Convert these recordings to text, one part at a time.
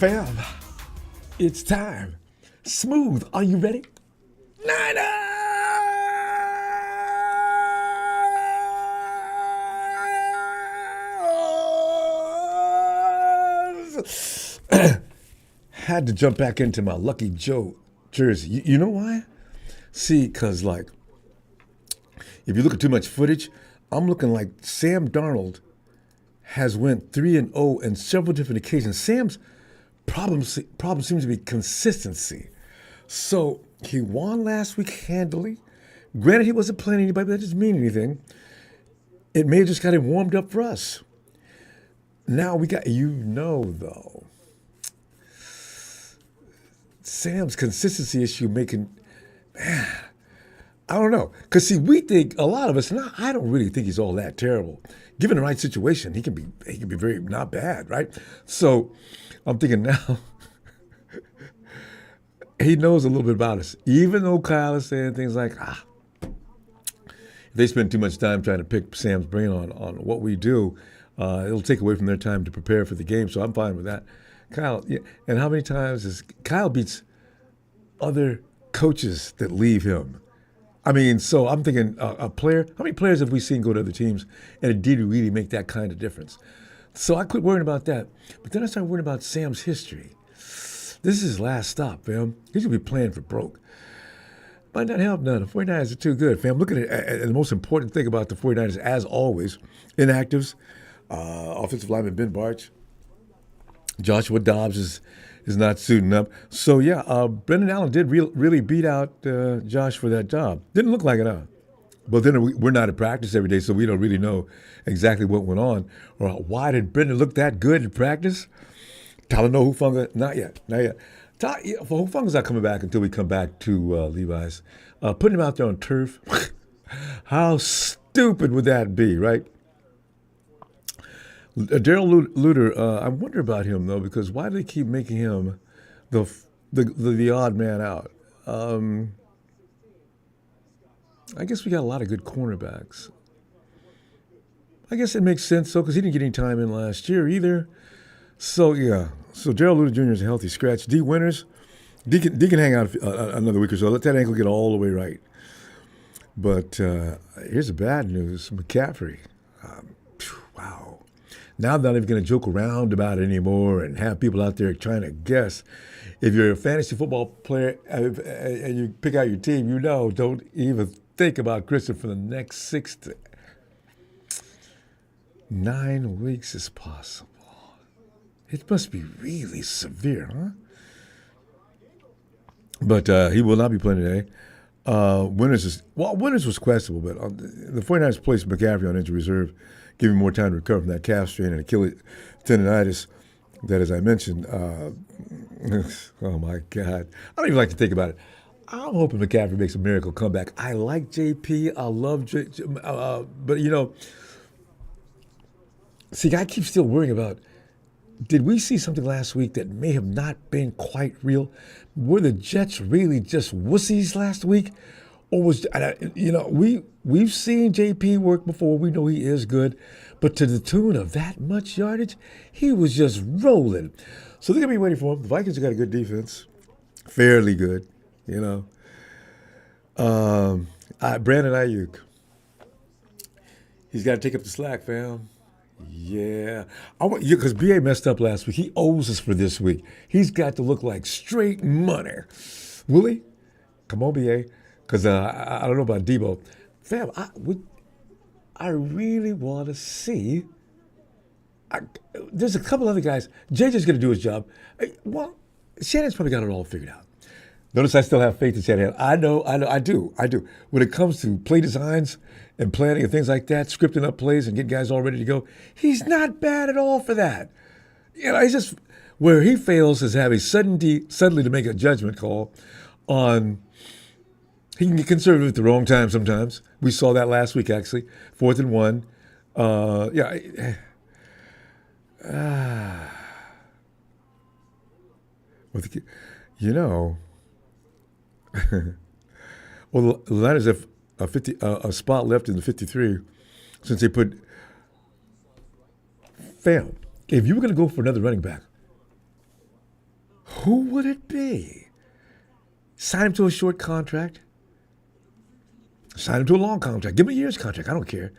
Fam, it's time. Smooth, are you ready? Niners! Had to jump back into my Lucky Joe jersey. You know why? See, because, like, if you look at too much footage, I'm looking like Sam Darnold has went 3-0 in several different occasions. Sam's problem seems to be consistency. So he won last week handily. Granted, he wasn't playing anybody, but that doesn't mean anything. It may have just got him warmed up for us. Now we got, though, Sam's consistency issue making, man, I don't know. Because, see, we think, a lot of us, and I don't really think he's all that terrible. Given the right situation, he can be very not bad, right? So I'm thinking now, he knows a little bit about us. Even though Kyle is saying things like, if they spend too much time trying to pick Sam's brain on what we do, it'll take away from their time to prepare for the game. So I'm fine with that. Kyle, yeah, and how many times has Kyle beats other coaches that leave him? I mean, so I'm thinking a player, how many players have we seen go to other teams and it did really make that kind of difference? So I quit worrying about that. But then I started worrying about Sam's history. This is his last stop, fam. He's going to be playing for broke. Might not help none. The 49ers are too good, fam. Look at it. And the most important thing about the 49ers, as always, inactives, offensive lineman Ben Barch, Joshua Dobbs is not suiting up. So, yeah, Brendan Allen did really beat out Josh for that job. Didn't look like it, huh? But then we're not at practice every day, so we don't really know exactly what went on. Or why did Brendan look that good in practice? Tyler know Hufunga? Not yet. For Hufunga's not coming back until we come back to Levi's. Putting him out there on turf, how stupid would that be, right? Daryl Luter, I wonder about him, though, because why do they keep making him the odd man out? I guess we got a lot of good cornerbacks. I guess it makes sense, though, because he didn't get any time in last year either. So, yeah. So, Daryl Luter Jr. is a healthy scratch. D. Winters, D can hang out another week or so. Let that ankle get all the way right. But here's the bad news. McCaffrey. Wow. Now I'm not even going to joke around about it anymore and have people out there trying to guess. If you're a fantasy football player and you pick out your team, don't even think about Christian for the next 6 to 9 weeks is possible. It must be really severe, huh? But he will not be playing today. Winters was questionable, but the 49ers placed McCaffrey on injury reserve, giving more time to recover from that calf strain and Achilles tendonitis that, as I mentioned, oh my God. I don't even like to think about it. I'm hoping McCaffrey makes a miracle comeback. I like JP. I love but see, I keep still worrying about, did we see something last week that may have not been quite real? Were the Jets really just wussies last week? Or was, we've seen JP work before. We know he is good. But to the tune of that much yardage, he was just rolling. So they're going to be waiting for him. The Vikings have got a good defense. Fairly good, Brandon Ayuk. He's got to take up the slack, fam. Yeah. Because BA messed up last week. He owes us for this week. He's got to look like straight money. Will he? Come on, BA. Because I don't know about Debo. Fam, I really want to see. There's a couple other guys. JJ's going to do his job. Well, Shannon's probably got it all figured out. Notice I still have faith in Shannon. I know, I do. When it comes to play designs and planning and things like that, scripting up plays and getting guys all ready to go, he's not bad at all for that. He's just, where he fails is having suddenly to make a judgment call on. He can get conservative at the wrong time sometimes. We saw that last week, actually. 4th and 1. Well, the Niners have a spot left in the 53 since they put. Fam, if you were going to go for another running back, Who would it be? Sign him to a short contract. Sign him to a long contract. Give him a year's contract. I don't care.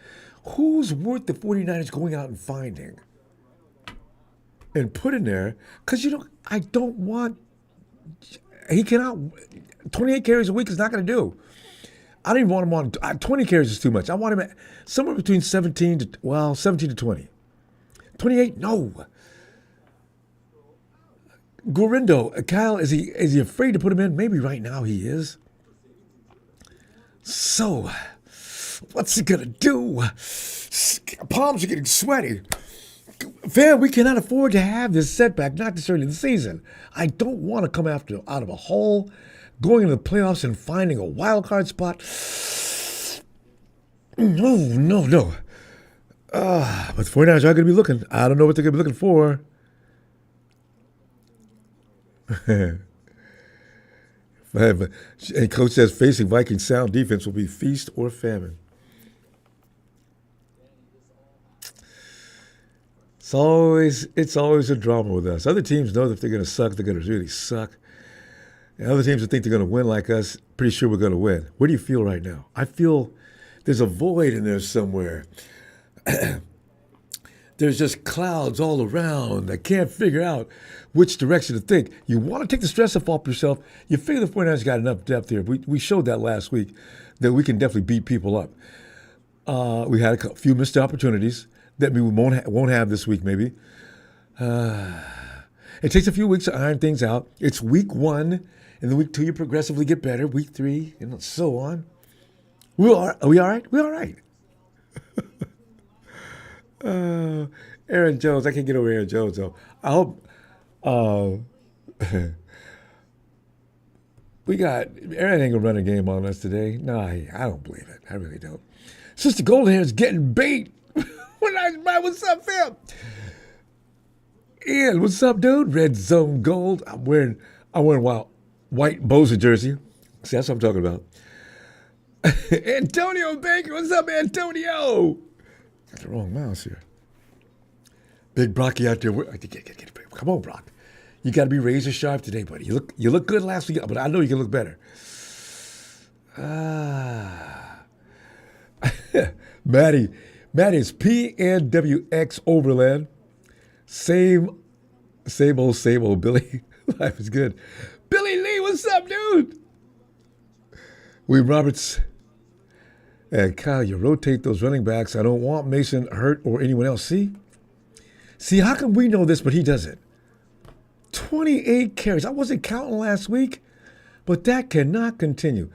Who's worth the 49ers going out and finding and put in there? Because, I don't want, he cannot, 28 carries a week is not going to do. I don't even want him on, 20 carries is too much. I want him at somewhere between 17 to 20. 28, no. Gorindo, Kyle, is he afraid to put him in? Maybe right now he is. So, what's he gonna do? Palms are getting sweaty. Fam, we cannot afford to have this setback, not this early in the season. I don't want to come out of a hole, going into the playoffs and finding a wild card spot. No. But the 49ers are going to be looking. I don't know what they're going to be looking for. And coach says facing Vikings sound defense will be feast or famine. It's always a drama with us. Other teams know that if they're going to suck, they're going to really suck. And other teams that think they're going to win like us, pretty sure we're going to win. Where do you feel right now? I feel there's a void in there somewhere. There's just clouds all around. I can't figure out which direction to think. You want to take the stress off yourself. You figure the 49ers got enough depth here. We showed that last week that we can definitely beat people up. We had a few missed opportunities that we won't have this week maybe. It takes a few weeks to iron things out. It's week 1, and then week 2 you progressively get better. Week 3, and so on. Are we all right? We're all right. Aaron Jones, I can't get over Aaron Jones though. I hope Aaron ain't gonna run a game on us today. No, I don't believe it. I really don't. Sister Goldenhair's getting bait. What's up, fam? Ian, what's up, dude? Red Zone Gold. I'm wearing white Bosa jersey. See, that's what I'm talking about. Antonio Baker, what's up, Antonio? Got the wrong mouse here. Big Brocky out there. Come on, Brock. You got to be razor sharp today, buddy. You look good last week, but I know you can look better. Maddie's PNWX Overland. Same old Billy. Life is good. Billy Lee, what's up, dude? William Roberts. And Kyle, you rotate those running backs. I don't want Mason hurt or anyone else. See, how come we know this, but he doesn't? 28 carries. I wasn't counting last week, but that cannot continue.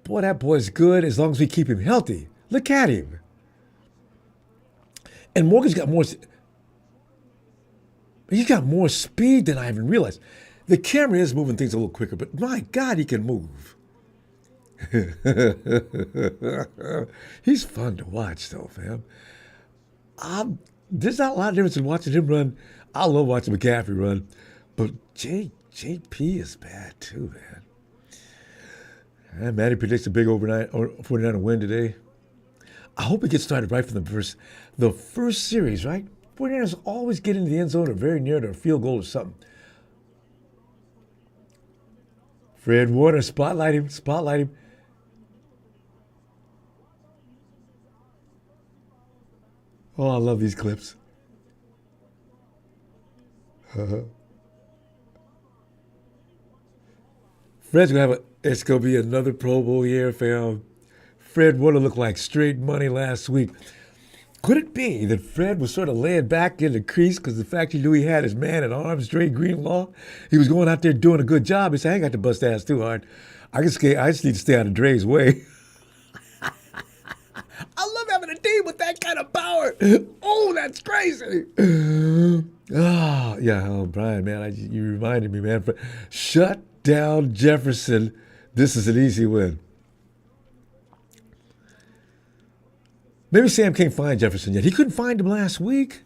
Boy, that boy's good as long as we keep him healthy. Look at him. And Morgan's got more. He's got more speed than I even realized. The camera is moving things a little quicker, but my God, he can move. He's fun to watch, though, fam. There's not a lot of difference in watching him run. I love watching McCaffrey run, but JP is bad too, man. And Maddie predicts a big overnight or 49er win today. I hope it gets started right from the first series, right? 49ers always get into the end zone or very near to a field goal or something. Fred Warner, spotlight him. Oh, I love these clips. Fred's it's gonna be another Pro Bowl year, fam. Fred Warner looked like straight money last week. Could it be that Fred was sort of laying back in the crease because the fact he knew he had his man at arms, Dre Greenlaw? He was going out there doing a good job. He said, I ain't got to bust ass too hard. I just need to stay out of Dre's way. I love having a team with that kind of power. Oh, that's crazy. Brian, man, you reminded me, man. Shut down Jefferson. This is an easy win. Maybe Sam can't find Jefferson yet. He couldn't find him last week.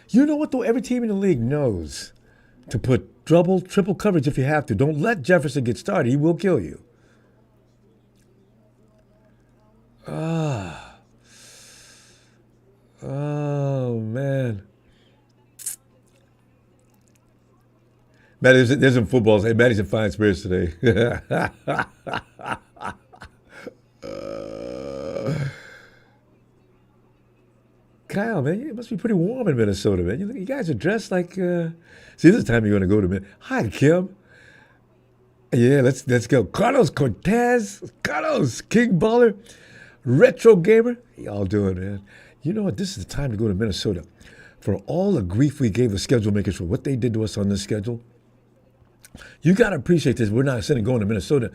You know what, though? Every team in the league knows to put triple coverage if you have to. Don't let Jefferson get started. He will kill you. Oh, man. Matt, there's some footballs. Hey, Maddie's in fine spirits today. Kyle, man, it must be pretty warm in Minnesota, man. You guys are dressed like. See, this is the time you're going to go to Minnesota. Hi, Kim. Yeah, let's go. Carlos Cortez, Carlos King Baller, Retro Gamer. How y'all doing, man? You know what? This is the time to go to Minnesota. For all the grief we gave the schedule makers for what they did to us on this schedule, you got to appreciate this. We're not sitting going to Minnesota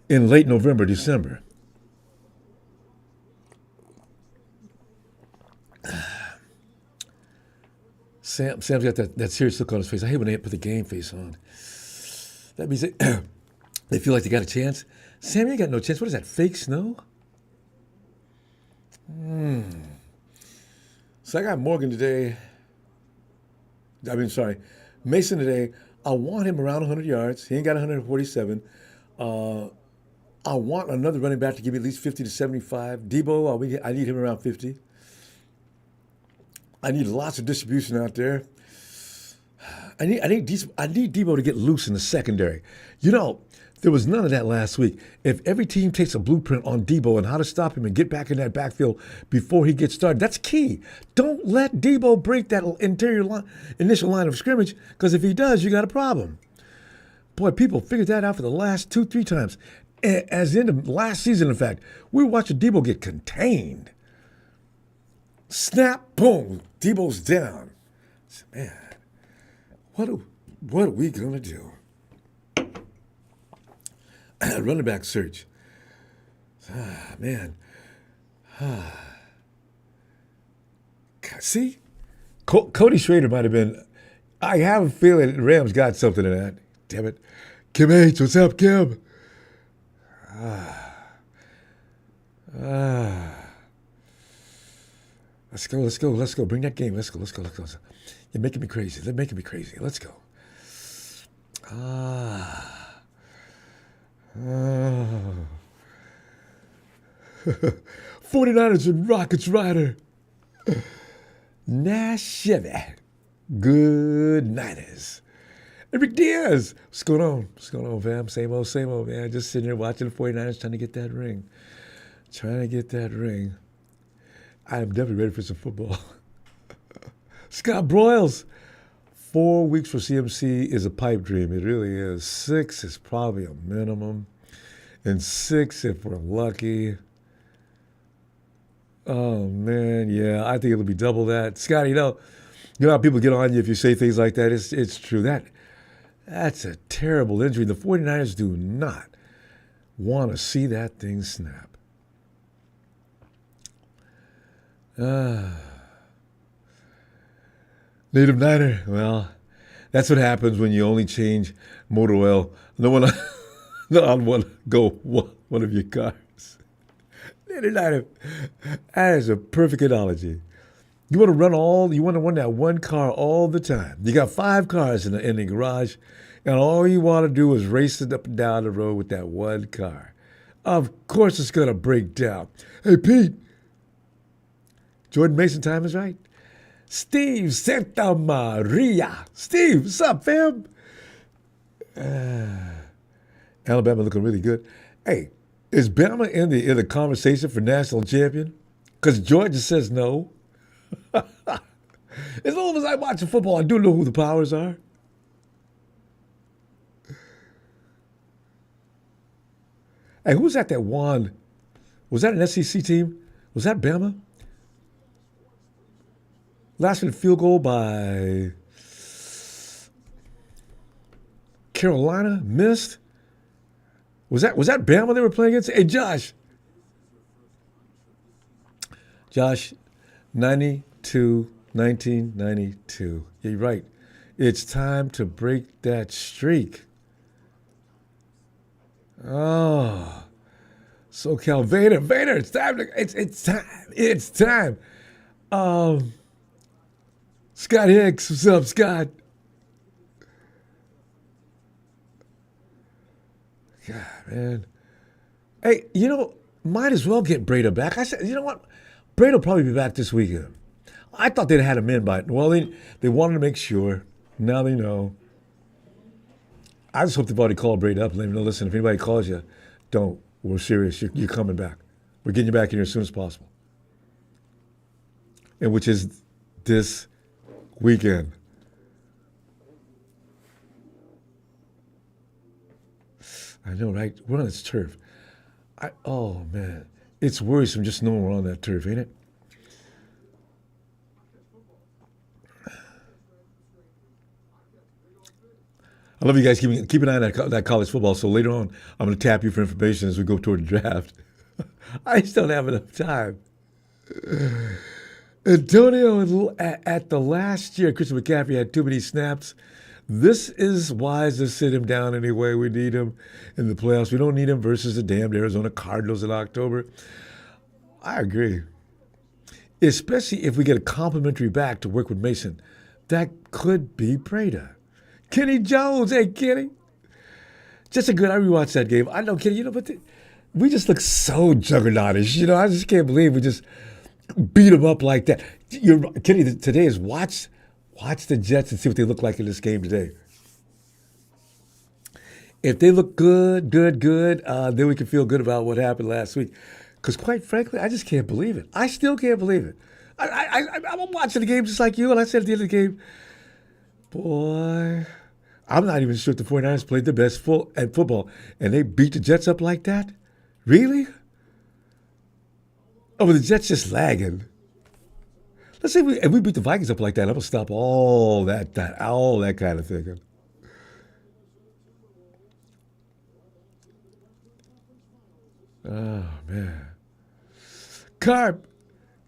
in late November, December. Sam's got that serious look on his face. I hate when they put the game face on. That means they feel like they got a chance. Sam, you ain't got no chance. What is that, fake snow? So I got Morgan today. Mason today. I want him around 100 yards. He ain't got 147. I want another running back to give me at least 50 to 75. Debo, I need him around 50. I need lots of distribution out there. I need Debo to get loose in the secondary. You know, there was none of that last week. If every team takes a blueprint on Debo and how to stop him and get back in that backfield before he gets started, that's key. Don't let Debo break that initial line of scrimmage, because if he does, you got a problem. Boy, people figured that out for the last 2-3 times. As in the last season, in fact, we were watching Debo get contained. Snap, boom, Debo's down. Man, what are we gonna do? Running back search. Man. See? Cody Schrader might have been. I have a feeling Rams got something in that. Damn it. Kim H, what's up, Kim? Let's go. Bring that game. Let's go. You're making me crazy. They're making me crazy. Let's go. 49ers and Rockets Rider. Nash Chevy. Good Niners. Rick Diaz. What's going on? What's going on, fam? Same old, man. Just sitting here watching the 49ers trying to get that ring. I am definitely ready for some football. Scott Broyles. 4 weeks for CMC is a pipe dream. It really is. 6 is probably a minimum. And 6 if we're lucky. Oh, man, yeah. I think it'll be double that. Scott, you know how people get on you if you say things like that? It's true. That's a terrible injury. The 49ers do not want to see that thing snap. Native Niner. Well, that's what happens when you only change motor oil. No one on one of your cars. Native Niner. That is a perfect analogy. You want to run that one car all the time. You got 5 cars in the garage, and all you want to do is race it up and down the road with that one car. Of course it's going to break down. Hey, Pete. Jordan Mason time is right. Steve Santa Maria. Steve, what's up, fam? Alabama looking really good. Hey, is Bama in the conversation for national champion? Because Georgia says no. As long as I watch the football, I do know who the powers are. Hey, who was that won? Was that an SEC team? Was that Bama? Last minute field goal by Carolina, missed. Was that Bama they were playing against? Hey, Josh, 1992. Yeah, you're right. It's time to break that streak. Oh, SoCal Vader, it's time. It's time. Scott Hicks, what's up, Scott? God, man. Hey, might as well get Breda back. I said, you know what? Breda will probably be back this weekend. I thought they'd had him in by, well, they wanted to make sure. Now they know. I just hope they've already called Brady up and let him know, listen, if anybody calls you, don't. We're serious. You're coming back. We're getting you back in here as soon as possible. And which is this weekend. I know, right? We're on this turf. Oh, man. It's worrisome just knowing we're on that turf, ain't it? I love you guys. Keep an eye on that college football. So later on, I'm going to tap you for information as we go toward the draft. I just don't have enough time. Antonio, at the last year, Christian McCaffrey had too many snaps. This is wise to sit him down anyway. We need him in the playoffs. We don't need him versus the damned Arizona Cardinals in October. I agree. Especially if we get a complimentary back to work with Mason. That could be Prada. Kenny Jones. Hey, Kenny. Just a good, I rewatched that game. I know, Kenny, but we just look so juggernautish. I just can't believe we just beat them up like that. Kenny, today is watch the Jets and see what they look like in this game today. If they look good, then we can feel good about what happened last week. Because quite frankly, I just can't believe it. I still can't believe it. I'm watching the game just like you, and I said at the end of the game, boy, I'm not even sure if the 49ers played the best at football, and they beat the Jets up like that? Really? Oh, but the Jets just lagging. Let's say if we beat the Vikings up like that, I'm going to stop all that kind of thinking. Oh, man. Carp,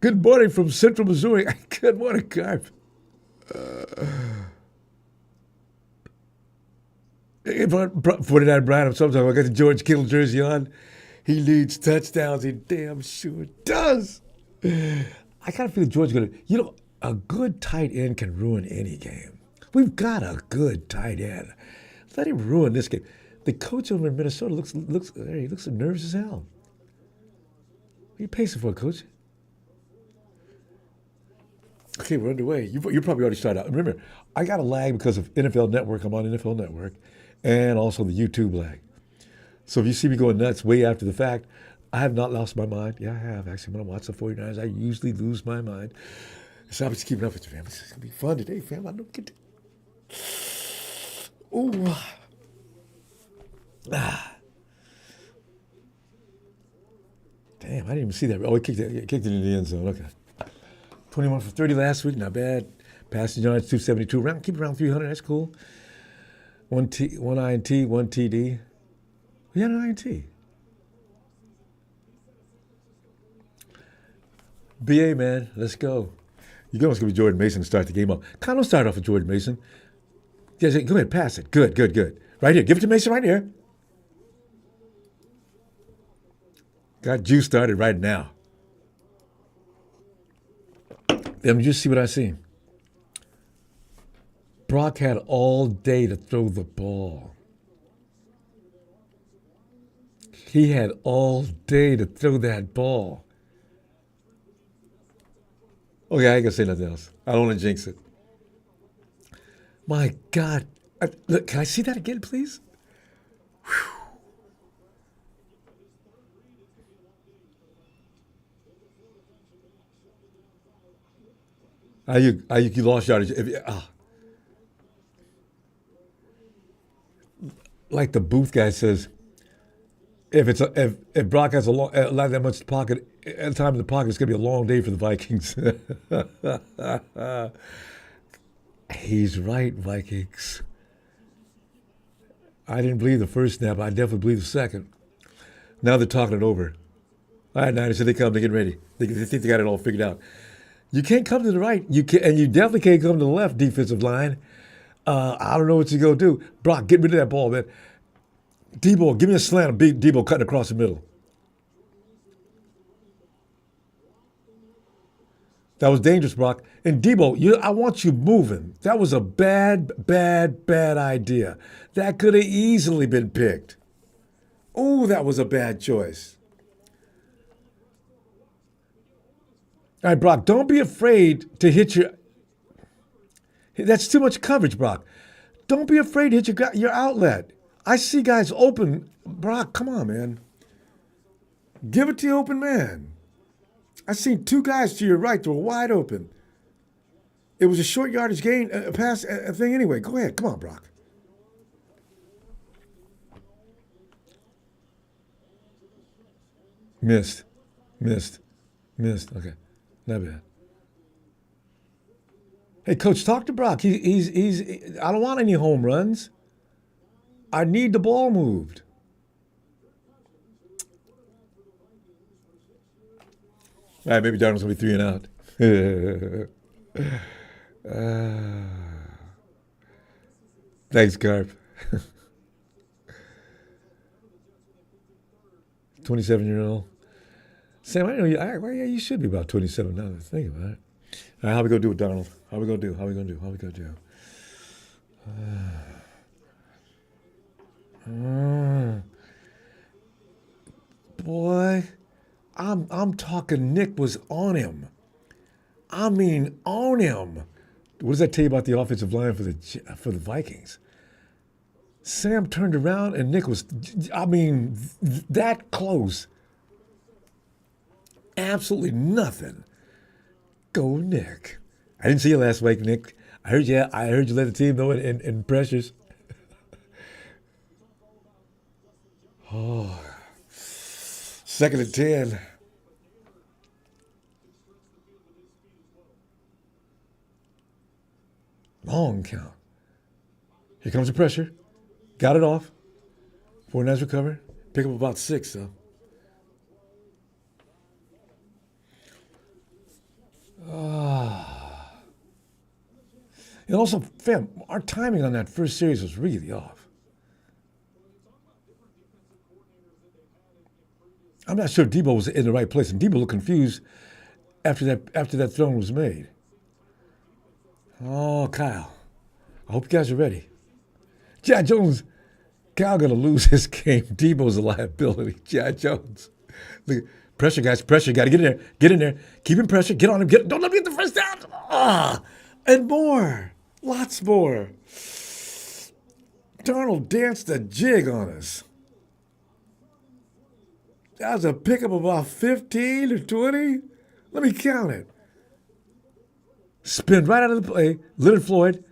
good morning from Central Missouri. Good morning, Carp. 49 Brian, sometimes I got the George Kittle jersey on. He leads touchdowns. He damn sure does. I kind of feel George going to, a good tight end can ruin any game. We've got a good tight end. Let him ruin this game. The coach over in Minnesota looks nervous as hell. What are you pacing for, Coach? Okay, we're underway. You probably already started out. Remember, I got a lag because of NFL Network. I'm on NFL Network. And also the YouTube lag. So if you see me going nuts way after the fact, I have not lost my mind. Yeah, I have. Actually, when I watch the 49ers, I usually lose my mind. So I'm just keeping up with you, fam. This is going to be fun today, fam. I don't get it. Ooh. Damn, I didn't even see that. Oh, he kicked it in the end zone. Okay. 21 for 30 last week. Not bad. Passing yards, 272. Keep around 300. That's cool. One INT, one TD. We had an INT. BA, man, let's go. You're going to be Jordan Mason to start the game up. Kind of start off with Jordan Mason. Yeah, go ahead, pass it. Good. Right here. Give it to Mason right here. Got juice started right now. Let me just see what I see. Brock had all day to throw the ball. He had all day to throw that ball. Okay, I ain't gonna say nothing else. I don't want to jinx it. My God. Look, can I see that again, please? You lost yardage. Like the booth guy says, if Brock has not that much time in the pocket, it's gonna be a long day for the Vikings. He's right, Vikings. I didn't believe the first snap. I definitely believe the second. Now they're talking it over. All right, Niners, so they come, they get ready. They think they got it all figured out. You can't come to the right. And you definitely can't come to the left defensive line. I don't know what you're going to do. Brock, get rid of that ball, man. Debo, give me a slant. Debo cutting across the middle. That was dangerous, Brock. And Debo, I want you moving. That was a bad idea. That could have easily been picked. Oh, that was a bad choice. All right, Brock, don't be afraid to hit your... That's too much coverage, Brock. Don't be afraid to hit your outlet. I see guys open. Brock, come on, man. Give it to the open man. I seen two guys to your right that were wide open. It was a short yardage gain, a pass, a thing anyway. Go ahead. Come on, Brock. Missed. Okay. Not bad. Hey, coach, talk to Brock. He's I don't want any home runs. I need the ball moved. All right, maybe Darnold's going to be 3 and out. Thanks, Carp. 27-year-old. Sam, I know you should be about 27 now that I think about it. All right, how we going to do with Darnold? How we going to do? Boy, I'm talking Nick was on him. I mean, on him. What does that tell you about the offensive line for the Vikings? Sam turned around and Nick was, that close. Absolutely nothing. Go, Nick. I didn't see you last week, Nick. I heard you let the team know in pressures. Oh, 2nd and 10. Long count. Here comes the pressure. Got it off. 49ers recover. Pick up about 6, though. And also, fam, our timing on that first series was really off. I'm not sure Debo was in the right place, and Debo looked confused after that throw was made. Oh, Kyle. I hope you guys are ready. Chad Jones. Kyle going to lose his game. Debo's a liability. Chad Jones. Look, pressure, guys. Pressure. Got to get in there. Get in there. Keep him pressure. Get on him. Don't let me get the first down. And more. Lots more. Darnold danced a jig on us. That was a pickup of about 15 or 20. Let me count it. Spin right out of the play. Leonard Floyd.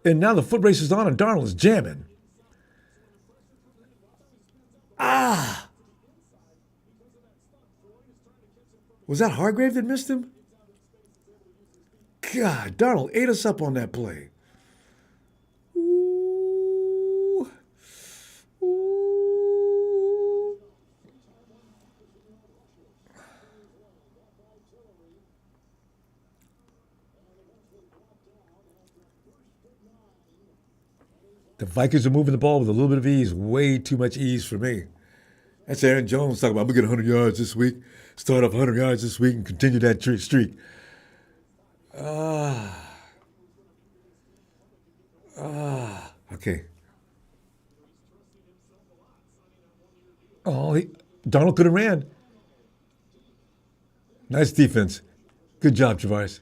And now the foot race is on and Darnold is jamming. Was that Hargrave that missed him? God, Darnold ate us up on that play. Ooh. Ooh. The Vikings are moving the ball with a little bit of ease. Way too much ease for me. That's Aaron Jones talking about, I'm going to get 100 yards this week. Start off 100 yards this week and continue that streak. Okay. Oh, Donald could have ran. Nice defense. Good job, Travaris.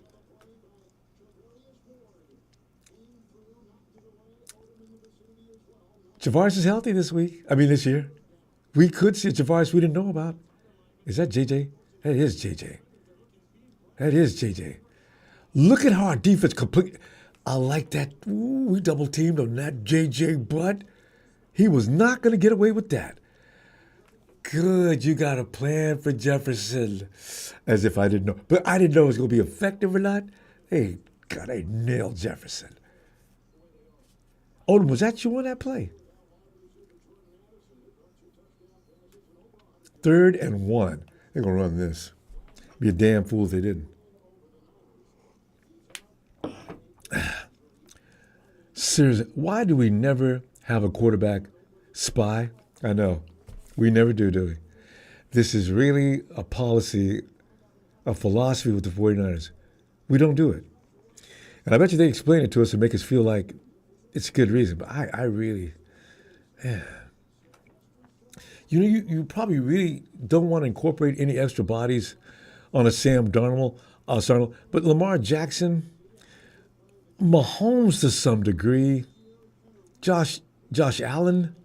Travaris is healthy this year. We could see a Travaris we didn't know about. Is that JJ? That is JJ. Look at how our defense complete. I like that. Ooh, we double teamed on that JJ butt. He was not going to get away with that. Good, you got a plan for Jefferson. As if I didn't know. But I didn't know it was going to be effective or not. Hey, God, they nailed Jefferson. Odom, was that you on that play? 3rd and 1. They're going to run this. Be a damn fool if they didn't. Seriously, why do we never have a quarterback spy? I know. We never do we? This is really a policy, a philosophy with the 49ers. We don't do it. And I bet you they explain it to us and make us feel like it's a good reason. But I really, man. You probably really don't want to incorporate any extra bodies on a Sam Darnold, but Lamar Jackson, Mahomes to some degree, Josh Allen,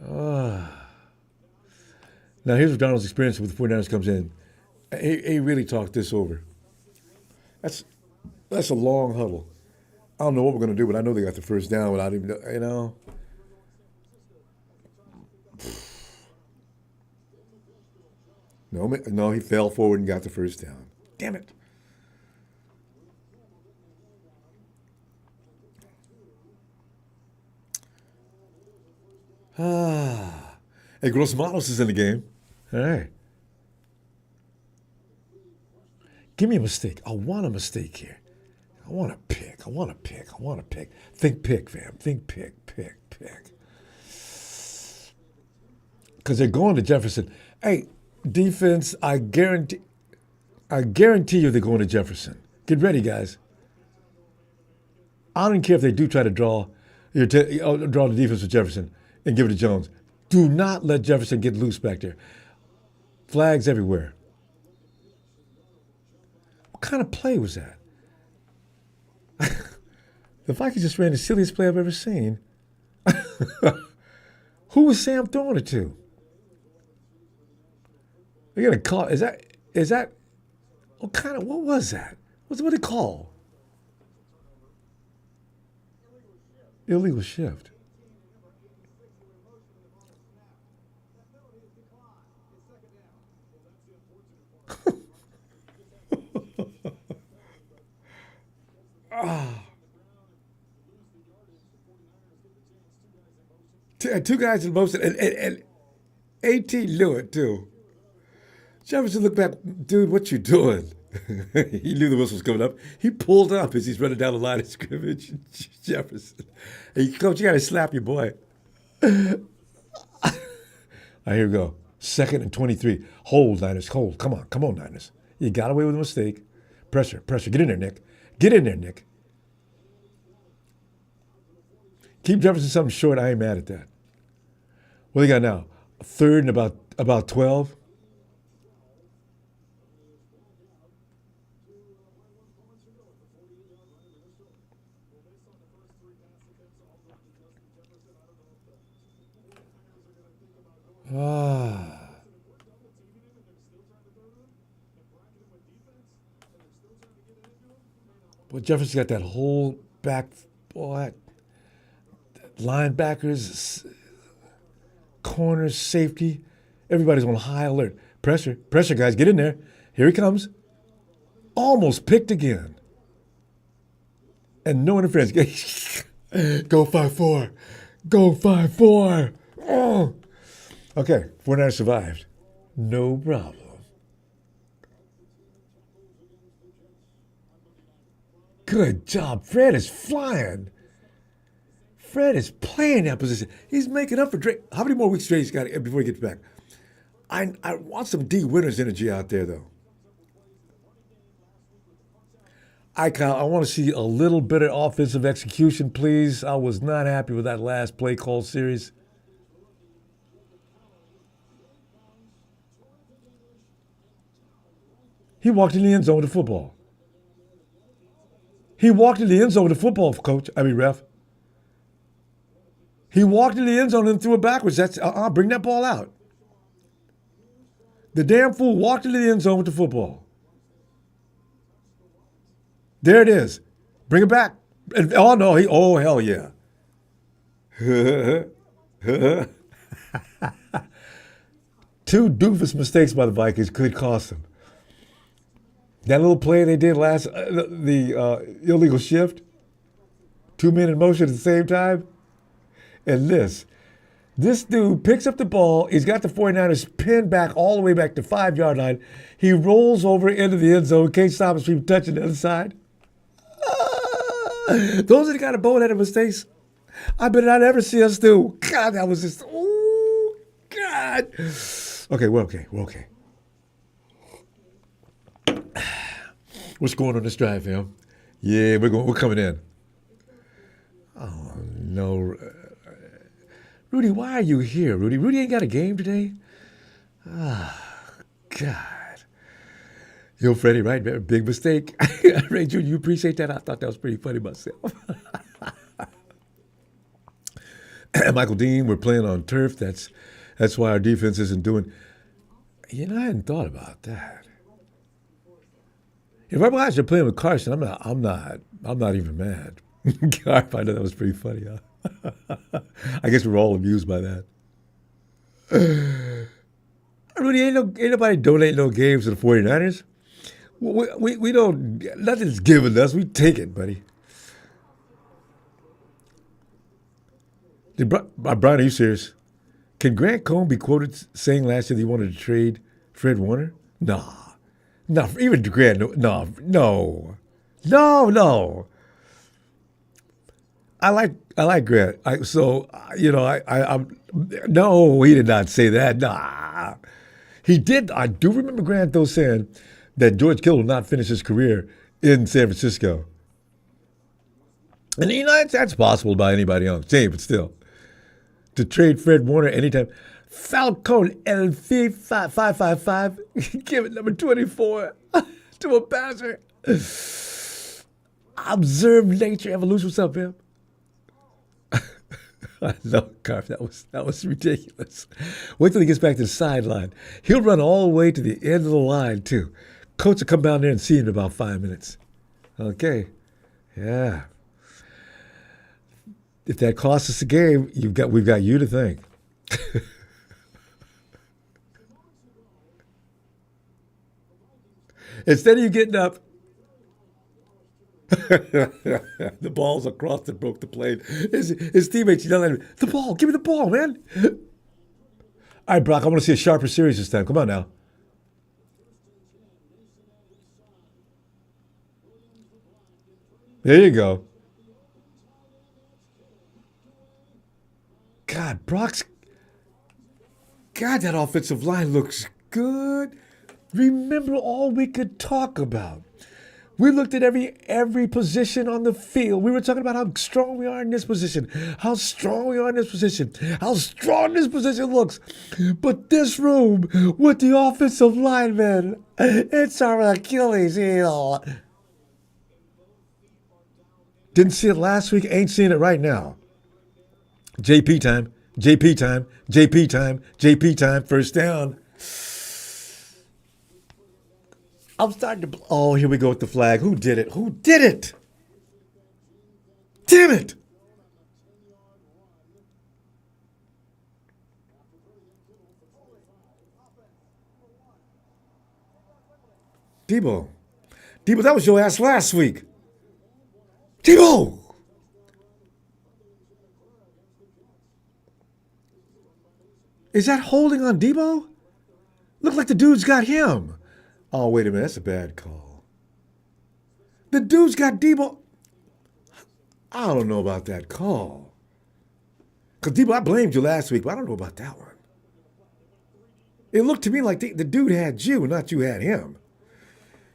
Now here's what Donald's experience with the 49ers comes in. He really talked this over. That's that's a long huddle. I don't know what we're going to do, but I know they got the first down without even, you know. No, no, he fell forward and got the first down. Damn it. Hey, Gross Matos is in the game. All right. Give me a mistake. I want a mistake here. I want to pick. I want to pick. I want to pick. Think pick, fam. Think pick, pick, pick. Because they're going to Jefferson. Hey, defense, I guarantee you they're going to Jefferson. Get ready, guys. I don't care if they do try to draw the defense with Jefferson and give it to Jones. Do not let Jefferson get loose back there. Flags everywhere. What kind of play was that? The Vikings just ran the silliest play I've ever seen. Who was Sam throwing it to? They got a call. Is that what was that? What did they call? Illegal shift. Two guys in motion, and 18 knew it too. Jefferson looked back, dude, what you doing? He knew the whistle was coming up. He pulled up as he's running down the line of scrimmage. Jefferson, hey, coach, you got to slap your boy. All right, here we go. 2nd and 23. Hold, Niners. Hold. Come on, Niners. You got away with a mistake. Pressure. Get in there, Nick. Get in there, Nick. Keep Jefferson something short. I ain't mad at that. What do you got now? 3rd and about 12. Well, Jefferson's got that whole back, boy, linebackers, corners, safety. Everybody's on high alert. Pressure, guys, get in there. Here he comes. Almost picked again. And no interference. Go 5-4. Go 5-4. Oh. Okay, 49ers survived. No problem. Good job. Fred is flying. Fred is playing that position. He's making up for Drake. How many more weeks straight he's got before he gets back? I want some D. Winters energy out there, though. Kyle, I want to see a little bit of offensive execution, please. I was not happy with that last play call series. He walked in the end zone with the football. He walked in the end zone with the football, ref. He walked in the end zone and threw it backwards. That's bring that ball out. The damn fool walked into the end zone with the football. There it is. Bring it back. Oh no, hell yeah. Two doofus mistakes by the Vikings could cost them. That little play they did last, the illegal shift, 2 men in motion at the same time, and this dude picks up the ball. He's got the 49ers pinned back all the way back to 5-yard line. He rolls over into the end zone. Can't stop us from touching the other side. Those are the kind of boneheaded mistakes I bet I'd ever see us do. God, that was just, oh, God. Okay, we're okay. What's going on this drive, fam? Yeah, we're coming in. Oh, no. Rudy, why are you here, Rudy? Rudy ain't got a game today? God. Yo, Freddie, right? Big mistake. Ray Jr., you appreciate that? I thought that was pretty funny myself. Michael Dean, we're playing on turf. That's why our defense isn't doing. I hadn't thought about that. If our guys are playing with Carson, I'm not even mad. I thought that was pretty funny. Huh? I guess we're all amused by that. Rudy, ain't nobody donate no games to the 49ers. We don't, nothing's given us. We take it, buddy. Brian, are you serious? Can Grant Cohn be quoted saying last year that he wanted to trade Fred Warner? Nah. No, even Grant, no. I like Grant. I'm no, he did not say that. Nah. He did. I do remember Grant, though, saying that George Kittle will not finish his career in San Francisco. And, that's possible by anybody on the team, but still. To trade Fred Warner anytime. Falcon LV 555, give it number 24 to a passer. Observe nature, evolution. What's up, man? I know, Carf. That was ridiculous. Wait till he gets back to the sideline. He'll run all the way to the end of the line, too. Coach will come down there and see him in about 5 minutes. Okay. Yeah. If that costs us a game, we've got you to thank. Instead of you getting up, the ball's across and broke the plane. His teammates yelling at him, the ball, give me the ball, man. All right, Brock, I want to see a sharper series this time. Come on now. There you go. God, that offensive line looks good. Remember all we could talk about. We looked at every position on the field. We were talking about how strong we are in this position, how strong we are in this position, how strong this position looks. But this room with the offensive linemen, it's our Achilles heel. Didn't see it last week, ain't seeing it right now. JP time, JP time, JP time, JP time, first down. I'm starting to. Oh, here we go with the flag. Who did it? Who did it? Damn it! Debo, that was your ass last week. Debo! Is that holding on Debo? Looked like the dude's got him. Oh, wait a minute. That's a bad call. The dude's got Debo. I don't know about that call. Because Debo, I blamed you last week, but I don't know about that one. It looked to me like the dude had you, not you had him.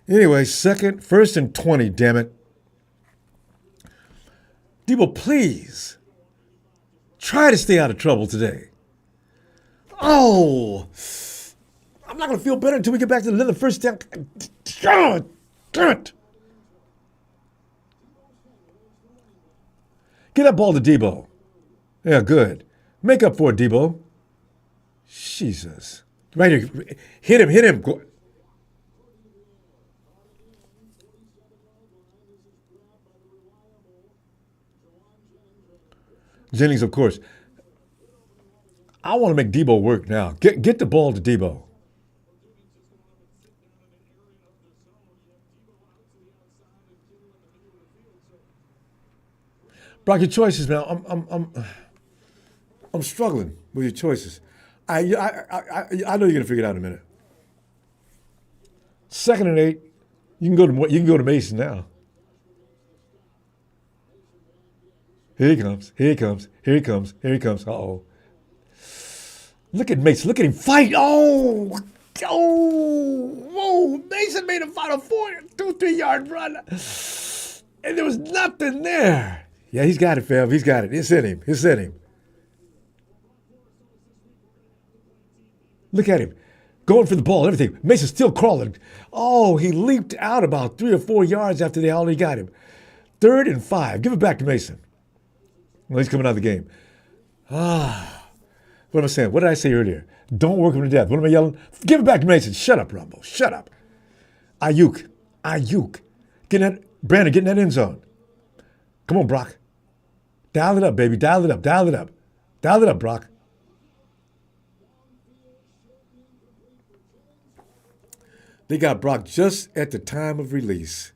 Anyway, first and 20, damn it. Debo, please. Try to stay out of trouble today. Oh, I'm not going to feel better until we get back to the first down. Damn it. Get that ball to Debo. Yeah, good. Make up for it, Debo. Jesus. Right here. Hit him. Jennings, of course. I want to make Debo work now. Get the ball to Debo. Brock, your choices, man. I'm struggling with your choices. I know you're gonna figure it out in a minute. 2nd and 8. You can go to Mason now. Here he comes. Uh-oh. Look at Mason. Look at him fight. Oh, Mason made him fight a 2-3 yard run. And there was nothing there. Yeah, he's got it, fam. He's got it. It's in him. Look at him. Going for the ball, everything. Mason's still crawling. Oh, he leaped out about 3 or 4 yards after they already got him. 3rd and 5. Give it back to Mason. Well, he's coming out of the game. Ah, what am I saying? What did I say earlier? Don't work him to death. What am I yelling? Give it back to Mason. Shut up, Ronbo. Shut up. Ayuk. Ayuk. Get in that, Brandon, get in that end zone. Come on, Brock. Dial it up, baby. Dial it up. Dial it up. Dial it up, Brock. They got Brock just at the time of release.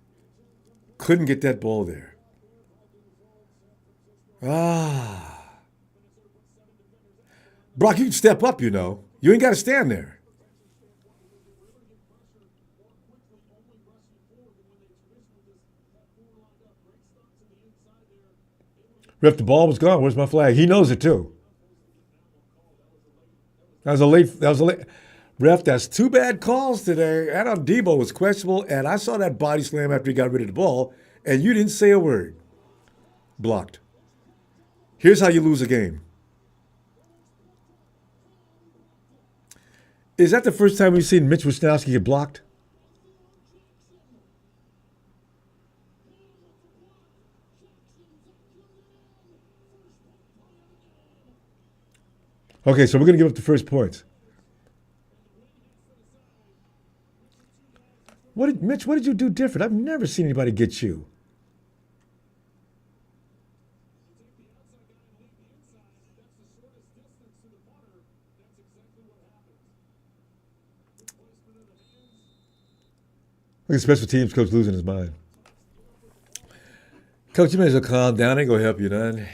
Couldn't get that ball there. Ah. Brock, you can step up, you know. You ain't got to stand there. Ref, the ball was gone. Where's my flag? He knows it too. That was a late. Ref, that's two bad calls today. Adam Debo was questionable, and I saw that body slam after he got rid of the ball, and you didn't say a word. Blocked. Here's how you lose a game. Is that the first time we've seen Mitch Wisnowski get blocked? Okay, so we're going to give up the first points. Mitch, what did you do different? I've never seen anybody get you. Look at special teams coach losing his mind. Coach, you may as well calm down. I ain't going to help you none.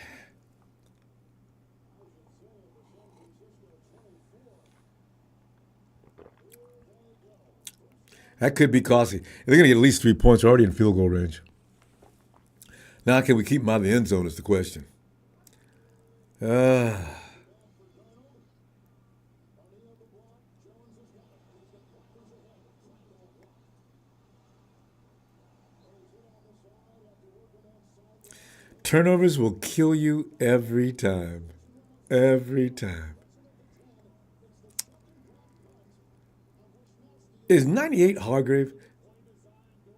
That could be costly. They're going to get at least 3 points. They're already in field goal range. Now, can we keep them out of the end zone is the question. Turnovers will kill you every time. Every time. Is 98 Hargrave?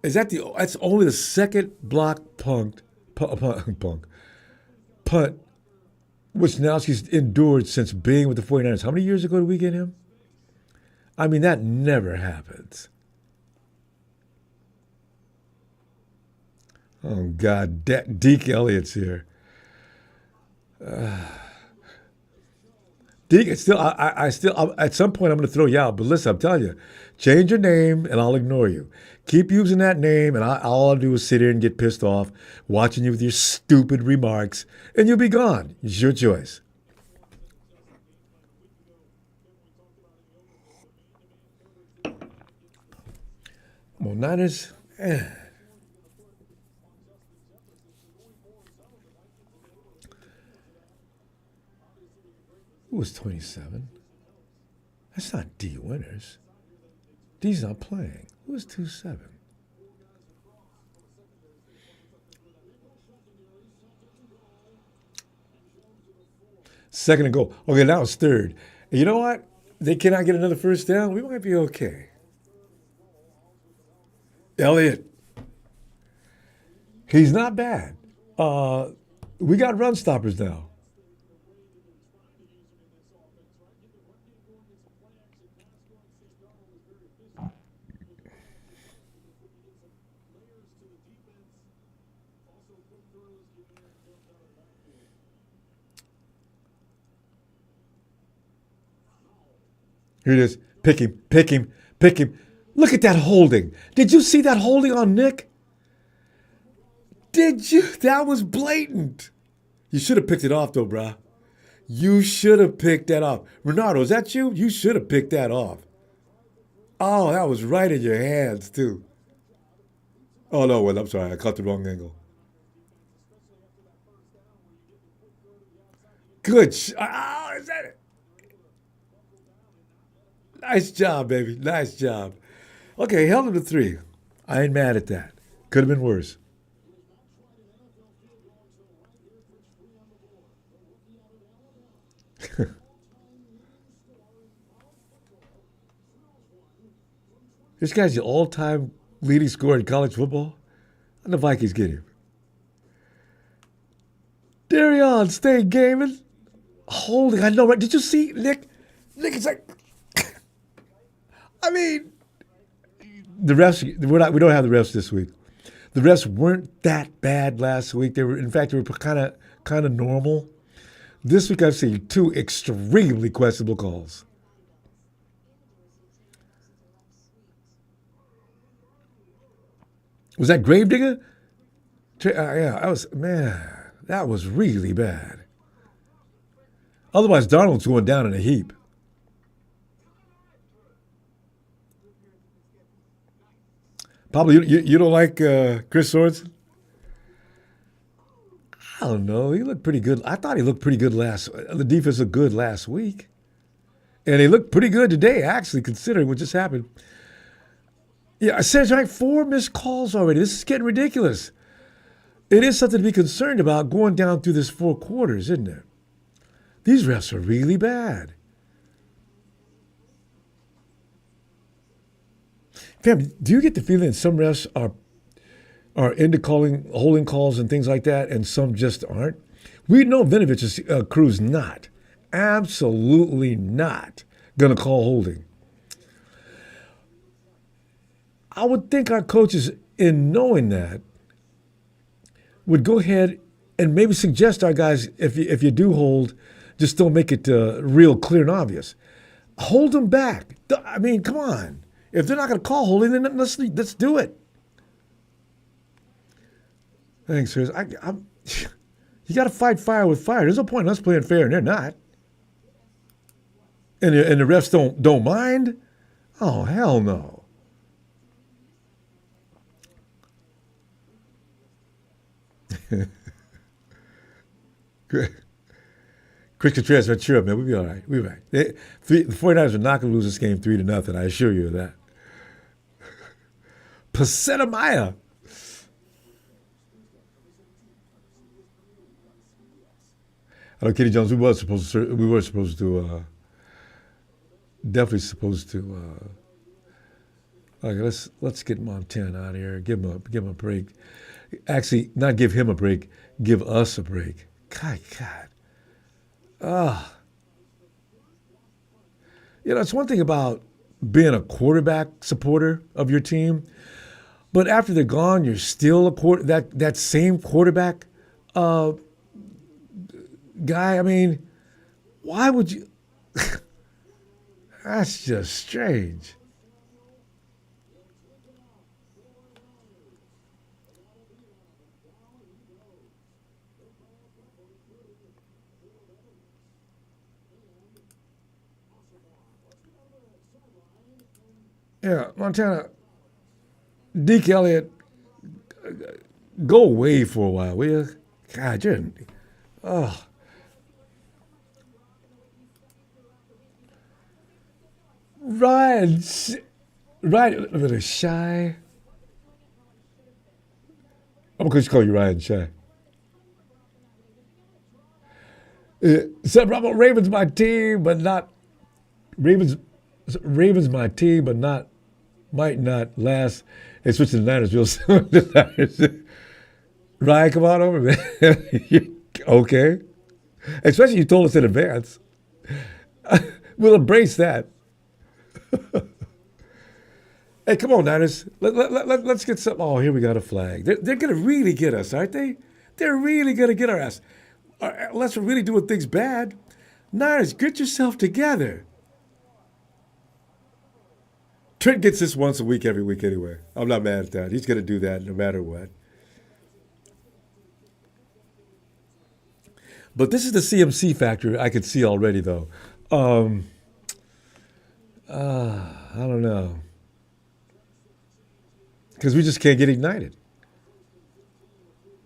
Is that that's only the second block punt Wisnowski's endured since being with the 49ers. How many years ago did we get him? I mean, that never happens. Oh, God. Deke Elliott's here. Deke, I still, at some point, I'm going to throw you out. But listen, I'm telling you, change your name and I'll ignore you. Keep using that name, and all I'll do is sit here and get pissed off watching you with your stupid remarks, and you'll be gone. It's your choice. Well, Niners. Who was 27? That's not D Winters. D's not playing. Who was 27? Second and goal. Okay, now it's third. And you know what? They cannot get another first down. We might be okay. Elliott. He's not bad. We got run stoppers now. Here it is. Pick him, pick him, pick him. Look at that holding. Did you see that holding on Nick? Did you? That was blatant. You should have picked it off, though, brah. You should have picked that off. Renardo, is that you? You should have picked that off. Oh, that was right in your hands, too. Oh, no, well, I'm sorry. I caught the wrong angle. Good. Oh, is that it? Nice job, baby. Nice job. Okay, held him to 3. I ain't mad at that. Could have been worse. This guy's the all-time leading scorer in college football. And the Vikings get him. Darion, stay gaming. Holding, I know, right? Did you see Nick? Nick is like, I mean, the refs. We don't have the refs this week. The refs weren't that bad last week. They were, in fact, they were kind of normal. This week I've seen two extremely questionable calls. Was that Gravedigger? Yeah, that was really bad. Otherwise, Darnold's going down in a heap. Pablo, you don't like Chris Sorensen? I don't know. He looked pretty good. I thought he looked pretty good the defense looked good last week. And he looked pretty good today, actually, considering what just happened. Yeah, I said, like, 4 missed calls already. This is getting ridiculous. It is something to be concerned about going down through this 4 quarters, isn't it? These refs are really bad. Fam, do you get the feeling that some refs are into calling holding calls and things like that, and some just aren't? We know Vinovich's crew's not, absolutely not, going to call holding. I would think our coaches, in knowing that, would go ahead and maybe suggest our guys, if you do hold, just don't make it real clear and obvious. Hold them back. I mean, come on. If they're not going to call holding, then let's do it. Thanks, Chris. You got to fight fire with fire. There's no point in us playing fair, and they're not. And the refs don't mind. Oh, hell no. Chris Contreras, cheer up, man. We'll be all right. We'll be right. The 49ers are not going to lose this game 3-0. I assure you of that. Paseta Maya. I know, Kenny Jones. We were supposed to. Definitely supposed to. Okay, let's get Montana out of here. Give him a break. Actually, not give him a break. Give us a break. God. It's one thing about being a quarterback supporter of your team, but after they're gone, you're still that same quarterback guy. I mean, why would you? That's just strange. Yeah, Montana, Deke Elliott, go away for a while, will you? God, Ryan, a little shy. I'm going to call you Ryan Shy. Said Ravens my team, but not Ravens. Ravens my team, but might not last. And switch to the Niners real soon. Ryan, come on over, man. Okay. Especially you told us in advance. We'll embrace that. Hey, come on, Niners. Let's get something. Oh, here we got a flag. They're going to really get us, aren't they? They're really going to get our ass. Unless we're really doing things bad. Niners, get yourself together. Trent gets this once a week, every week anyway. I'm not mad at that. He's going to do that no matter what. But this is the CMC factor I could see already, though. I don't know. Because we just can't get ignited.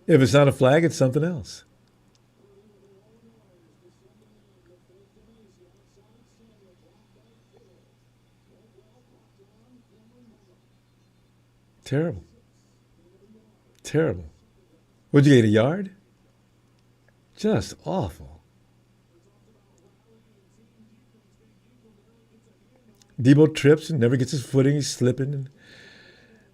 If it's not a flag, it's something else. Terrible. Terrible. Would you get a yard? Just awful. Debo trips and never gets his footing. He's slipping. And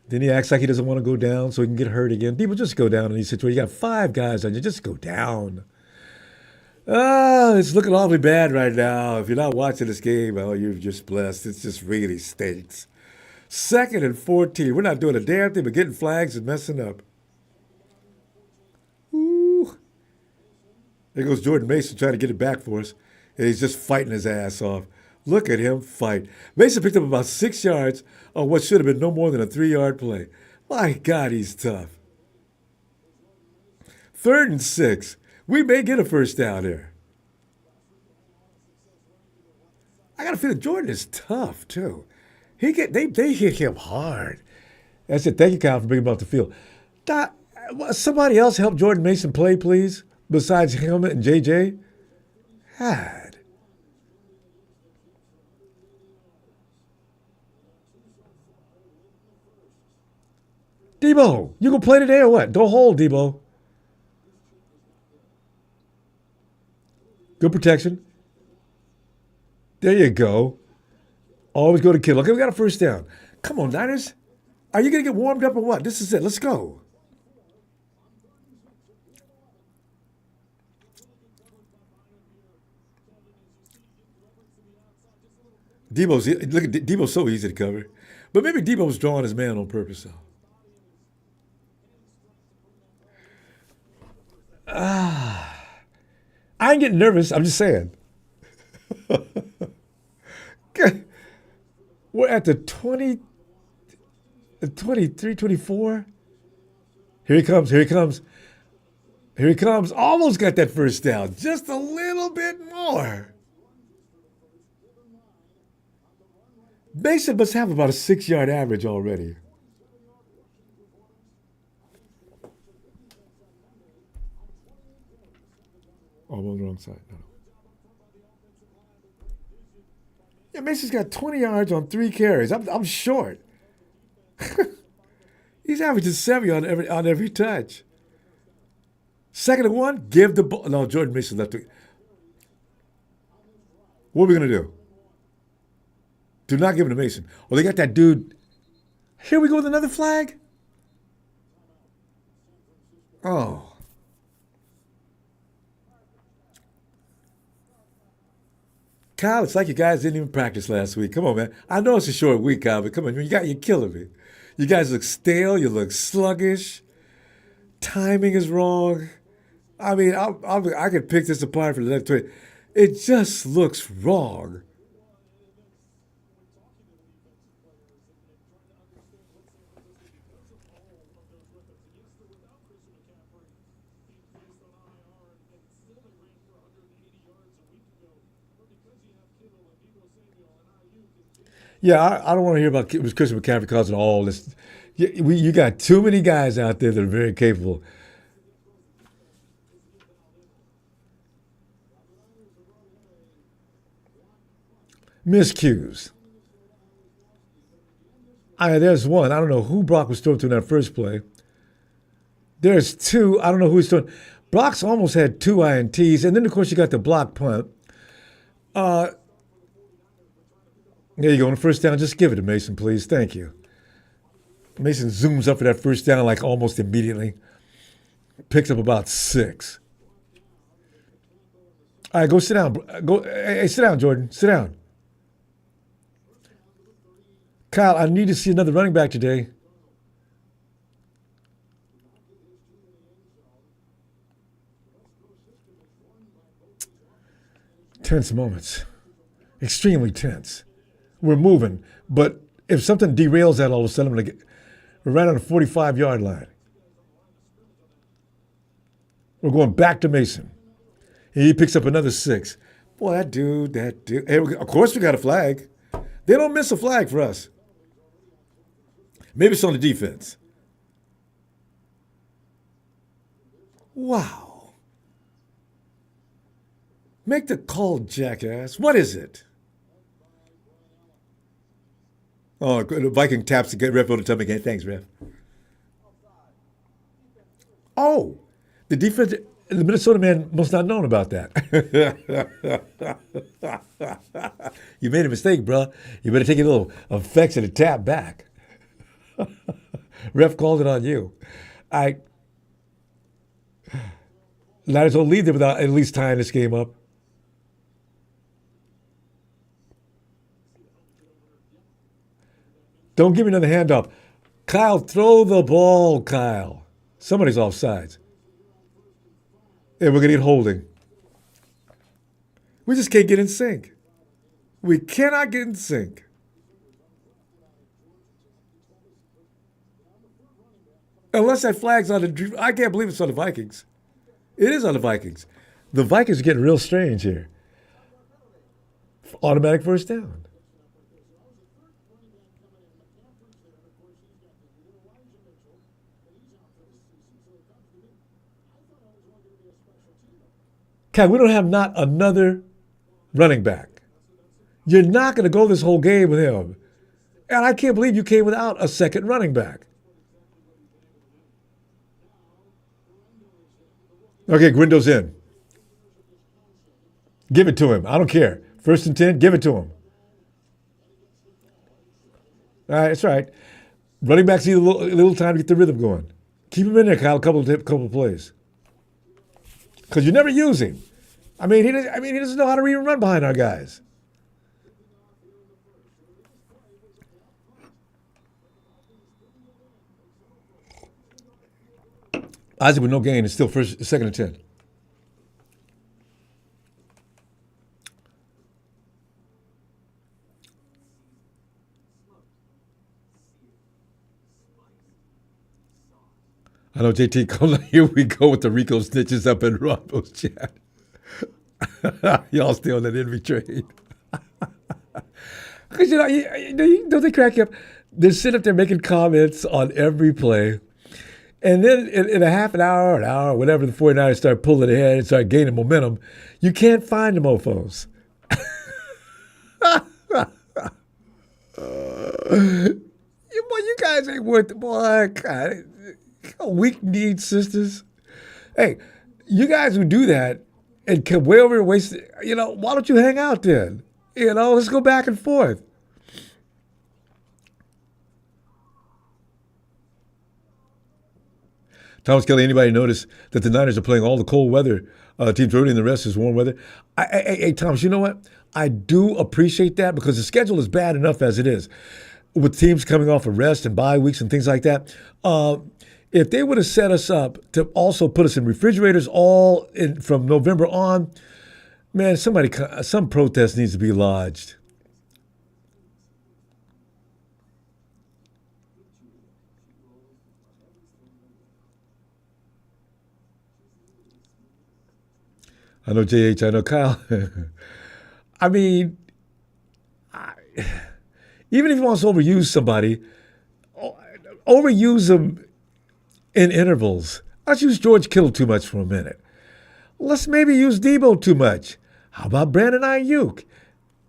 then he acts like he doesn't want to go down so he can get hurt again. Debo, just go down in these situations. You got 5 guys on you. Just go down. Oh, it's looking awfully bad right now. If you're not watching this game, oh, you're just blessed. It just really stinks. Second and 14. We're not doing a damn thing but getting flags and messing up. Ooh. There goes Jordan Mason trying to get it back for us. And he's just fighting his ass off. Look at him fight. Mason picked up about 6 yards on what should have been no more than a 3-yard play. My God, he's tough. Third and 6. We may get a first down here. I got a feeling Jordan is tough, too. They hit him hard. That's it. Thank you, Kyle, for bringing him off the field. Somebody else help Jordan Mason play, please, besides him and JJ? God. Debo, you gonna play today or what? Don't hold, Debo. Good protection. There you go. Always go to Kittle. Okay, we got a first down. Come on, Niners. Are you going to get warmed up or what? This is it. Let's go. Look at Debo's so easy to cover. But maybe Debo's drawing his man on purpose, though. I ain't getting nervous. I'm just saying. We're at the 20, the 23, 24. Here he comes. Here he comes. Here he comes. Almost got that first down. Just a little bit more. Mason must have about a 6-yard average already. Oh, I'm on the wrong side. No. Yeah, Mason's got 20 yards on 3 carries. I'm short. He's averaging 70 on every touch. Second and 1, give the ball. No, Jordan Mason left it. What are we going to do? Do not give it to Mason. Oh, they got that dude. Here we go with another flag. Oh. Kyle, it's like you guys didn't even practice last week. Come on, man. I know it's a short week, Kyle, but come on, you're killing me. You guys look stale. You look sluggish. Timing is wrong. I mean, I could pick this apart for the next 20. It just looks wrong. Yeah, I don't want to hear about Christian McCaffrey causing all this. You got too many guys out there that are very capable. Miscues. There's one. I don't know who Brock was throwing to in that first play. There's two. I don't know who he's throwing. Brock's almost had 2 INTs, and then of course you got the block punt. Uh, there you go. On the first down, just give it to Mason, please. Thank you. Mason zooms up for that first down like almost immediately. Picks up about 6. All right, go sit down. Hey, sit down, Jordan. Sit down. Kyle, I need to see another running back today. Tense moments. Extremely tense. We're moving, but if something derails that all of a sudden, we're right on the 45-yard line. We're going back to Mason. He picks up another 6. Boy, that dude. Hey, of course we got a flag. They don't miss a flag for us. Maybe it's on the defense. Wow. Make the call, jackass. What is it? Oh, the Viking taps the ref on the tummy again. Thanks, ref. Oh, the defense, the Minnesota man must not have known about that. You made a mistake, bro. You better take a little effects and a tap back. Ref called it on you. Ladders don't leave there without at least tying this game up. Don't give me another handoff. Kyle, throw the ball, Kyle. Somebody's offsides. And we're going to get holding. We just can't get in sync. We cannot get in sync. Unless that flag's on the... I can't believe it's on the Vikings. It is on the Vikings. The Vikings are getting real strange here. Automatic first down. Cat, we don't have not another running back. You're not going to go this whole game with him. And I can't believe you came without a second running back. Okay, Grindo's in. Give it to him. I don't care. 1st and 10, give it to him. All right, that's right. Running backs need a little time to get the rhythm going. Keep him in there, Kyle, a couple of plays. Because you never use him. I mean, he doesn't know how to even run behind our guys. Isaac with no gain is still 2nd and 10. I know JT calling. Here we go with the Rico snitches up in Ronbo's chat. Y'all still in that envy trade. Because don't they crack you up? They sit up there making comments on every play. And then in a half an hour, whatever, the 49ers start pulling ahead and start gaining momentum, you can't find the mofos. You guys ain't worth the boy. God, weak need sisters. Hey, you guys who do that and come way over and waste, why don't you hang out then? Let's go back and forth. Thomas Kelly, anybody notice that the Niners are playing all the cold weather teams early and the rest is warm weather? Hey, Thomas, you know what? I do appreciate that because the schedule is bad enough as it is with teams coming off of rest and bye weeks and things like that. If they would have set us up to also put us in refrigerators from November on, man, some protest needs to be lodged. I know JH, I know Kyle. I mean, even if he wants to overuse somebody, overuse them in intervals. Let's use George Kittle too much for a minute. Let's maybe use Debo too much. How about Brandon Ayuk?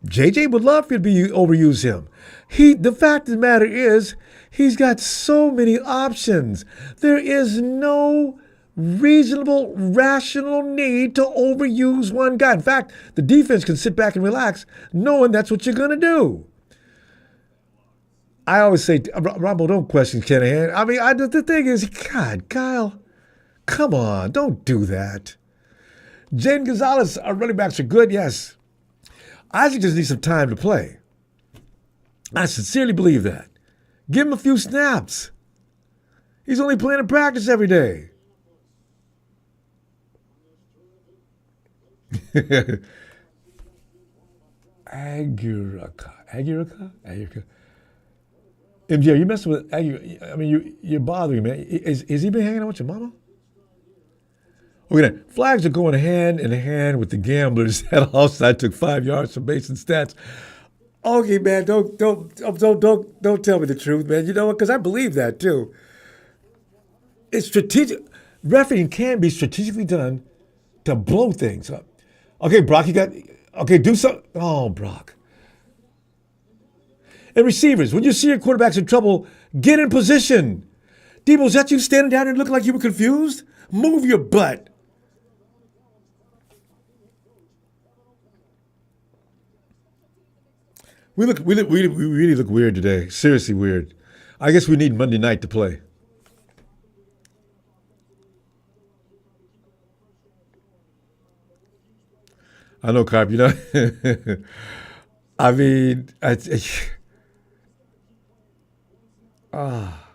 JJ would love for you to overuse him. The fact of the matter is, he's got so many options. There is no reasonable, rational need to overuse one guy. In fact, the defense can sit back and relax knowing that's what you're going to do. I always say, Ronbo, don't question Shanahan. I mean, the thing is, God, Kyle, come on, don't do that. Jaden Gonzalez, our running backs are good, yes. Isaac just needs some time to play. I sincerely believe that. Give him a few snaps. He's only playing in practice every day. Aguraka. MJ, are you messing with Agur? I mean, you're bothering me. Is he been hanging out with your mama? Okay, flags are going hand in hand with the gamblers. That offside took 5 yards from Mason stats. Okay, man, don't tell me the truth, man. You know what? Because I believe that too. It's strategic. Refereeing can be strategically done to blow things up. Okay, Brock, do something. Oh, Brock. And receivers, when you see your quarterbacks in trouble, get in position. Debo, is that you standing down and looking like you were confused? Move your butt. We really look weird today. Seriously weird. I guess we need Monday night to play. I know, Carp. You know, I mean, ah,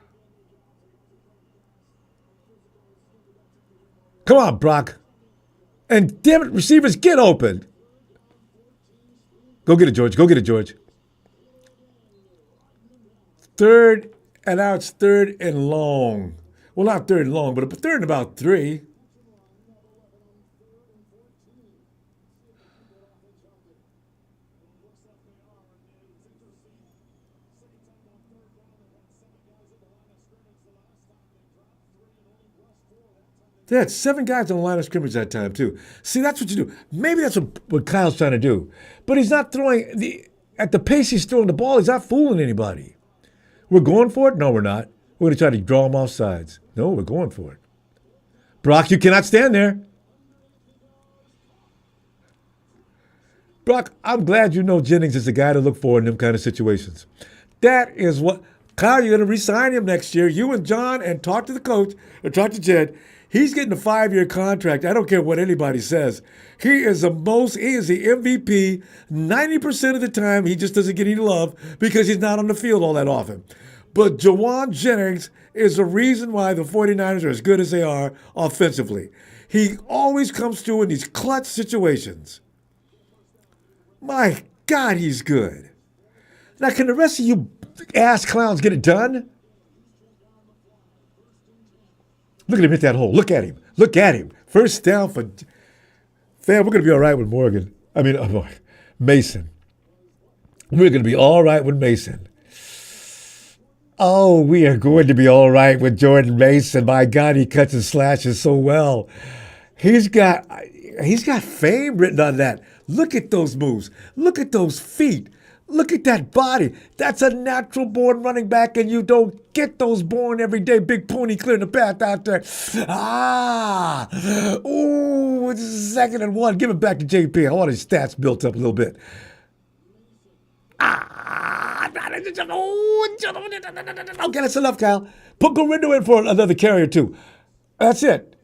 come on, Brock. And damn it, receivers, get open. Go get it, George. Go get it, George. Third, and now it's third and long. Well, not third and long, but third and about three. They had 7 guys on the line of scrimmage that time, too. See, that's what you do. Maybe that's what Kyle's trying to do. But he's not throwing at the pace he's throwing the ball, he's not fooling anybody. We're going for it? No, we're not. We're going to try to draw him off sides. No, we're going for it. Brock, you cannot stand there. Brock, I'm glad you know Jennings is the guy to look for in them kind of situations. That is what, Kyle, you're going to re-sign him next year. You and John, and talk to the coach, or talk to Jed. He's getting a 5-year contract. I don't care what anybody says. He is the MVP. 90% of the time, he just doesn't get any love because he's not on the field all that often. But Jawan Jennings is the reason why the 49ers are as good as they are offensively. He always comes through in these clutch situations. My God, he's good. Now, can the rest of you ass clowns get it done? Look at him hit that hole. Look at him. Look at him. First down for... Fam, we're going to be all right with Morgan. I mean, Mason. We're going to be all right with Mason. Oh, we are going to be all right with Jordan Mason. My God, he cuts and slashes so well. He's got fame written on that. Look at those moves. Look at those feet. Look at that body. That's a natural born running back, and you don't get those born every day. Big pony clearing the path out there. Ah! Ooh, it's 2nd and 1. Give it back to JP. I want his stats built up a little bit. Ah! Okay, that's enough, Kyle. Put Gorindo in for another carry or two. That's it.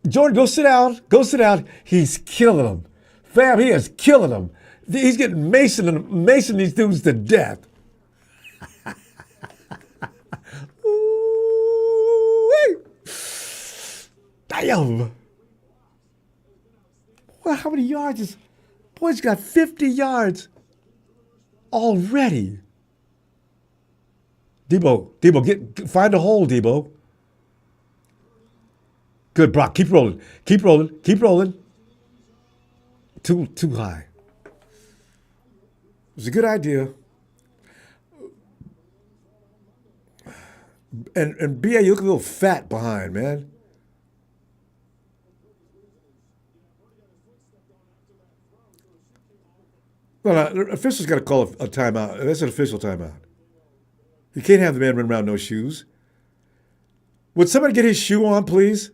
Jordan, go sit down. Go sit down. He's killing them. Fam, he is killing them. He's getting Mason these dudes to death. Ooh-wee. Damn. Well, how many yards is... Boy's got 50 yards already. Debo, find a hole, Debo. Good, Brock. Keep rolling. Keep rolling. Keep rolling. Too high. It was a good idea. And BA, you look a little fat behind, man. Well, the official's got to call a timeout. That's an official timeout. You can't have the man run around no shoes. Would somebody get his shoe on, please?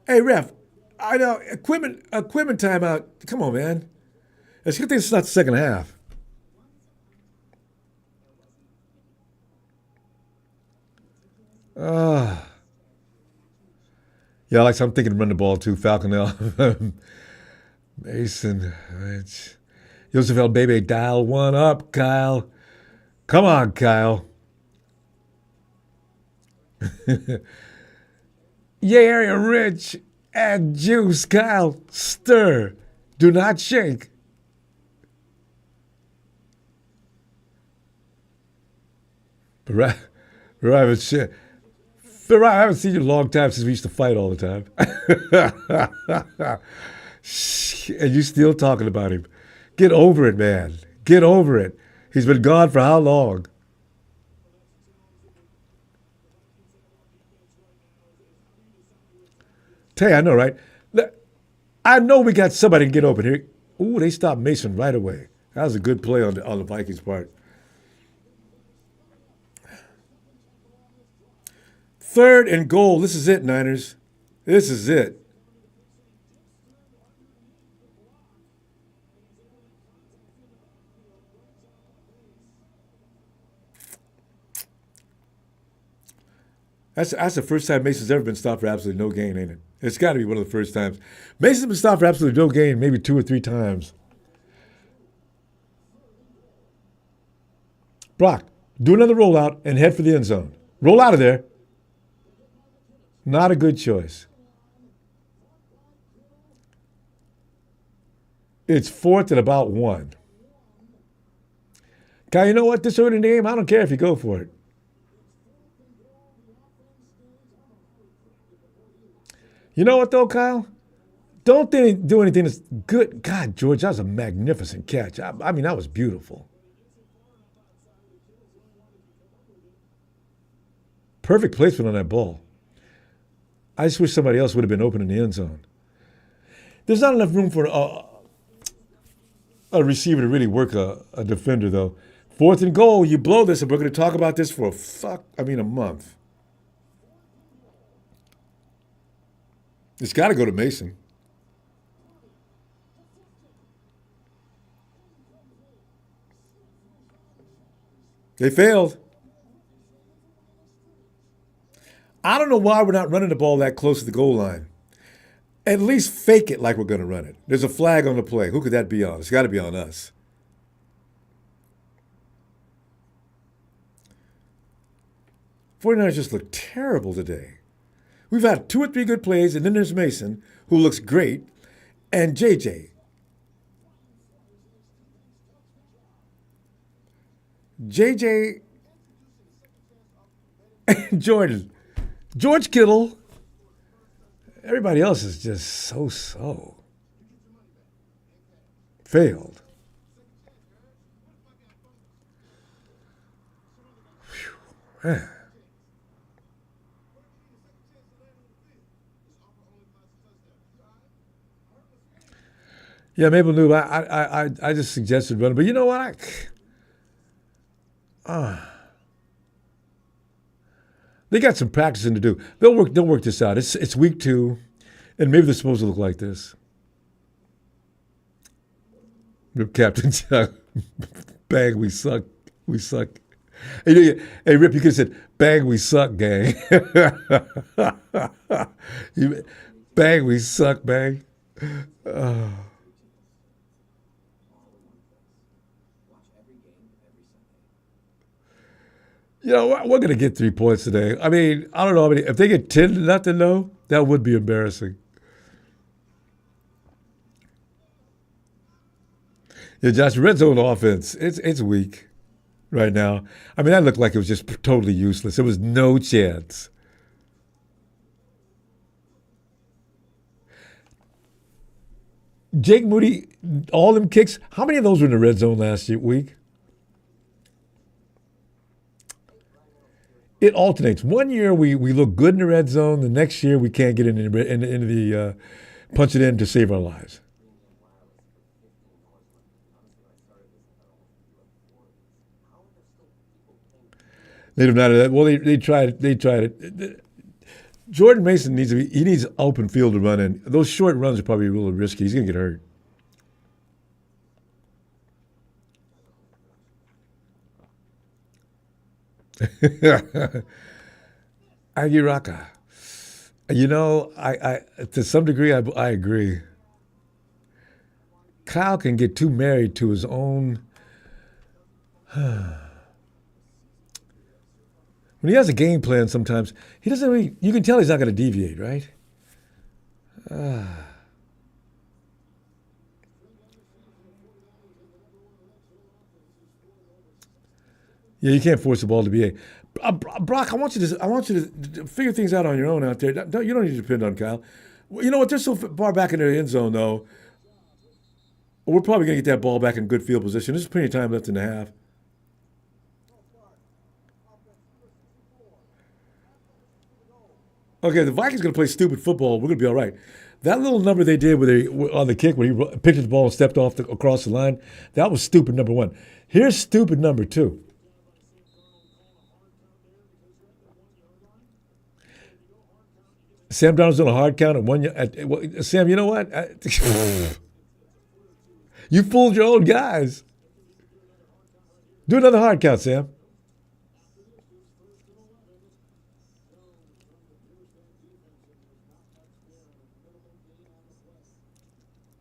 Hey, ref, I know equipment timeout. Come on, man. It's good thing it's not the second half. Yeah, like I'm thinking run the ball too. Falconell, Mason, Joseph L. Bebe, dial one up, Kyle. Come on, Kyle. Yeah, area rich. Add juice, Kyle. Stir. Do not shake. Right, shit. I haven't seen you in a long time since we used to fight all the time. And you still talking about him. Get over it, man. Get over it. He's been gone for how long? Tell you, I know, right? I know we got somebody to get open here. Ooh, they stopped Mason right away. That was a good play on the Vikings' part. 3rd and goal. This is it, Niners. This is it. That's the first time Mason's ever been stopped for absolutely no gain, ain't it? It's got to be one of the first times. Mason's been stopped for absolutely no gain maybe 2 or 3 times. Brock, do another rollout and head for the end zone. Roll out of there. Not a good choice. It's 4th and about 1. Kyle, you know what? This early in the game, I don't care if you go for it. You know what, though, Kyle? Don't do anything that's good. God, George, that was a magnificent catch. I mean, that was beautiful. Perfect placement on that ball. I just wish somebody else would have been open in the end zone. There's not enough room for a receiver to really work a defender, though. 4th and goal, you blow this, and we're going to talk about this for a month. It's got to go to Mason. They failed. I don't know why we're not running the ball that close to the goal line. At least fake it like we're going to run it. There's a flag on the play. Who could that be on? It's got to be on us. 49ers just look terrible today. We've had 2 or 3 good plays, and then there's Mason, who looks great, and JJ. JJ and Jordan. George Kittle. Everybody else is just so. Failed. Whew. Man. Yeah, Maple Noob, I just suggested running, but you know what? They got some practicing to do. They'll work this out. It's week 2, and maybe they're supposed to look like this. Rip Captain Chuck. Bang, we suck. We suck. Hey, Rip, you could have said, bang, we suck, gang. Bang, we suck, bang. You know, we're going to get 3 points today. I mean, I don't know. If they get 10-0, though, that would be embarrassing. Yeah, Josh, red zone offense, it's weak right now. I mean, that looked like it was just totally useless. There was no chance. Jake Moody, all them kicks, how many of those were in the red zone last week? It alternates. One year we look good in the red zone. The next year we can't get into the punch it in to save our lives. They do not. Well, they tried. They tried it. Jordan Mason needs open field to run in. Those short runs are probably a little risky. He's going to get hurt. Agiraka. You know, I to some degree I agree. Kyle can get too married to his own. When he has a game plan, sometimes he doesn't really. You can tell he's not going to deviate, right? Yeah, you can't force the ball to be a. Brock, I want you to figure things out on your own out there. You don't need to depend on Kyle. Well, you know what? They're so far back in their end zone, though. We're probably going to get that ball back in good field position. There's plenty of time left in the half. Okay, the Vikings are going to play stupid football. We're going to be all right. That little number they did on the kick where he picked the ball and stepped across the line, that was stupid number 1. Here's stupid number 2. Sam Donald's on a hard count at 1. Sam, you know what? You fooled your own guys. Do another hard count, Sam.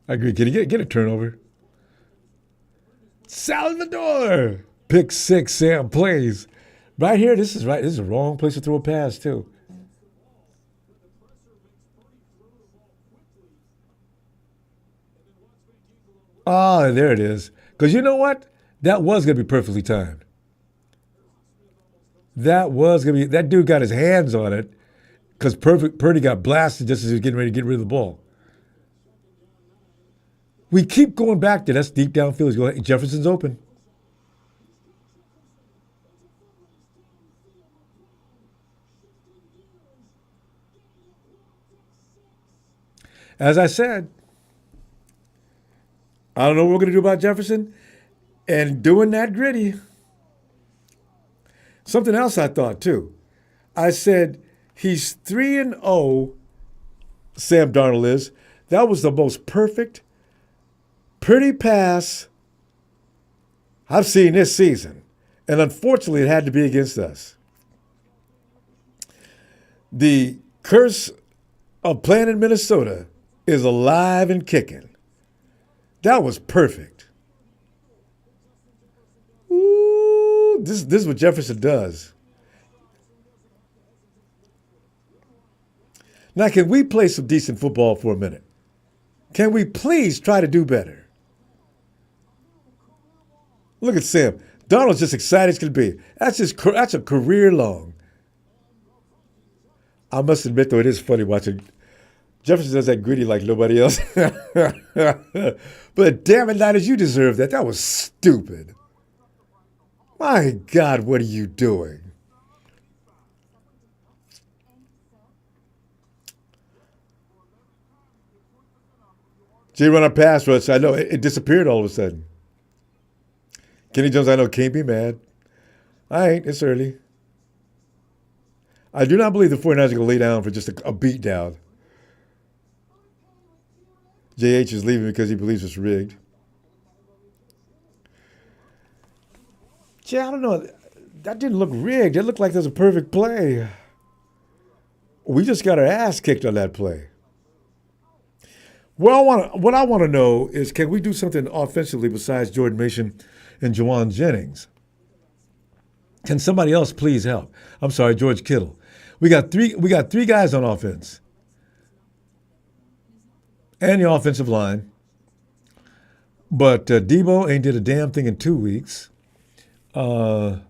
I agree. Can he get a turnover? Salvador! Pick six, Sam plays. Right here, this is right. This is the wrong place to throw a pass, too. Ah, there it is. Because you know what? That was going to be perfectly timed. That was going to be. That dude got his hands on it because Purdy got blasted just as he was getting ready to get rid of the ball. We keep going back there. That's deep downfield. He's going, Jefferson's open. As I said, I don't know what we're going to do about Jefferson and doing that gritty. Something else I thought too. I said he's 3-0. Sam Darnold is. That was the most perfect, pretty pass I've seen this season, and unfortunately, it had to be against us. The curse of playing in Minnesota is alive and kicking. That was perfect. Ooh, this is what Jefferson does. Now, can we play some decent football for a minute? Can we please try to do better? Look at Sam. Donald's just excited as can be. That's a career long. I must admit, though, it is funny watching. Jefferson does that gritty like nobody else. But damn it, Niners, you deserve that. That was stupid. My God, what are you doing? Jay run a pass rush. I know it disappeared all of a sudden. Kenny Jones, I know, can't be mad. I ain't. It's early. I do not believe the 49ers are going to lay down for just a beat down. JH is leaving because he believes it's rigged. Jay, I don't know. That didn't look rigged. It looked like there's a perfect play. We just got our ass kicked on that play. What I want to know is, can we do something offensively besides Jordan Mason and Jawan Jennings? Can somebody else please help? I'm sorry, George Kittle. We got three guys on offense. And the offensive line. But Debo ain't did a damn thing in 2 weeks. Brandon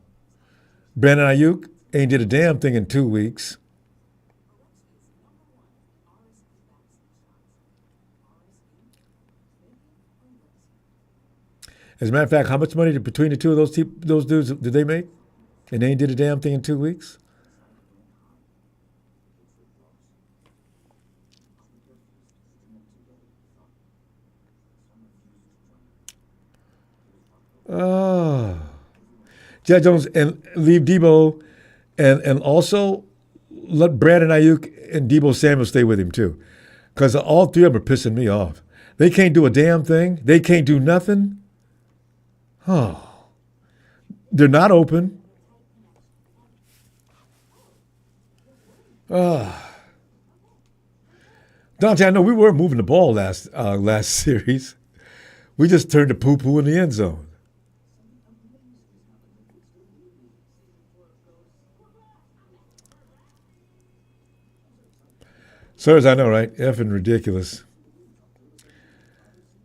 Ayuk ain't did a damn thing in 2 weeks. As a matter of fact, how much money between the two of those dudes did they make? And they ain't did a damn thing in 2 weeks? Oh. Jed Jones, and leave Debo and also let Brandon Ayuk and Debo Samuel stay with him too. Because all three of them are pissing me off. They can't do a damn thing. They can't do nothing. Oh. They're not open. Dante, I know we were moving the ball last series. We just turned to poo-poo in the end zone. Sirs, I know, right? Effing ridiculous.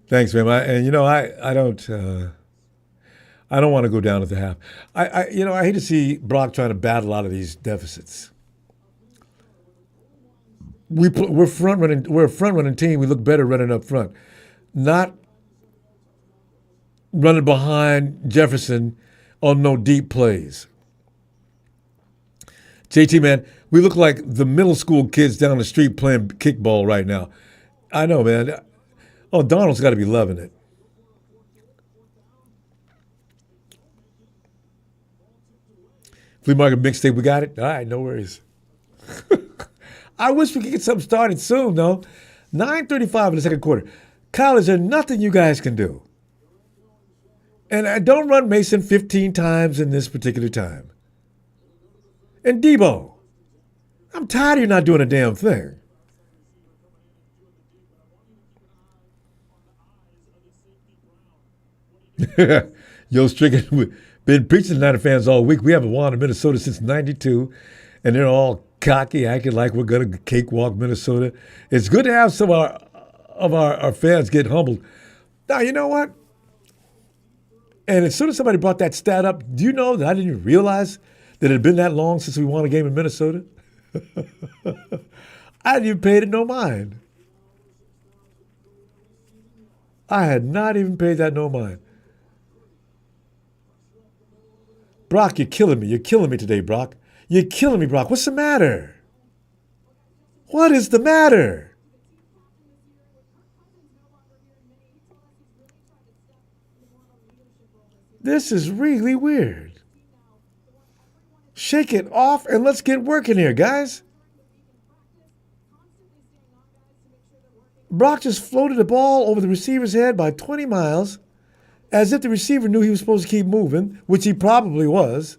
Thanks, man. I don't want to go down at the half. I hate to see Brock trying to battle out of these deficits. We're front running. We're a front running team. We look better running up front, not running behind Jefferson on no deep plays. JT, man, we look like the middle school kids down the street playing kickball right now. I know, man. Oh, Donald's got to be loving it. Flea market mixtape, we got it? All right, no worries. I wish we could get something started soon, though. 9:35 in the second quarter. Kyle, is there nothing you guys can do? And I don't run Mason 15 times in this particular time. And Debo, I'm tired of you not doing a damn thing. Yo, Stricken, we've been preaching to Niner fans all week. We haven't won in Minnesota since '92, and they're all cocky, acting like we're going to cakewalk Minnesota. It's good to have some of our fans get humbled. Now, you know what? And as soon as somebody brought that stat up, do you know that I didn't even realize that it had been that long since we won a game in Minnesota? I hadn't even paid it no mind. I had not even paid that no mind. Brock, you're killing me. You're killing me today, Brock. You're killing me, Brock. What's the matter? What is the matter? This is really weird. Shake it off and let's get working here, guys. Brock just floated the ball over the receiver's head by 20 miles as if the receiver knew he was supposed to keep moving, which he probably was.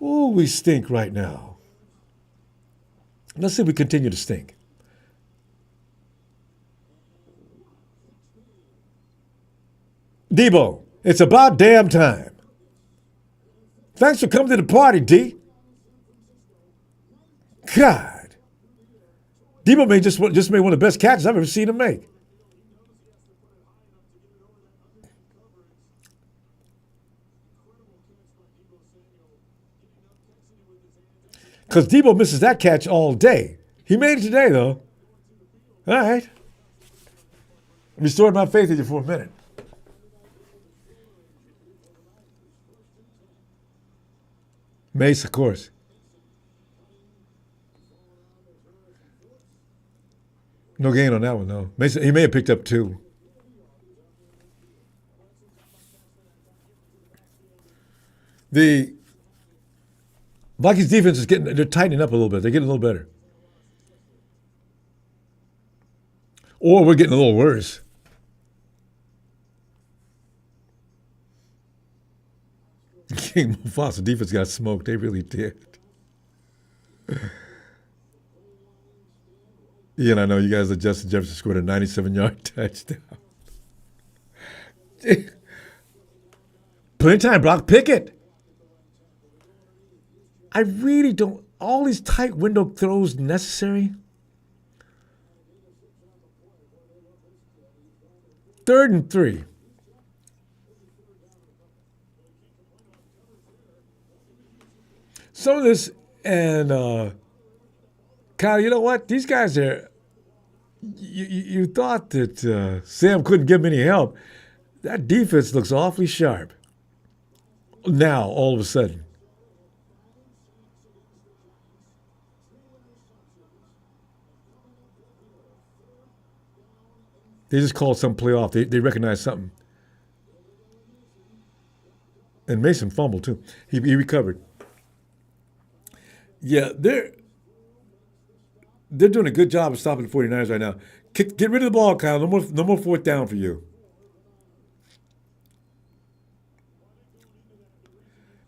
Ooh, we stink right now. Let's see if we continue to stink. Debo, it's about damn time. Thanks for coming to the party, D. God. Debo just made one of the best catches I've ever seen him make. Because Debo misses that catch all day. He made it today, though. All right. Restored my faith in you for a minute. Mace, of course. No gain on that one, though. Mason, he may have picked up 2. The Vikings defense is they're tightening up a little bit. They're getting a little better. Or we're getting a little worse. King Mufasa defense got smoked. They really did. Yeah, and I know you guys that Justin Jefferson scored a 97-yard touchdown. Plenty of time, Brock. Pick it. I really don't. All these tight window throws necessary. 3rd and 3. Some of this, and Kyle, you know what? These guys are. You thought that Sam couldn't give him any help. That defense looks awfully sharp. Now, all of a sudden. They just called some play off. They recognized something. And Mason fumbled, too. He recovered. Yeah, they're doing a good job of stopping the 49ers right now. Get rid of the ball, Kyle. No more 4th down for you.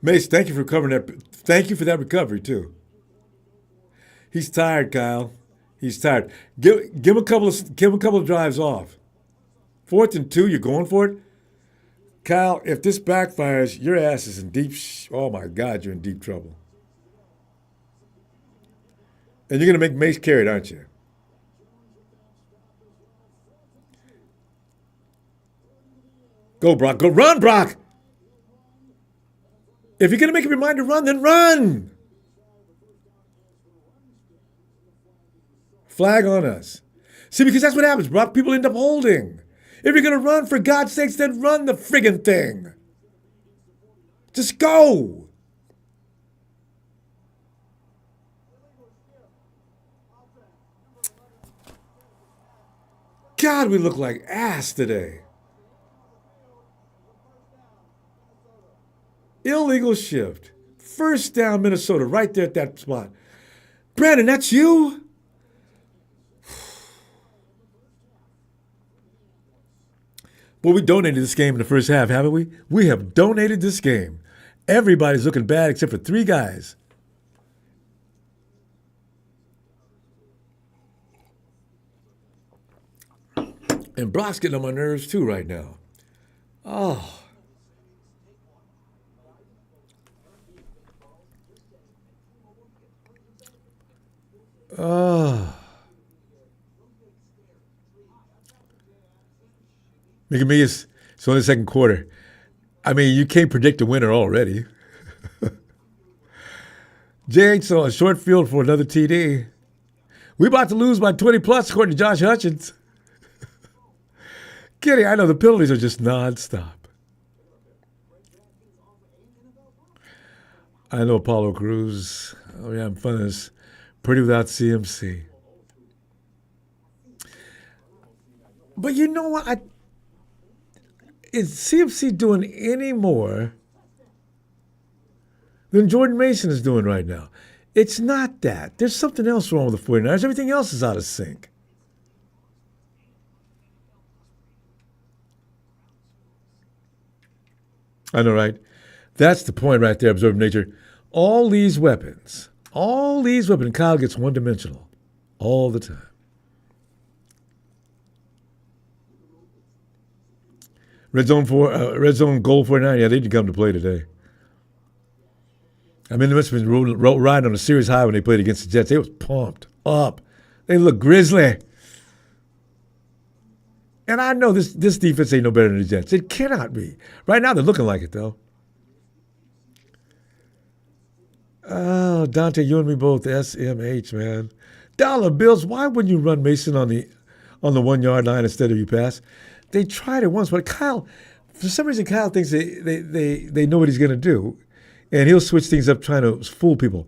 Mace, thank you for covering that. Thank you for that recovery, too. He's tired, Kyle. He's tired. Give him a couple of drives off. 4th and 2, you're going for it? Kyle, if this backfires, your ass is in deep oh my God, you're in deep trouble. And you're going to make Mace carry it, aren't you? Go, Brock. Go. Run, Brock. If you're going to make up your mind to run, then run. Flag on us. See, because that's what happens, Brock. People end up holding. If you're going to run, for God's sakes, then run the friggin' thing. Just go. God, we look like ass today. Illegal shift. 1st down, Minnesota, right there at that spot. Brandon, that's you? Well, we donated this game in the first half, haven't we? We have donated this game. Everybody's looking bad except for 3 guys. And Brock's getting on my nerves too right now. Oh, oh. Me, it's only the second quarter. I mean, you can't predict the winner already. Jake's on a short field for another TD. We about to lose by 20 plus, according to Josh Hutchins. Kidding, I know the penalties are just nonstop. I know Apollo Cruz. Oh yeah, I'm fun of this. Pretty without CMC. But you know what? Is CMC doing any more than Jordan Mason is doing right now? It's not that. There's something else wrong with the 49ers. Everything else is out of sync. I know, right? That's the point right there, observing nature. All these weapons, Kyle gets one-dimensional all the time. Red zone goal 49. Yeah, they didn't come to play today. I mean, they must have been riding on a serious high when they played against the Jets. They was pumped up. They look grizzly. And I know this defense ain't no better than the Jets. It cannot be. Right now, they're looking like it, though. Oh, Dante, you and me both. SMH, man. Dollar bills. Why wouldn't you run Mason on the 1 yard line instead of you pass? They tried it once, but Kyle, for some reason, Kyle thinks they know what he's going to do, and he'll switch things up trying to fool people.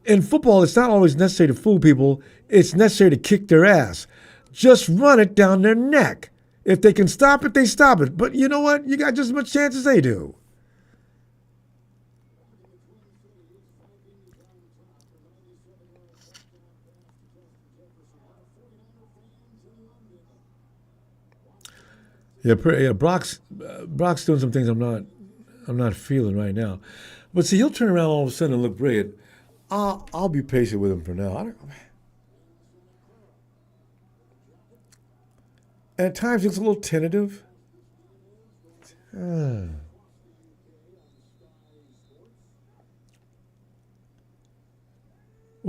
In football, it's not always necessary to fool people. It's necessary to kick their ass. Just run it down their neck. If they can stop it, they stop it. But you know what? You got just as much chance as they do. Yeah, Brock's doing some things I'm not feeling right now. But see, he'll turn around all of a sudden and look brilliant. I'll be patient with him for now. And at times it's a little tentative. Well,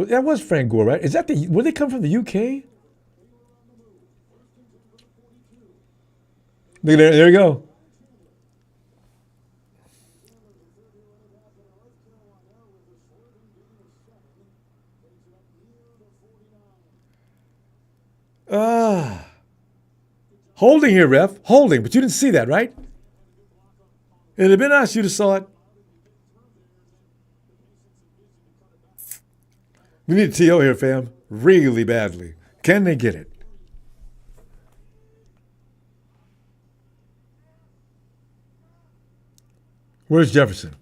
that was Frank Gore, right? Is that where they come from, the UK? Look at there you go. Holding here, ref. Holding, but you didn't see that, right? It'd have been nice you'd have saw it. We need a TO here, fam. Really badly. Can they get it? Where's Jefferson?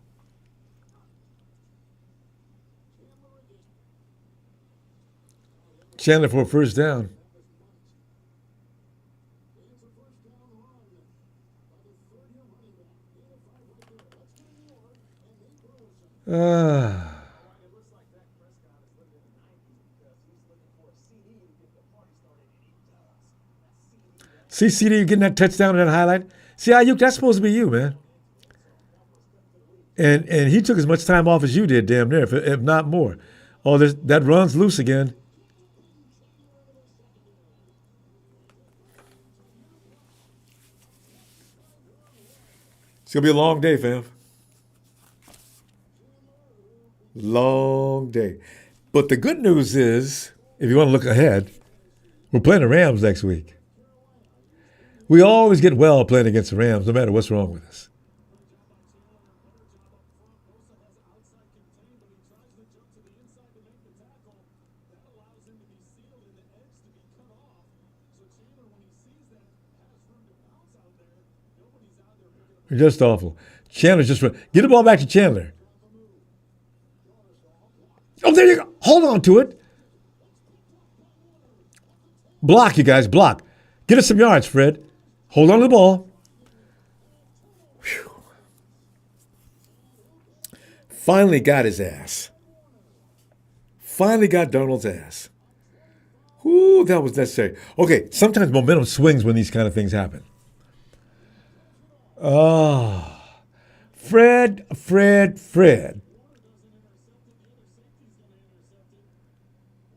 Chandler for a first down. See CD getting that touchdown and that highlight? See, Ayuk, that's supposed to be you, man. And he took as much time off as you did, damn near, if not more. Oh, that run's loose again. It's going to be a long day, fam. Long day. But the good news is, if you want to look ahead, we're playing the Rams next week. We always get well playing against the Rams, no matter what's wrong with us. You're just awful. Chandler's just run. Get the ball back to Chandler. Oh, there you go. Hold on to it. Block, you guys. Block. Get us some yards, Fred. Hold on to the ball. Whew. Finally got his ass. Finally got Donald's ass. Ooh, that was necessary. Okay, sometimes momentum swings when these kind of things happen. Oh, Fred.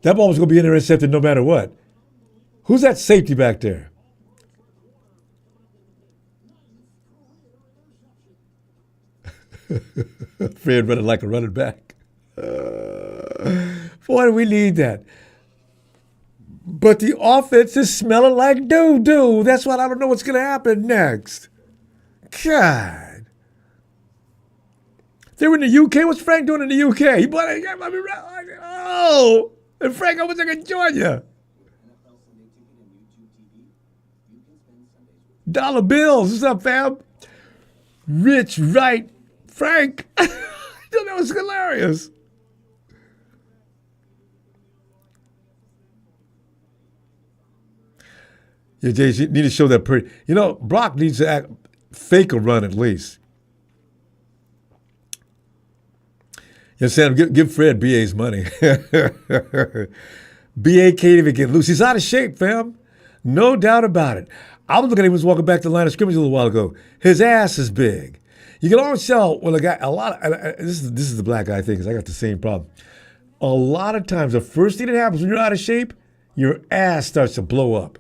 That ball was going to be intercepted no matter what. Who's that safety back there? Fred running like a running back. Boy, do we need that. But the offense is smelling like doo-doo. That's why I don't know what's going to happen next. God. They were in the UK. What's Frank doing in the UK? He bought it. Oh, and Frank, I wish I could join you. Dollar bills. What's up, fam? Rich, right? Frank. I thought that was hilarious. Yeah, Jay, you need to show that pretty. You know, Brock needs to fake a run at least. You know, Sam, give Fred BA's money. BA can't even get loose. He's out of shape, fam. No doubt about it. I was looking at him, he was walking back to the line of scrimmage a little while ago. His ass is big. You can always tell when this is the black guy thing, because I got the same problem. A lot of times, the first thing that happens when you're out of shape, your ass starts to blow up.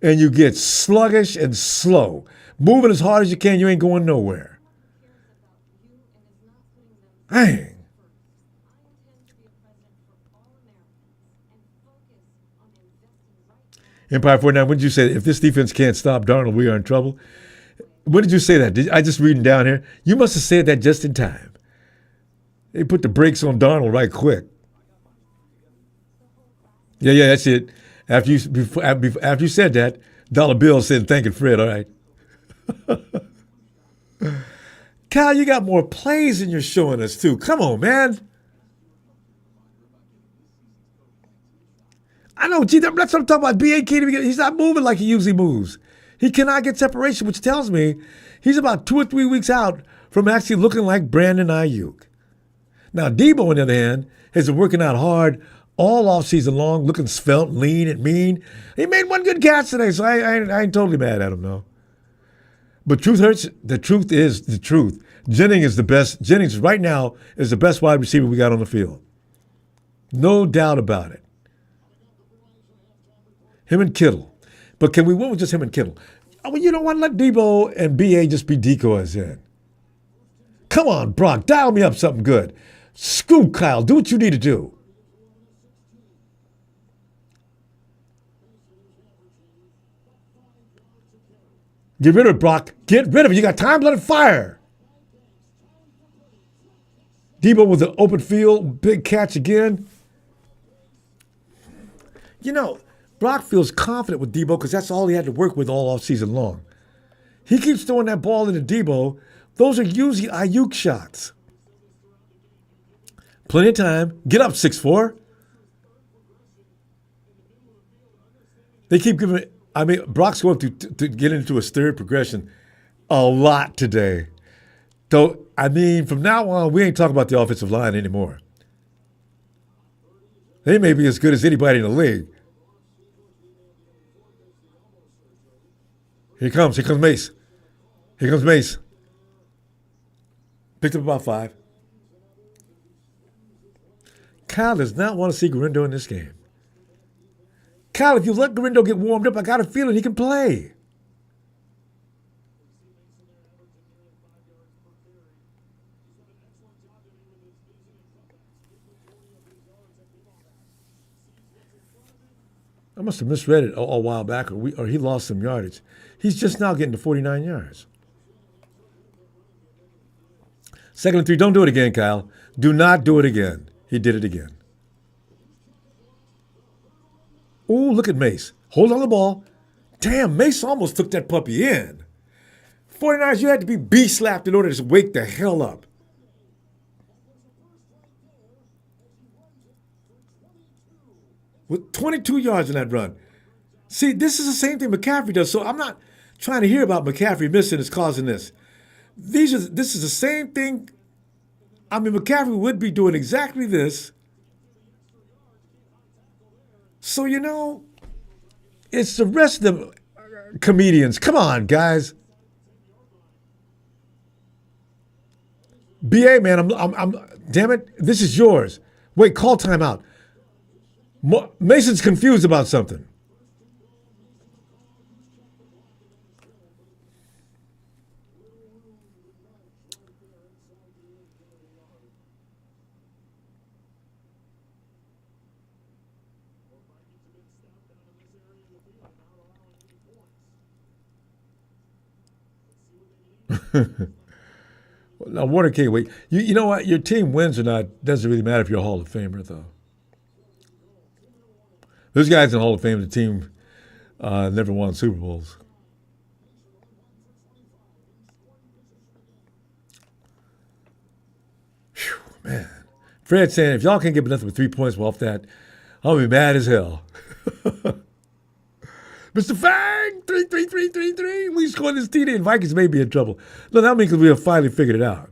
And you get sluggish and slow. Moving as hard as you can, you ain't going nowhere. Dang. Empire 49, when did you say, if this defense can't stop Darnold, we are in trouble? When did you say that? I just reading down here. You must have said that just in time. They put the brakes on Darnold right quick. Yeah, that's it. After you said that, Dollar Bill said, thank you, Fred, all right. Cal, you got more plays than you're showing us, too. Come on, man. I know, gee, that's what I'm talking about. B.A. can't even he's not moving like he usually moves. He cannot get separation, which tells me he's about 2 or 3 weeks out from actually looking like Brandon Ayuk. Now, Debo, on the other hand, has been working out hard all offseason long, looking svelte, lean, and mean. He made one good catch today, so I ain't totally mad at him, though. But truth hurts. The truth is the truth. Jennings is the best. Jennings right now is the best wide receiver we got on the field. No doubt about it. Him and Kittle. But can we win with just him and Kittle? I mean, you don't want to let Debo and B.A. just be decoys in. Come on, Brock, dial me up something good. Scoop Kyle, do what you need to do. Get rid of it, Brock. Get rid of it. You got time, let it fire. Debo with the open field, big catch again. You know, Brock feels confident with Debo because that's all he had to work with all offseason long. He keeps throwing that ball into Debo. Those are usually Ayuk shots. Plenty of time. Get up, 6'4". They keep giving it. I mean, Brock's going to get into a third progression a lot today. So, I mean, from now on, we ain't talking about the offensive line anymore. They may be as good as anybody in the league. Here comes Mace. Here comes Mace. Picked up about 5. Kyle does not want to see Garindo in this game. Kyle, if you let Garindo get warmed up, I got a feeling he can play. I must have misread it a while back, or he lost some yardage. He's just now getting to 49 yards. 2nd and 3. Don't do it again, Kyle. Do not do it again. He did it again. Ooh, look at Mace. Hold on the ball. Damn, Mace almost took that puppy in. 49ers, you had to be B-slapped in order to wake the hell up. With 22 yards in that run. See, this is the same thing McCaffrey does, so I'm not trying to hear about McCaffrey missing is causing this. This is the same thing. I mean, McCaffrey would be doing exactly this. So, it's the rest of the comedians. Come on, guys. BA, man, damn it, this is yours. Wait, call timeout. Mason's confused about something. Now, Warner can't wait. You know what? Your team wins or not doesn't really matter if you're a Hall of Famer, though. Those guys in the Hall of Fame, the team never won Super Bowls. Whew, man. Fred saying, if y'all can't get nothing but 3 points off that, I'll be mad as hell. Mr. Fang, 3-3-3-3-3. We scored this TD and Vikings may be in trouble. No, that means because we have finally figured it out.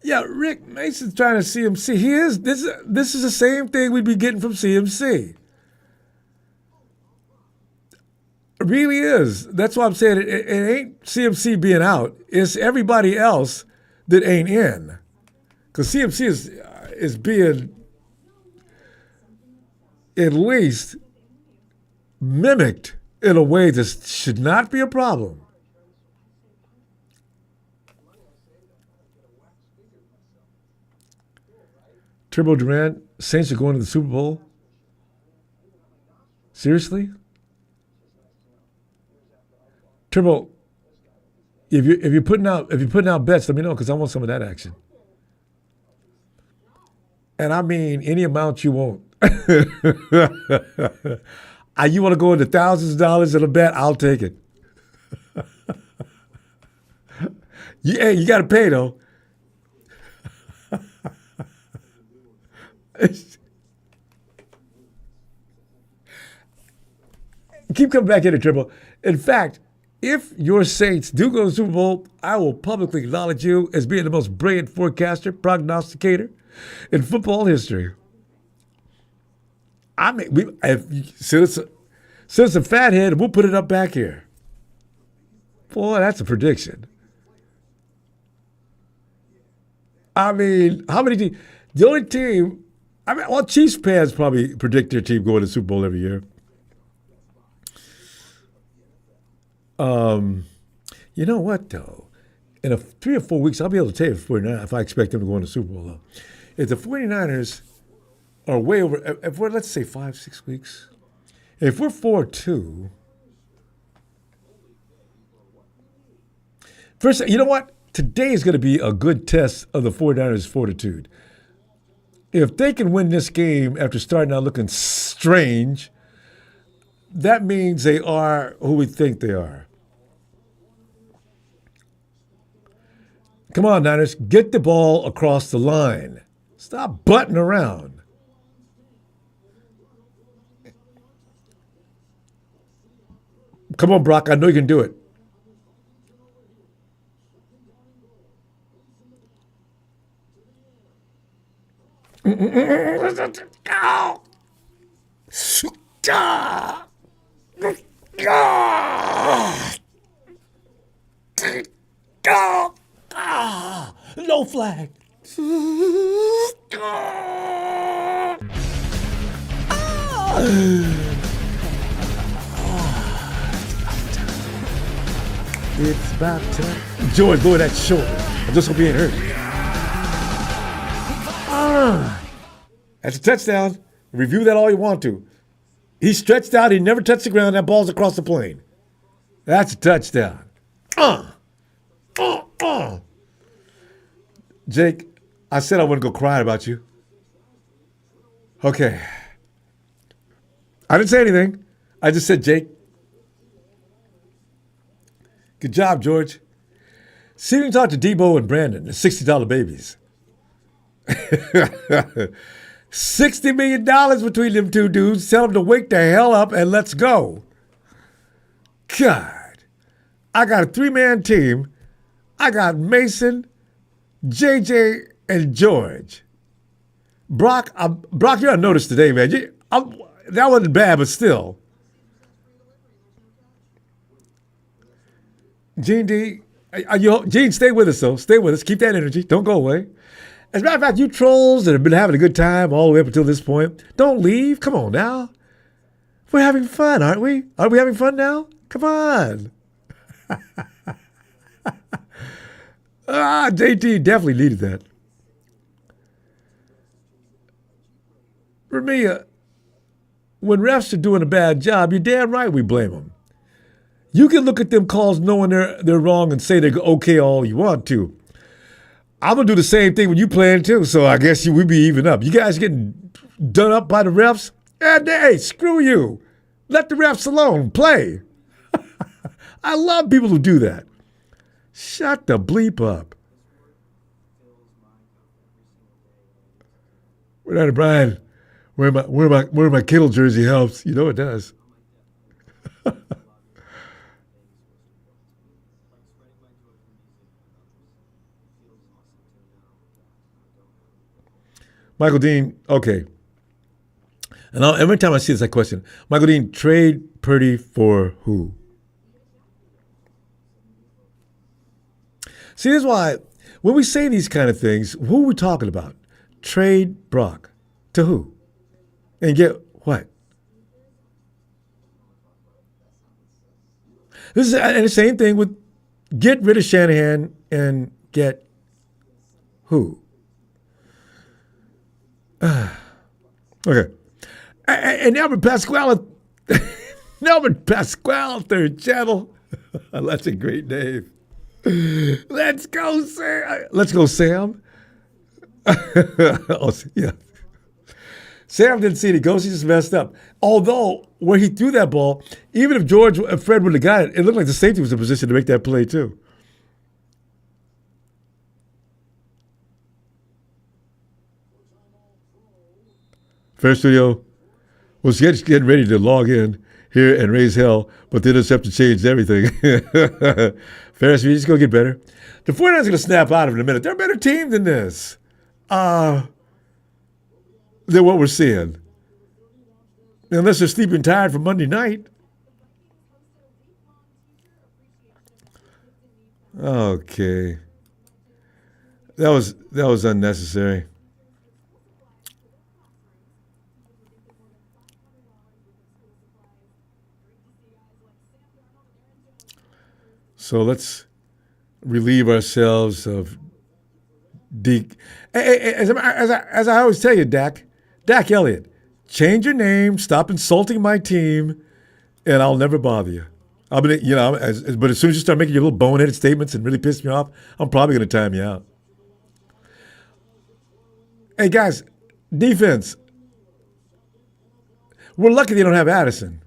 Yeah, Rick Mason's trying to CMC. He is. This is the same thing we'd be getting from CMC. It really is. That's why I'm saying it ain't CMC being out. It's everybody else that ain't in. Because CMC is being at least mimicked in a way that should not be a problem. Turbo Durant, Saints are going to the Super Bowl? Seriously? Turbo, if you're putting out bets, let me know because I want some of that action. And I mean any amount you want. You want to go into thousands of dollars in a bet? I'll take it. Hey, you got to pay though. Keep coming back in it, Triple. In fact, if your Saints do go to the Super Bowl, I will publicly acknowledge you as being the most brilliant forecaster, prognosticator in football history. I mean, since it's a fathead, we'll put it up back here. Boy, that's a prediction. I mean, how many teams? The only team, Chiefs fans probably predict their team going to the Super Bowl every year. You know what, though? In 3 or 4 weeks, I'll be able to tell you if I expect them to go in the Super Bowl, though. If the 49ers are way over, if we're, let's say, 5-6 weeks, if we're 4-2, first, you know what? Today is going to be a good test of the 49ers' fortitude. If they can win this game after starting out looking strange, that means they are who we think they are. Come on, Niners, get the ball across the line. Stop butting around. Come on, Brock, I know you can do it. No flag. It's about time. George, lower that shoulder. I just hope he ain't hurt. That's a touchdown. Review that all you want to. He stretched out. He never touched the ground. That ball's across the plane. That's a touchdown. Jake, I said I wouldn't go crying about you. Okay. I didn't say anything. I just said, Jake. Good job, George. See if you can talk to Debo and Brandon, the $60 babies. $60 million between them two dudes. Tell them to wake the hell up and let's go. God. I got a 3-man team. I got Mason, JJ and George. Brock, you're on notice today, man. That wasn't bad, but still. Gene D, Gene, stay with us, though. Stay with us. Keep that energy. Don't go away. As a matter of fact, you trolls that have been having a good time all the way up until this point, don't leave. Come on now. We're having fun, aren't we? Are we having fun now? Come on. JT definitely needed that. For me, when refs are doing a bad job, you're damn right we blame them. You can look at them calls knowing they're wrong and say they're okay all you want to. I'm going to do the same thing when you playing too, so I guess we be even up. You guys getting done up by the refs? And hey, screw you. Let the refs alone. Play. I love people who do that. Shut the bleep up. We're not Brian. Where my Kittle jersey helps. You know it does. Michael Dean, okay. And every time I see this, I question, Michael Dean, trade Purdy for who? See, this is why when we say these kind of things, who are we talking about? Trade Brock. To who? And get what? This is and the same thing with get rid of Shanahan and get who? Okay. And Albert Pasquale, Albert Pasquale, third channel. That's a great name. Let's go, Sam. Let's go, Sam. Oh, yeah. Sam didn't see the ghost. He just messed up. Although, where he threw that ball, even if Fred would have got it, it looked like the safety was in position to make that play, too. Fair Studio was getting ready to log in here and raise hell, but the interception changed everything. Ferris, you're just going to get better. The 49ers are going to snap out of it in a minute. They're a better team than this. Than what we're seeing. Unless they're sleeping tired from Monday night. Okay. That was unnecessary. So let's relieve ourselves of Deke. As I always tell you, Dak Elliott, change your name, stop insulting my team, and I'll never bother you. But as soon as you start making your little boneheaded statements and really piss me off, I'm probably going to time you out. Hey, guys, defense. We're lucky they don't have Addison.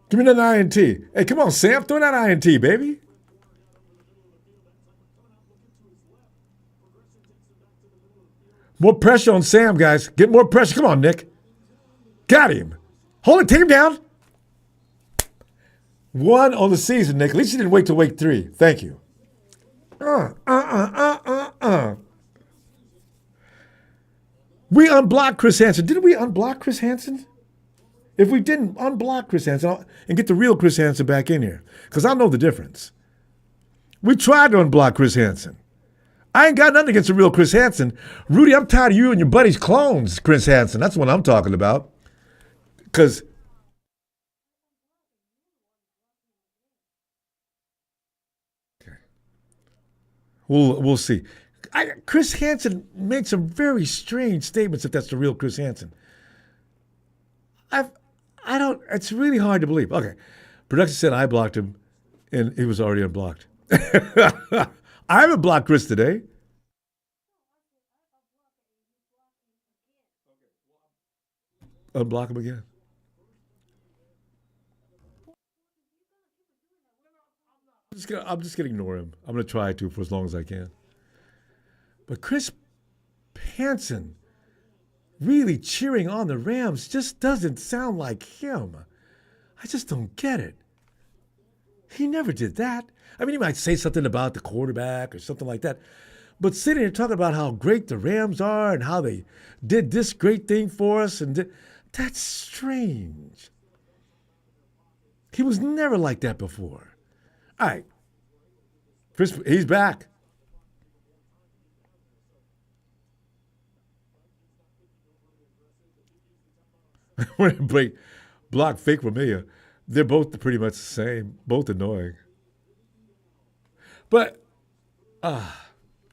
Give me that INT. Hey, come on, Sam. Throw that INT, baby. More pressure on Sam, guys. Get more pressure. Come on, Nick. Got him. Hold it. Take him down. 1 on the season, Nick. At least you didn't wait till week 3. Thank you. We unblocked Chris Hansen. Didn't we unblock Chris Hansen? If we didn't unblock Chris Hansen and get the real Chris Hansen back in here, because I know the difference. We tried to unblock Chris Hansen. I ain't got nothing against the real Chris Hansen. Rudy, I'm tired of you and your buddies' clones, Chris Hansen. That's what I'm talking about. Because we'll see. Chris Hansen made some very strange statements if that's the real Chris Hansen. It's really hard to believe. Okay. Production said I blocked him, and he was already unblocked. I haven't blocked Chris today. Unblock him again. I'm just going to ignore him. I'm going to try to for as long as I can. But Chris Hansen really cheering on the Rams just doesn't sound like him. I just don't get it. He never did that. I mean, he might say something about the quarterback or something like that. But sitting here talking about how great the Rams are and how they did this great thing for us, that's strange. He was never like that before. All right, Chris, he's back. When Blake block fake Romeo, they're both pretty much the same, both annoying. But all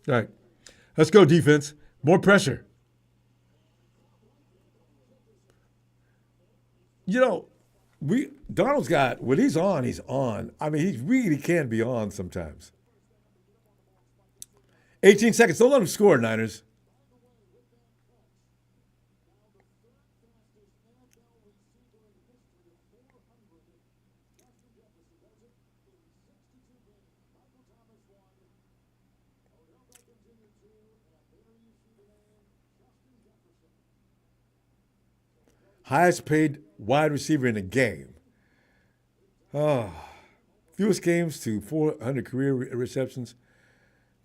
right, let's go defense. More pressure. You know, we Donald's got when he's on, he's on. I mean, he really can be on sometimes. 18 seconds. Don't let him score, Niners. Highest paid wide receiver in the game. Oh, fewest games to 400 career receptions.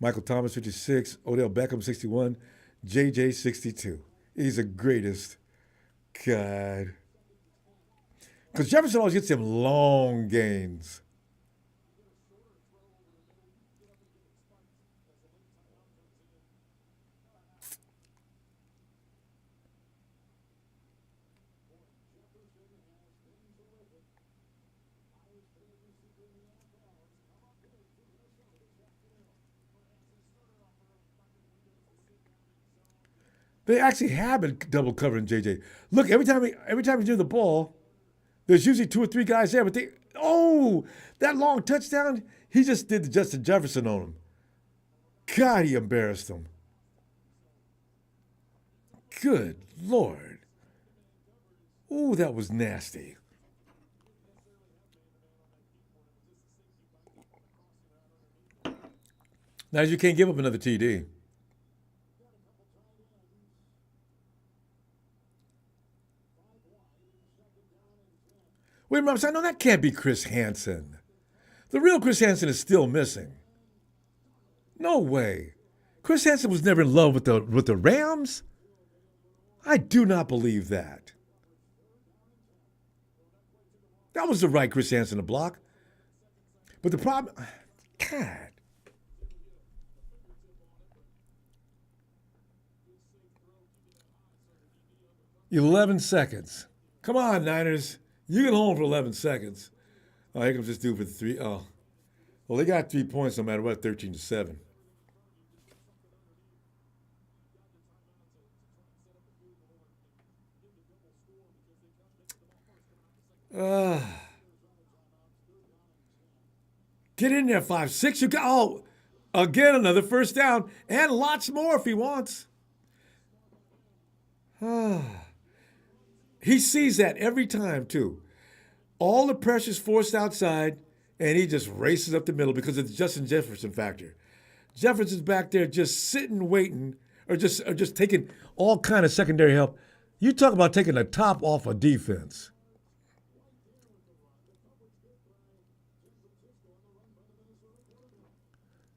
Michael Thomas, 56. Odell Beckham, 61. JJ, 62. He's the greatest. God. Because Jefferson always gets them long gains. They actually have been double covering JJ. Look, every time he do the ball, there's usually two or three guys there. But that long touchdown, he just did the Justin Jefferson on him. God, he embarrassed him. Good Lord. Ooh, that was nasty. Now you can't give up another TD. Wait a minute, I know that can't be Chris Hansen. The real Chris Hansen is still missing. No way. Chris Hansen was never in love with the Rams. I do not believe that. That was the right Chris Hansen to block. But the problem, God. 11 seconds. Come on, Niners. You can hold for 11 seconds. Oh, here comes this dude for the three. Oh, well, they got 3 points no matter what, 13-7. Uh, get in there, 5-6. You got again another first down and lots more if he wants. He sees that every time too. All the pressure's forced outside, and he just races up the middle because of the Justin Jefferson factor. Jefferson's back there just sitting, waiting, or just taking all kind of secondary help. You talk about taking the top off a defense.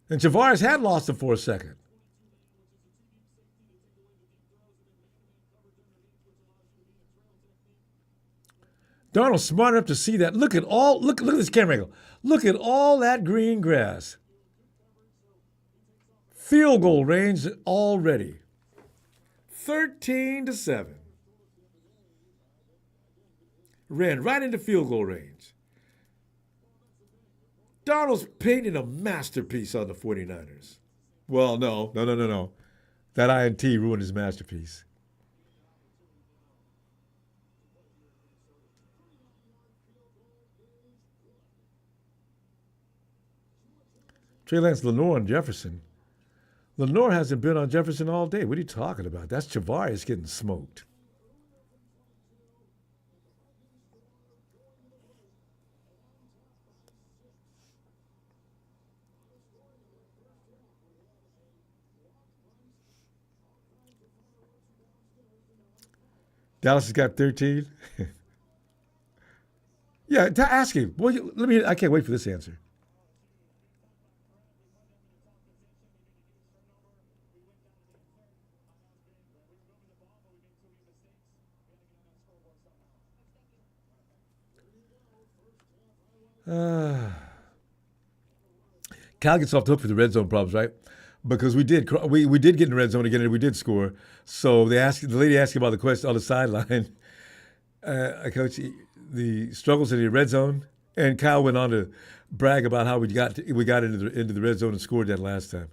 And Javaris had lost him for a second. Darnold's smart enough to see that. Look at this camera angle. Look at all that green grass. Field goal range already. 13-7. Ran right into field goal range. Darnold's painting a masterpiece on the 49ers. Well, no. That INT ruined his masterpiece. Trey Lance, Lenore, and Jefferson. Lenore hasn't been on Jefferson all day. What are you talking about? That's Javaris getting smoked. Dallas has got 13. Yeah, ask him. Well, let me. I can't wait for this answer. Uh, Cal gets off the hook for the red zone problems, right? Because we did get in the red zone again and we did score. So the lady asked about the question on the sideline. Coach, the struggles in the red zone, and Kyle went on to brag about how we got into the red zone and scored that last time.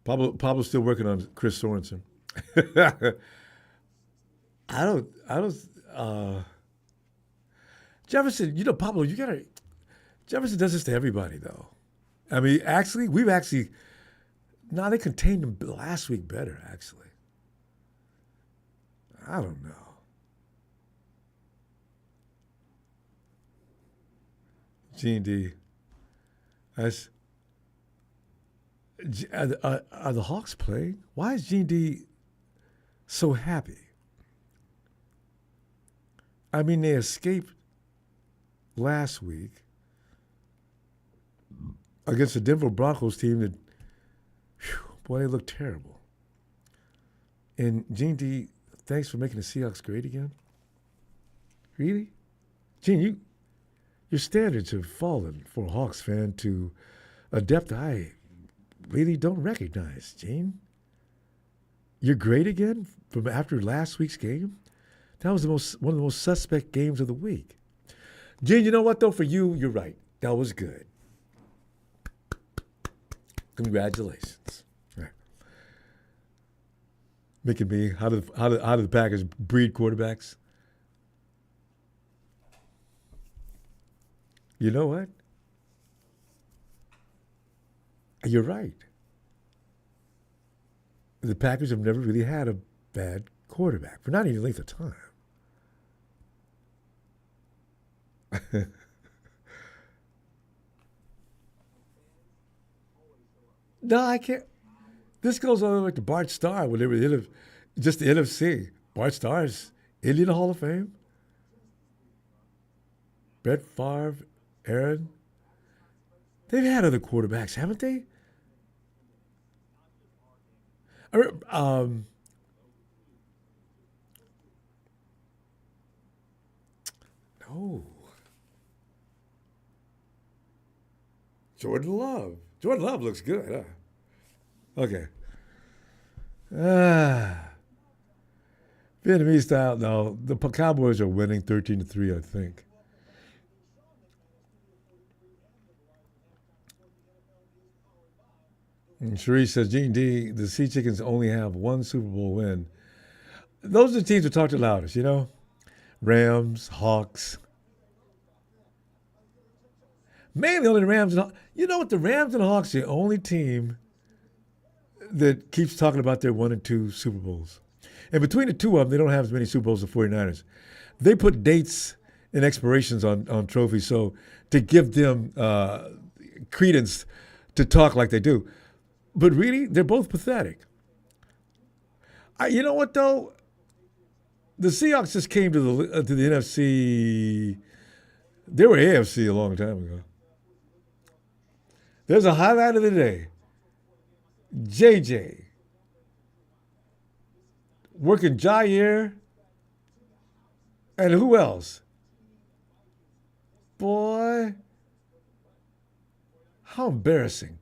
Pablo's still working on Chris Sorensen. I don't. Uh, Jefferson, Pablo, you gotta. Jefferson does this to everybody, though. I mean, actually, we've actually. No, they contained him last week better, actually. I don't know. G&D. That's, are the Hawks playing? Why is G&D so happy? I mean, they escaped last week against the Denver Broncos team that, whew, boy, they look terrible. And Gene, thanks for making the Seahawks great again. Really? Gene, your standards have fallen for a Hawks fan to a depth I really don't recognize, Gene. You're great again from after last week's game? That was one of the most suspect games of the week. Gene, you know what though? For you, you're right. That was good. Congratulations. Right. Making me how do the Packers breed quarterbacks? You know what? You're right. The Packers have never really had a bad quarterback for not any length of time. No, I can't. This goes all the way to Bart Starr when they were just the NFC. Bart Starr's Indian Hall of Fame. Brett Favre, Aaron. They've had other quarterbacks, haven't they? Um, no. Jordan Love. Jordan Love looks good, huh? Okay. Ah, Vietnamese style. No, the Cowboys are winning 13-3, I think. And Cherie says, Gene D, the Sea Chickens only have one Super Bowl win. Those are the teams that talk the loudest. Rams, Hawks. Mainly only the Rams and Hawks. You know what? The Rams and Hawks are the only team that keeps talking about their 1 and 2 Super Bowls. And between the two of them, they don't have as many Super Bowls as the 49ers. They put dates and expirations on trophies so to give them credence to talk like they do. But really, they're both pathetic. You know what, though? The Seahawks just came to the NFC. They were AFC a long time ago. There's a highlight of the day. JJ working Jair and who else? Boy, how embarrassing!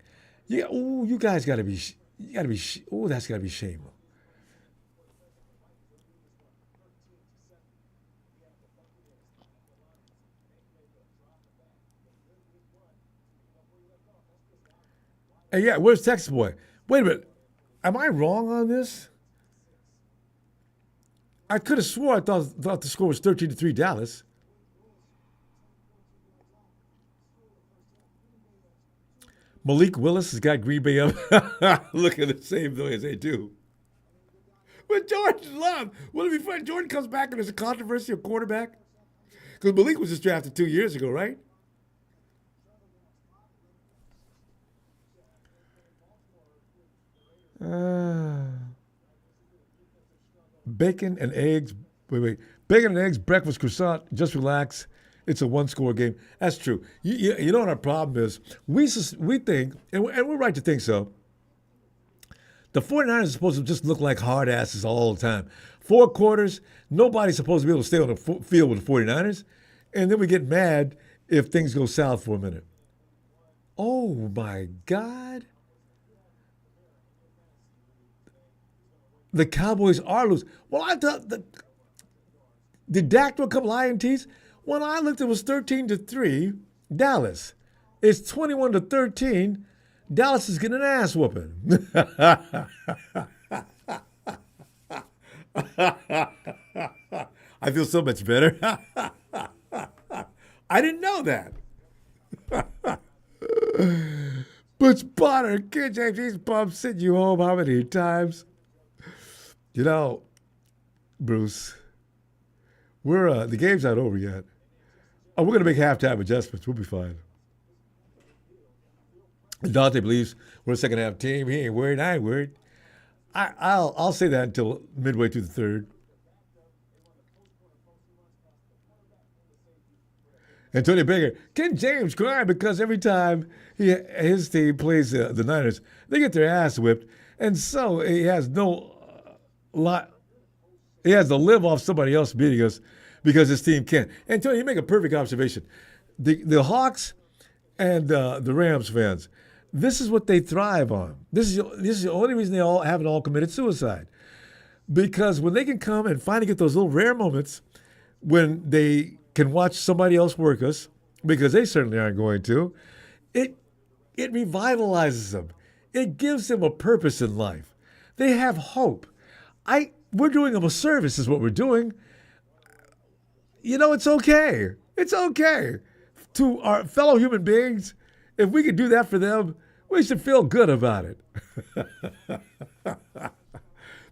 You guys got to be, that's got to be shameful. And yeah, where's Texas boy? Wait a minute, am I wrong on this? I could have swore I thought the score was 13-3 Dallas. Malik Willis has got Green Bay up, looking the same way as they do. But Jordan Love, will it be fun? Jordan comes back and there's a controversy of quarterback. Because Malik was just drafted 2 years ago, right? Uh, bacon and eggs. Wait. Bacon and eggs, breakfast croissant. Just relax. It's a one-score game. That's true. You know what our problem is? We think, and we're right to think so, the 49ers are supposed to just look like hard asses all the time. 4 quarters, nobody's supposed to be able to stay on the field with the 49ers. And then we get mad if things go south for a minute. Oh, my God. The Cowboys are losing. Well, I thought, did Dak throw a couple INTs? When I looked, it was 13-3, Dallas. It's 21-13. Dallas is getting an ass whooping. I feel so much better. I didn't know that. Butch Potter, Kid James, he's pumped, sent you home how many times? You know, Bruce, we're the game's not over yet. Oh, we're gonna make halftime adjustments. We'll be fine. Dante believes we're a second half team. He ain't worried. I ain't worried. I'll say that until midway through the third. And Tony Baker, Ken James crying because every time his team plays the Niners, they get their ass whipped, and so he has no lot. He has to live off somebody else beating us because his team can't. And Tony, you make a perfect observation. The Hawks and the Rams fans, this is what they thrive on. This is the only reason they haven't all committed suicide. Because when they can come and finally get those little rare moments when they can watch somebody else work us, because they certainly aren't going to, it revitalizes them. It gives them a purpose in life. They have hope. We're doing them a service is what we're doing. You know, it's okay. It's okay. To our fellow human beings, if we could do that for them, we should feel good about it.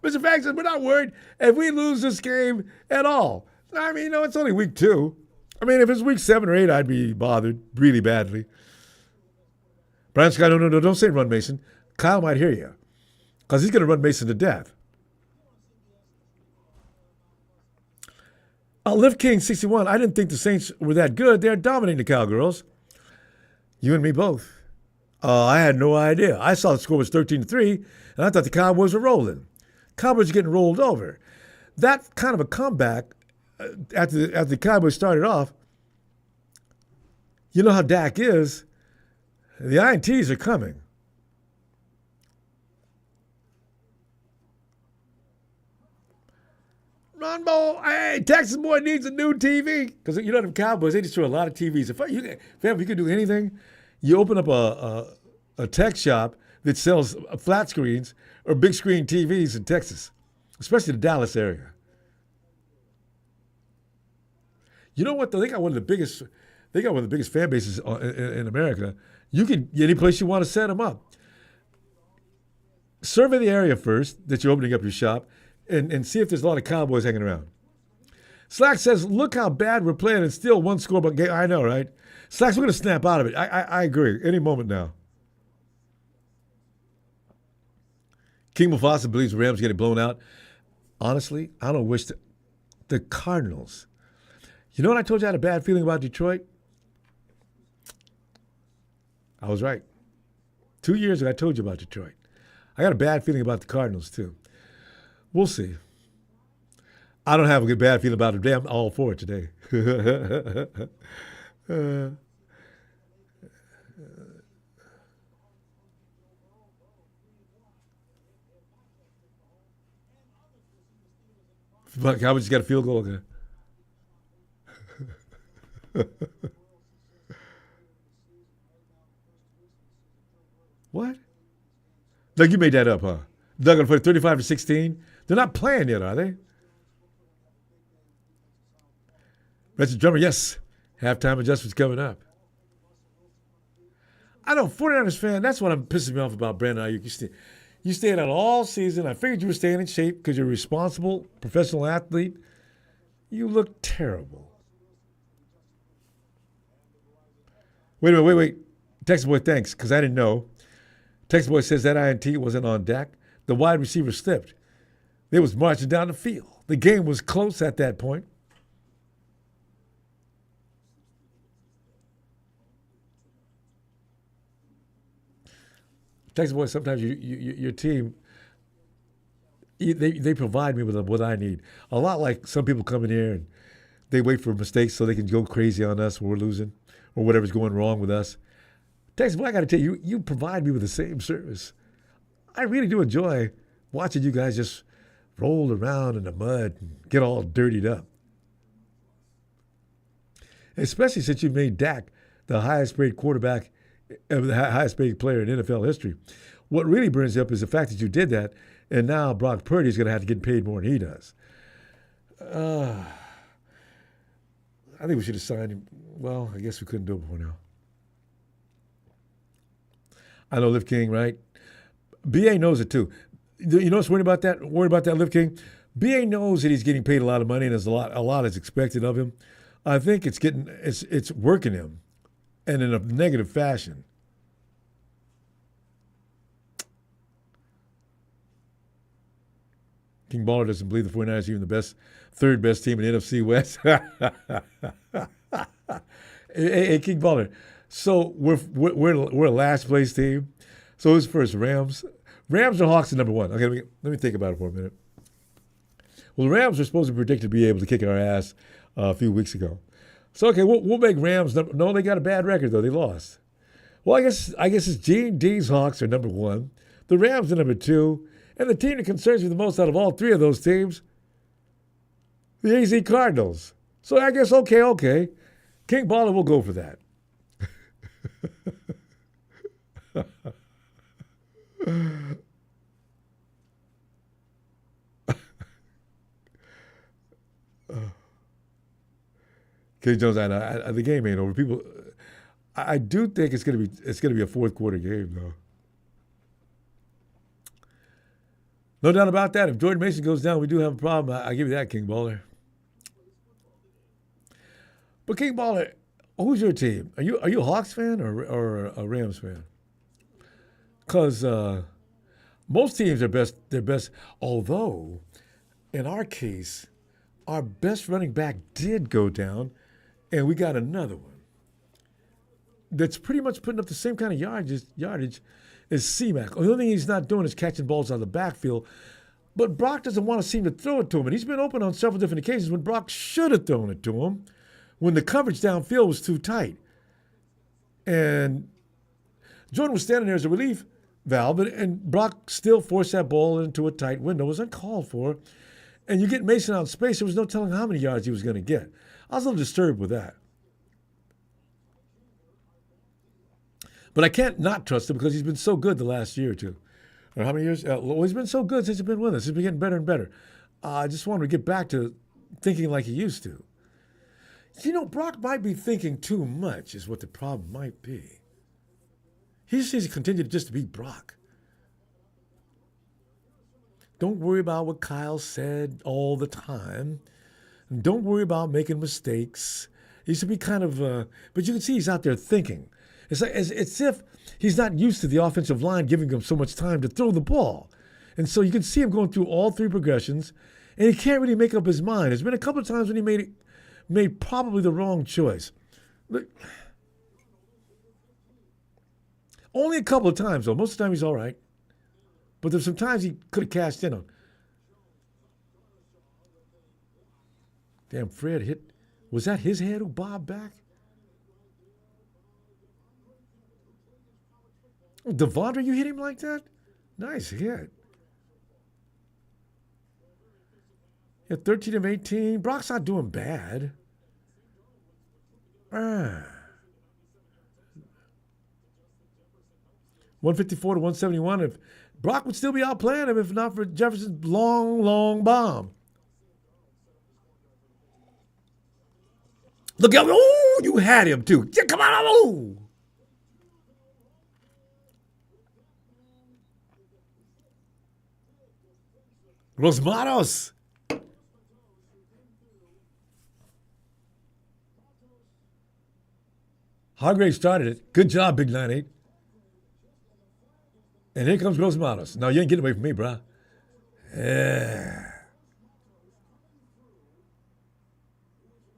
Mr. Fax says, we're not worried if we lose this game at all. I mean, it's only week 2. I mean, if it's week 7 or 8, I'd be bothered really badly. Brian Scott, no, don't say run Mason. Kyle might hear you because he's going to run Mason to death. Lift King 61, I didn't think the Saints were that good. They're dominating the Cowgirls. You and me both. I had no idea. I saw the score was 13-3, and I thought the Cowboys were rolling. Cowboys are getting rolled over. That kind of a comeback after the Cowboys started off, you know how Dak is. The INTs are coming. Ronbo, hey, Texas boy needs a new TV. Because you know them Cowboys, they destroy a lot of TVs. If you could do anything, you open up a tech shop that sells flat screens or big screen TVs in Texas, especially the Dallas area. You know what? Though? They got one of the biggest fan bases in America. You can any place you want to set them up. Survey the area first that you're opening up your shop, and see if there's a lot of Cowboys hanging around. Slack says, "Look how bad we're playing, and still one score but game." I know, right? Slacks, we're going to snap out of it. I agree. Any moment now. King Mufasa believes the Rams are getting blown out. Honestly, I don't wish the Cardinals. You know what I told you I had a bad feeling about Detroit? I was right. 2 years ago, I told you about Detroit. I got a bad feeling about the Cardinals, too. We'll see. I don't have a good bad feeling about them. Damn, all for it today. How much you got a field goal? Okay. What? Doug, you made that up, huh? Doug on 35-16. They're not playing yet, are they? Richard Drummer, yes. Halftime adjustments coming up. I know, 49ers fan, that's what pisses me off about Brandon Ayuk. You stayed out all season. I figured you were staying in shape because you're a responsible professional athlete. You look terrible. Wait a minute, wait. Texas boy, thanks, because I didn't know. Texas boy says that INT wasn't on deck. The wide receiver slipped. They was marching down the field. The game was close at that point. Texas boy, sometimes your team, they provide me with what I need. A lot like some people come in here and they wait for mistakes so they can go crazy on us when we're losing or whatever's going wrong with us. Texas boy, I got to tell you, you provide me with the same service. I really do enjoy watching you guys just roll around in the mud and get all dirtied up. Especially since you made Dak the highest paid quarterback, the highest paid player in NFL history. What really burns you up is the fact that you did that, and now Brock Purdy is going to have to get paid more than he does. I think we should have signed him. Well, I guess we couldn't do it before now. I know Liv King, right? BA knows it too. You know what's worried about that? Worried about that, Liv King? BA knows that he's getting paid a lot of money, and there's a lot is expected of him. I think it's working him, and in a negative fashion. King Baller doesn't believe the 49ers are even the third best team in the NFC West. hey, King Baller. So we're a last place team. So who's first? Rams. Rams or Hawks are number one. Okay, let me think about it for a minute. Well, the Rams were supposed to be predicted to be able to kick our ass a few weeks ago. So okay, we'll make Rams number. No, they got a bad record though. They lost. Well, I guess it's Gene D's Hawks are number one. The Rams are number two, and the team that concerns me the most out of all three of those teams, the AZ Cardinals. So I guess okay. King Baller will go for that. King Jones, the game ain't over. People, I do think it's gonna be a fourth quarter game though. No doubt about that. If Jordan Mason goes down, we do have a problem. I give you that, King Baller. But King Baller, who's your team? Are you a Hawks fan or a Rams fan? Because most teams are best. They're best. Although, in our case, our best running back did go down, and we got another one that's pretty much putting up the same kind of yardage as C-Mac. The only thing he's not doing is catching balls out of the backfield. But Brock doesn't want to seem to throw it to him, and he's been open on several different occasions when Brock should have thrown it to him when the coverage downfield was too tight. And Jordan was standing there as a relief valve, and Brock still forced that ball into a tight window. It was uncalled for. And you get Mason out in space, there was no telling how many yards he was going to get. I was a little disturbed with that. But I can't not trust him because he's been so good the last year or two. Or how many years? Well, he's been so good since he's been with us. He's been getting better and better. I just want him to get back to thinking like he used to. You know, Brock might be thinking too much is what the problem might be. He just needs to continue to be Brock. Don't worry about what Kyle said all the time. And don't worry about making mistakes. He should be kind of, but you can see he's out there thinking. It's like as if he's not used to the offensive line giving him so much time to throw the ball. And so you can see him going through all three progressions, and he can't really make up his mind. There's been a couple of times when he made probably the wrong choice. Look, only a couple of times, though. Most of the time he's all right. But there's some times he could have cashed in on. Damn, Fred hit. Was that his head who bobbed back? Oh, Devondre, you hit him like that? Nice hit. Yeah, 13 of 18. Brock's not doing bad. 154 to 171. If Brock would still be outplaying him if not for Jefferson's long bomb. Look out. Oh, you had him too. Come on. Oh. Los Matos. Hargrave started it. Good job, Big 9-8. And here comes Gross Matos. No, you ain't getting away from me, bruh. Yeah.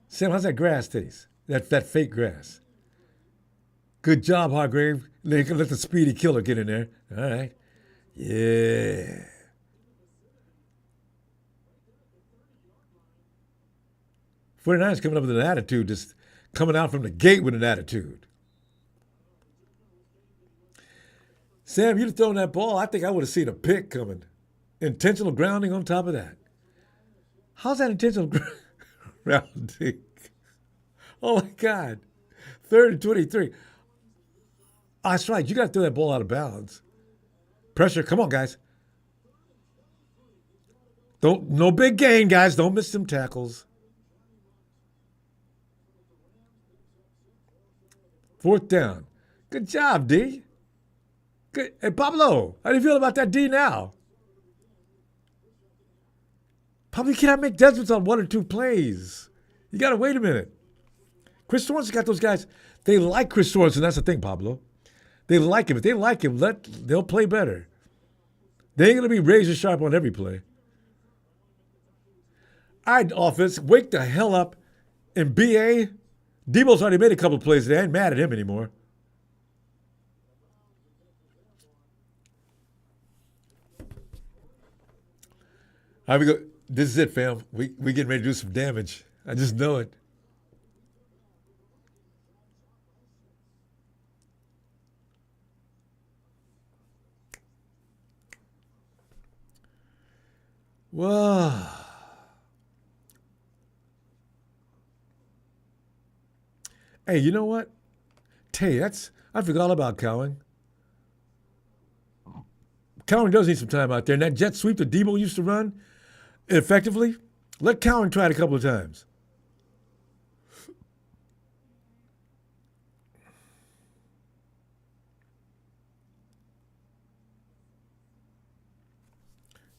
Sam, how's that grass taste? That fake grass. Good job, Hargrave. Let the speedy killer get in there. All right. Yeah. '49ers coming up with an attitude, just coming out from the gate with an attitude. Sam, you'd have thrown that ball. I think I would have seen a pick coming. Intentional grounding on top of that. How's that intentional grounding? Oh, my God. 3rd and 23. Oh, that's right. You got to throw that ball out of bounds. Pressure. Come on, guys. No big gain, guys. Don't miss some tackles. 4th down. Good job, D. Good. Hey, Pablo, how do you feel about that D now? Pablo, you cannot make judgments on 1 or 2 plays. You got to wait a minute. Chris Sorensen got those guys. They like Chris Sorensen. That's the thing, Pablo. They like him. If they like him, they'll play better. They ain't going to be razor sharp on every play. All right, offense, wake the hell up. And B.A., Debo's already made a couple of plays. They ain't mad at him anymore. All right, we go. This is it, fam. We getting ready to do some damage. I just know it. Whoa. Hey, you know what? Tay, I forgot all about Cowing. Cowing does need some time out there. And that jet sweep that Debo used to run effectively, let Cowing try it a couple of times.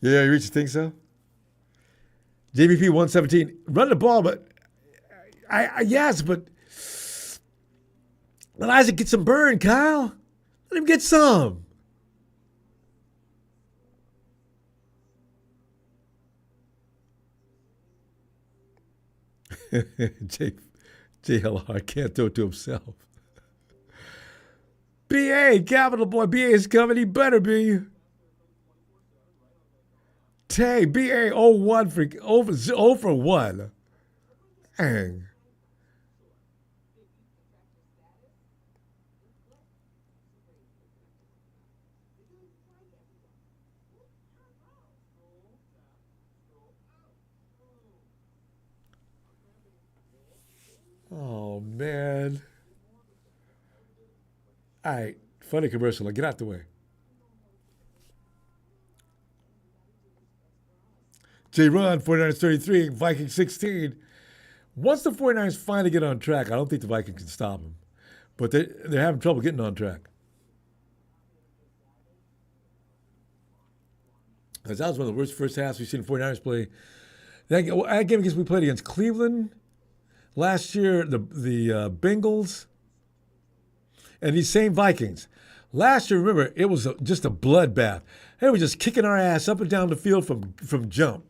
Yeah, you think so? JVP 117. Run the ball, but yes, but let Isaac get some burn, Kyle. Let him get some. JLR can't throw it to himself. BA, capital boy, BA is coming. He better be. Tay, BA 0-1 for 0 for 1. Dang. Oh, man. All right. Funny commercial. Get out the way. J. Ron, 49ers 33, Vikings 16. Once the 49ers finally get on track, I don't think the Vikings can stop them. But they're having trouble getting on track. Because that was one of the worst first halves we've seen the 49ers play. That game we played against Cleveland last year, the Bengals, and these same Vikings. Last year, remember, it was just a bloodbath. They were just kicking our ass up and down the field from jump.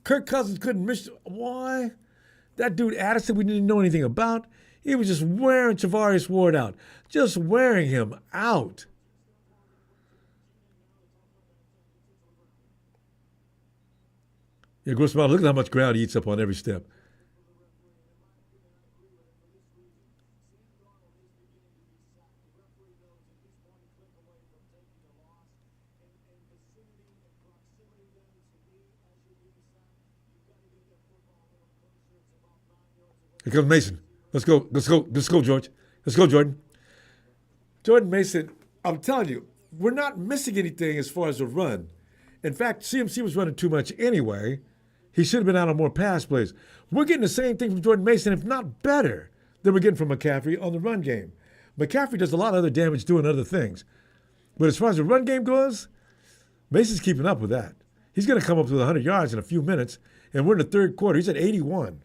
Kirk Cousins couldn't miss. Why? That dude Addison, we didn't know anything about. He was just wearing Charvarius Ward out. Just wearing him out. Yeah, gross amount. Look at how much ground he eats up on every step. Here comes Mason. Let's go, George. Let's go, Jordan. Jordan Mason, I'm telling you, we're not missing anything as far as the run. In fact, CMC was running too much anyway. He should have been out on more pass plays. We're getting the same thing from Jordan Mason, if not better, than we're getting from McCaffrey on the run game. McCaffrey does a lot of other damage doing other things. But as far as the run game goes, Mason's keeping up with that. He's going to come up with 100 yards in a few minutes, and we're in the third quarter. He's at 81.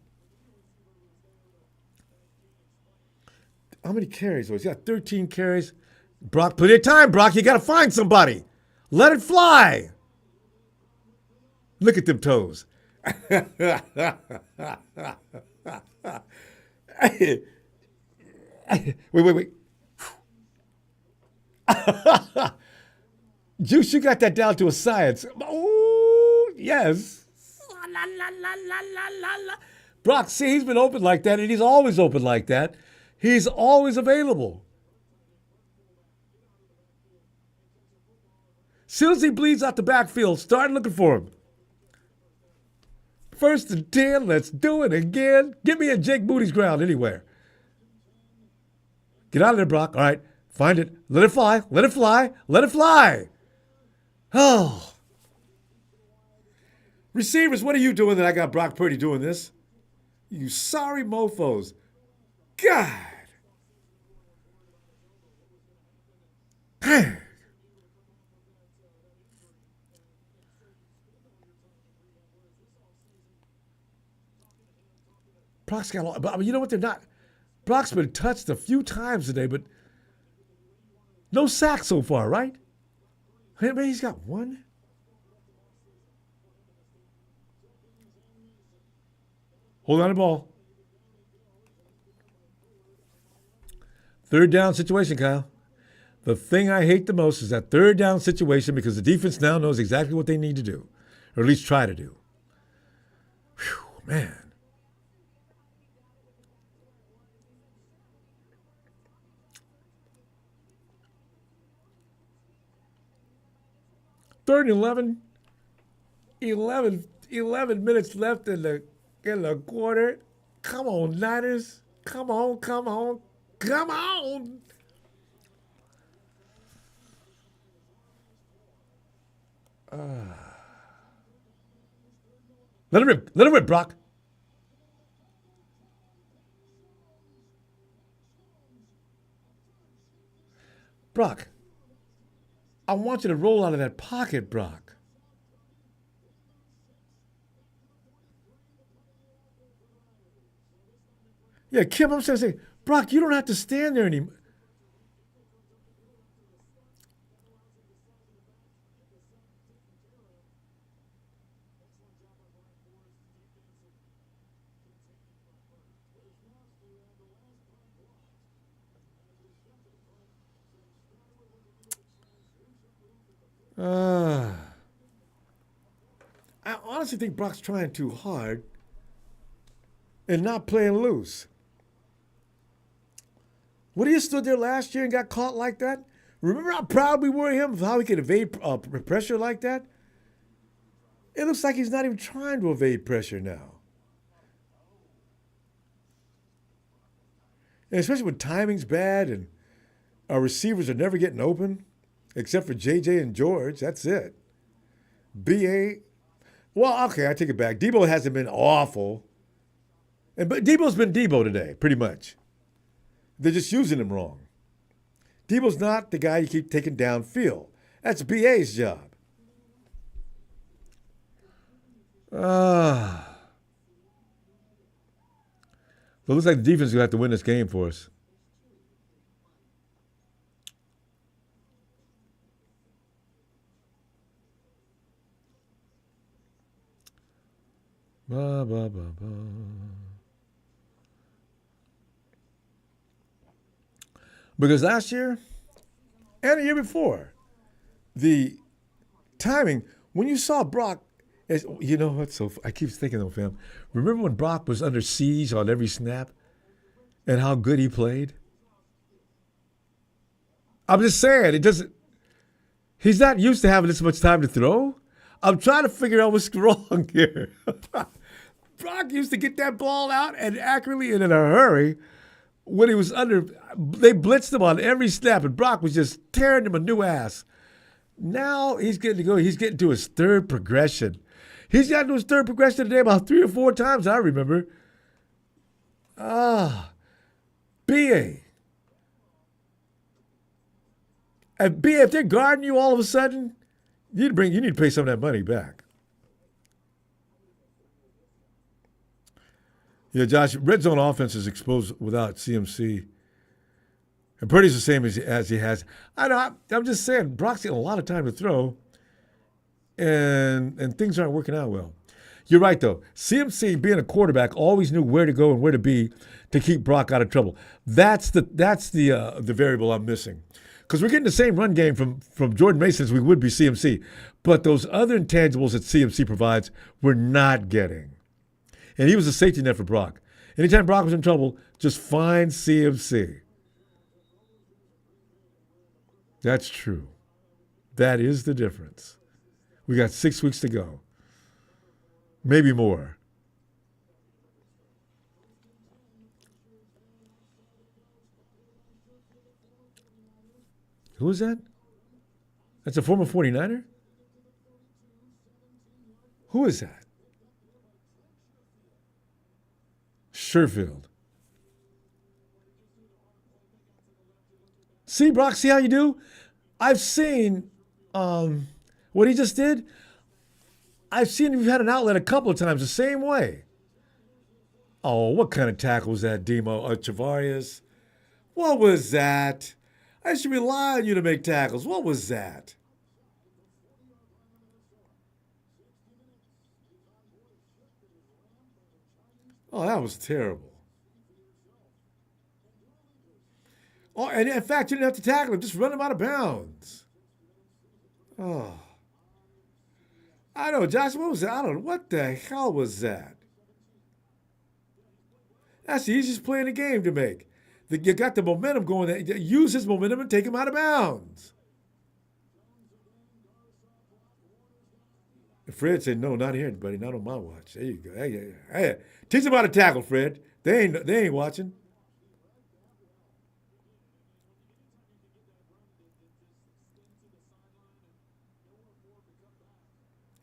How many carries? He's got 13 carries. Brock, plenty of time, Brock. You got to find somebody. Let it fly. Look at them toes. Wait. Juice, you got that down to a science. Oh, yes. La, la, la, la, la, la, la. Brock, see, he's been open like that, and he's always open like that. He's always available. As soon as he bleeds out the backfield, start looking for him. 1st and 10, let's do it again. Get me a Jake Moody's ground anywhere. Get out of there, Brock. All right, find it. Let it fly. Let it fly. Let it fly. Oh. Receivers, what are you doing that I got Brock Purdy doing this? You sorry mofos. God. Brock's got a lot, but I mean, you know what? They're not. Brock's been touched a few times today, but no sacks so far, right? Maybe he's got one. Hold on the ball. 3rd down situation, Kyle. The thing I hate the most is that 3rd down situation because the defense now knows exactly what they need to do, or at least try to do. Whew, man. Third and 11. 11 minutes left in the quarter. Come on, Niners. Come on. Let him rip, Brock. Brock, I want you to roll out of that pocket, Brock. Yeah, Kim, I'm saying, Brock, you don't have to stand there anymore. I honestly think Brock's trying too hard and not playing loose. When he stood there last year and got caught like that, remember how proud we were of him, of how he could evade pressure like that? It looks like he's not even trying to evade pressure now. And especially when timing's bad and our receivers are never getting open, except for JJ and George. That's it. BA, well, okay, I take it back. Debo hasn't been awful. But Debo's been Debo today, pretty much. They're just using him wrong. Debo's not the guy you keep taking downfield. That's BA's job. But it looks like the defense is going to have to win this game for us. Ba, ba, ba, ba. Because last year and the year before, the timing, when you saw Brock, you know what? So I keep thinking of him. Remember when Brock was under siege on every snap and how good he played? I'm just saying, it doesn't. He's not used to having this much time to throw. I'm trying to figure out what's wrong here. Brock used to get that ball out and accurately and in a hurry when he was under. They blitzed him on every snap, and Brock was just tearing him a new ass. Now he's getting to go. He's getting to his 3rd progression. He's gotten to his 3rd progression today about 3 or 4 times, I remember. BA. And BA, if they're guarding you all of a sudden, you need to pay some of that money back. Yeah, Josh, red zone offense is exposed without CMC. And Purdy's the same as he has. I know. I'm just saying, Brock's getting a lot of time to throw, and things aren't working out well. You're right, though. CMC, being a quarterback, always knew where to go and where to be to keep Brock out of trouble. That's the variable I'm missing. Because we're getting the same run game from Jordan Mason as we would be CMC. But those other intangibles that CMC provides, we're not getting. And he was a safety net for Brock. Anytime Brock was in trouble, just find CMC. That's true. That is the difference. We got 6 weeks to go. Maybe more. Who is that? That's a former 49er? Who is that? Sherfield. See, Brock, see how you do? I've seen what he just did. I've seen you've had an outlet a couple of times the same way. Oh, what kind of tackle was that, Demo? Chavarius? What was that? I should rely on you to make tackles. What was that? Oh, that was terrible. Oh, and in fact, you didn't have to tackle him. Just run him out of bounds. Oh. I know, Josh, what was that? I don't know. What the hell was that? That's the easiest play in the game to make. You got the momentum going there. Use his momentum and take him out of bounds. Fred said, no, not here, buddy. Not on my watch. There you go. Hey. Teach them how to tackle, Fred. They ain't watching.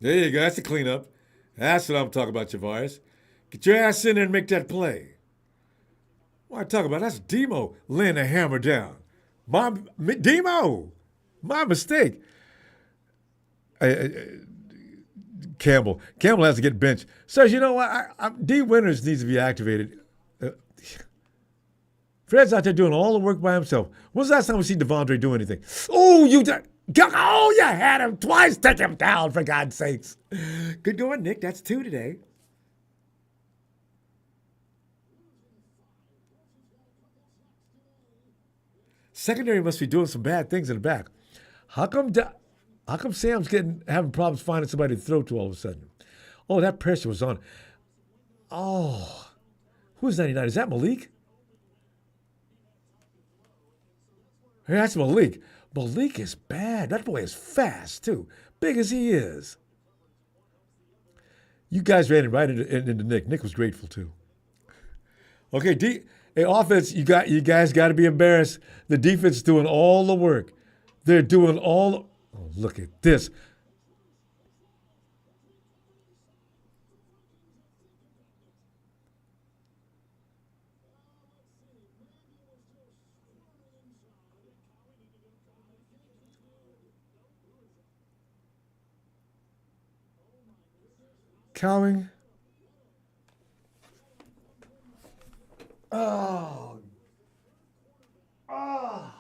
There you go. That's the cleanup. That's what I'm talking about, Javaris. Get your ass in there and make that play. What I talk about? That's Demo laying the hammer down. Demo! My mistake. Campbell has to get benched. Says, you know what? D. Winters needs to be activated. Fred's out there doing all the work by himself. When's the last time we see Devondre do anything? Oh, you had him twice. Take him down, for God's sakes. Good going, Nick. That's 2 today. Secondary must be doing some bad things in the back. How come Sam's having problems finding somebody to throw to all of a sudden? Oh, that pressure was on. Oh, who's 99? Is that Malik? Hey, that's Malik. Malik is bad. That boy is fast, too. Big as he is. You guys ran it right into Nick. Nick was grateful, too. Okay, offense, you guys got to be embarrassed. The defense is doing all the work. They're doing all. Oh, look at this. Cowing. Oh. Oh.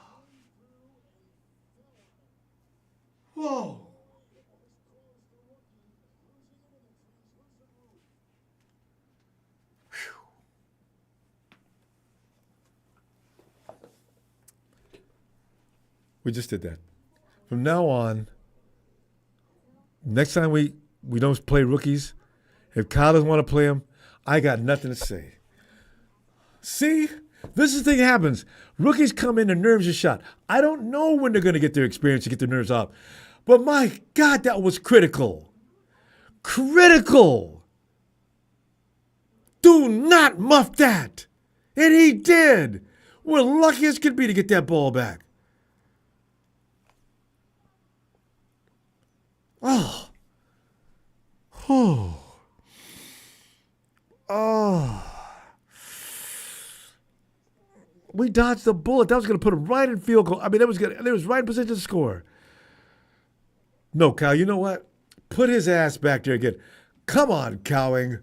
Whoa. Whew. We just did that. From now on, next time we don't play rookies, if Kyle doesn't want to play them, I got nothing to say. See? This is the thing that happens. Rookies come in, their nerves are shot. I don't know when they're going to get their experience to get their nerves off. But my God, that was critical. Critical. Do not muff that. And he did. We're lucky as could be to get that ball back. Oh. Oh. Oh. We dodged the bullet. That was going to put him right in field goal. I mean, they was right in position to score. No, Kyle, you know what? Put his ass back there again. Come on, Cowing.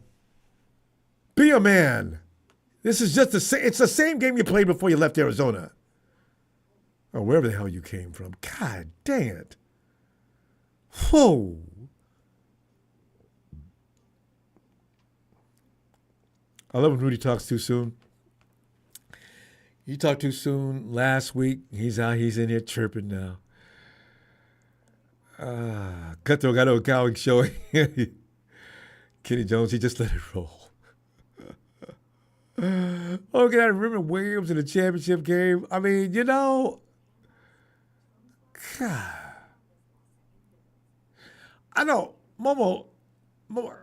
Be a man. This is just it's the same game you played before you left Arizona. or wherever the hell you came from. God dang it. Whoa. I love when Rudy talks too soon. He talked too soon last week. He's in here chirping now. Cutthroat got no cowing showing. Kenny Jones, he just let it roll. Oh, can I remember Williams in the championship game? I mean, God. I know, Momo,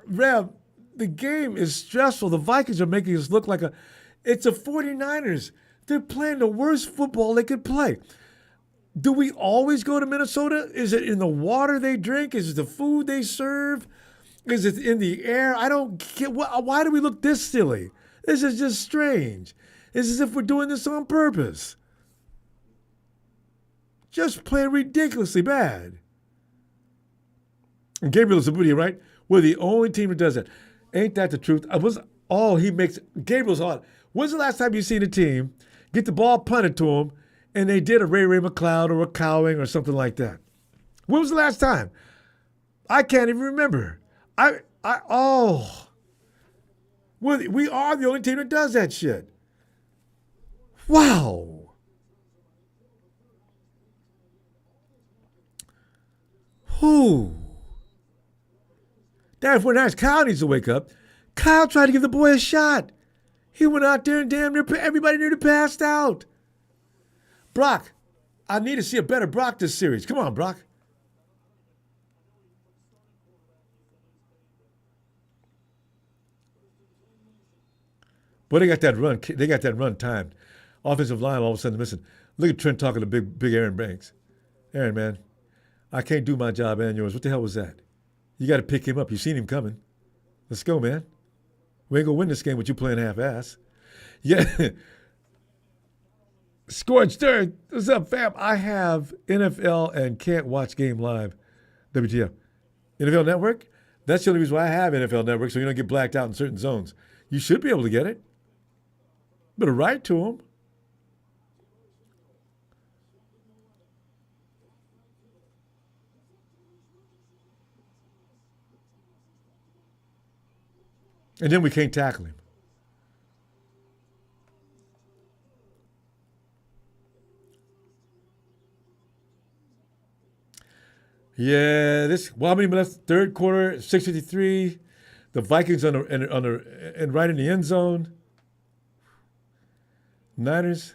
Rev, the game is stressful. The Vikings are making us look like it's a 49ers. They're playing the worst football they could play. Do we always go to Minnesota? Is it in the water they drink? Is it the food they serve? Is it in the air? I don't get why do we look this silly? This is just strange. It's as if we're doing this on purpose. Just playing ridiculously bad. And Gabriel Zabudia, right? We're the only team that does that. Ain't that the truth? Gabriel's on. When's the last time you seen a team get the ball punted to them and they did a Ray McLeod or a Cowing or something like that? When was the last time? I can't even remember. We are the only team that does that shit. Wow. Who? That's when Kyle needs to wake up. Kyle tried to give the boy a shot. He went out there and damn near everybody nearly passed out. Brock, I need to see a better Brock this series. Come on, Brock. But they got that run. They got that run timed. Offensive line all of a sudden missing. Look at Trent talking to big Aaron Banks. Aaron, man, I can't do my job and yours. What the hell was that? You got to pick him up. You've seen him coming. Let's go, man. We ain't going to win this game with you playing half-ass. Yeah. Scorched Earth. What's up, fam? I have NFL and can't watch game live. WTF. NFL Network? That's the only reason why I have NFL Network, so you don't get blacked out in certain zones. You should be able to get it. Better write to them. And then we can't tackle him. Yeah, how many minutes? Third quarter, 6:53. The Vikings and right in the end zone. Niners,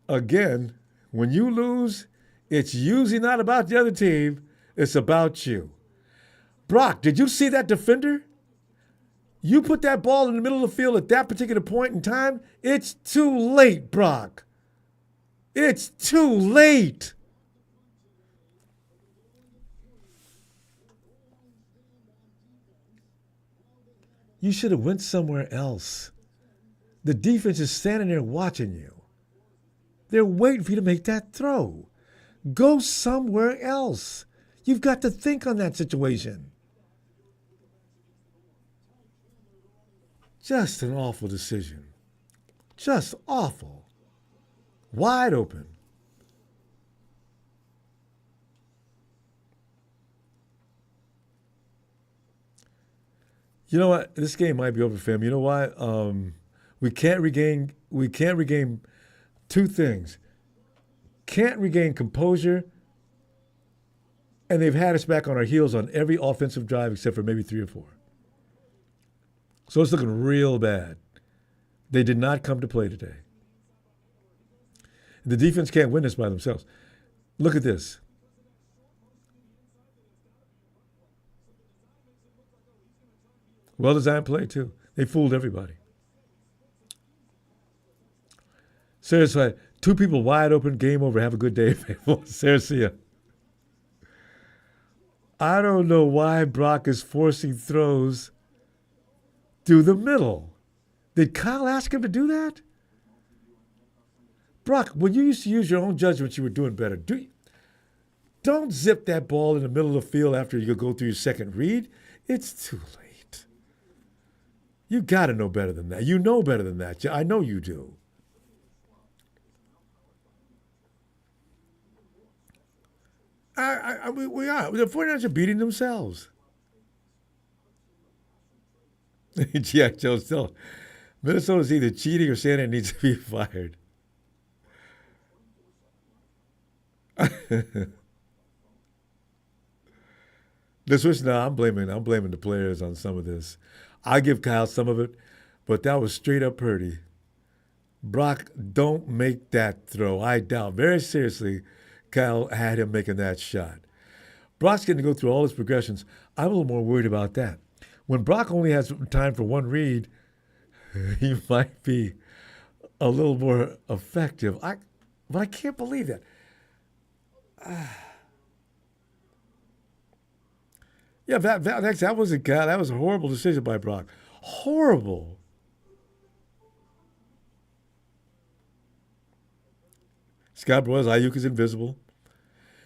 again, when you lose, it's usually not about the other team. It's about you. Brock, did you see that defender? You put that ball in the middle of the field at that particular point in time, it's too late, Brock. It's too late. You should have went somewhere else. The defense is standing there watching you. They're waiting for you to make that throw. Go somewhere else. You've got to think on that situation. Just an awful decision. Just awful. Wide open. You know what? This game might be over, fam. You know why? We can't regain two things. Can't regain composure, and they've had us back on our heels on every offensive drive except for maybe 3 or 4. So it's looking real bad. They did not come to play today. The defense can't win this by themselves. Look at this. Well-designed play, too. They fooled everybody. Seriously, 2 people wide open, game over. Have a good day, Seriously. I don't know why Brock is forcing throws through the middle. Did Kyle ask him to do that? Brock, when you used to use your own judgment, you were doing better. Don't zip that ball in the middle of the field after you go through your second read. It's too late. You got to know better than that. You know better than that. I know you do. We are. The 49ers are beating themselves. Jack Jones still. Minnesota's either cheating or Santa needs to be fired. This was no. I'm blaming the players on some of this. I give Kyle some of it, but that was straight up Purdy. Brock, don't make that throw. I doubt very seriously Kyle had him making that shot. Brock's getting to go through all his progressions. I'm a little more worried about that. When Brock only has time for one read, he might be a little more effective. But I can't believe that. Yeah, that was a guy. That was a horrible decision by Brock. Horrible. Scott Broyles, Ayuk is invisible.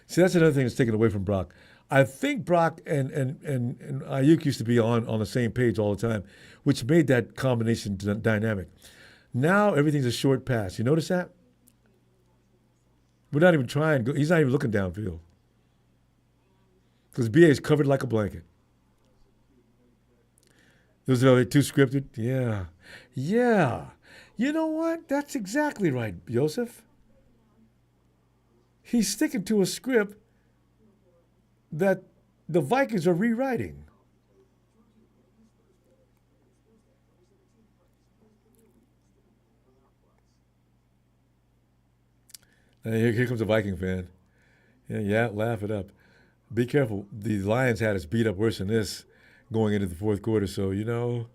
See, that's another thing that's taken away from Brock. I think Brock and Ayuk used to be on the same page all the time, which made that combination dynamic. Now everything's a short pass. You notice that? We're not even trying. He's not even looking downfield because BA is covered like a blanket. Those are too scripted. Yeah, yeah. You know what? That's exactly right, Joseph. He's sticking to a script that the Vikings are rewriting. And here comes a Viking fan. Yeah, yeah, laugh it up. Be careful. The Lions had us beat up worse than this going into the fourth quarter. So, you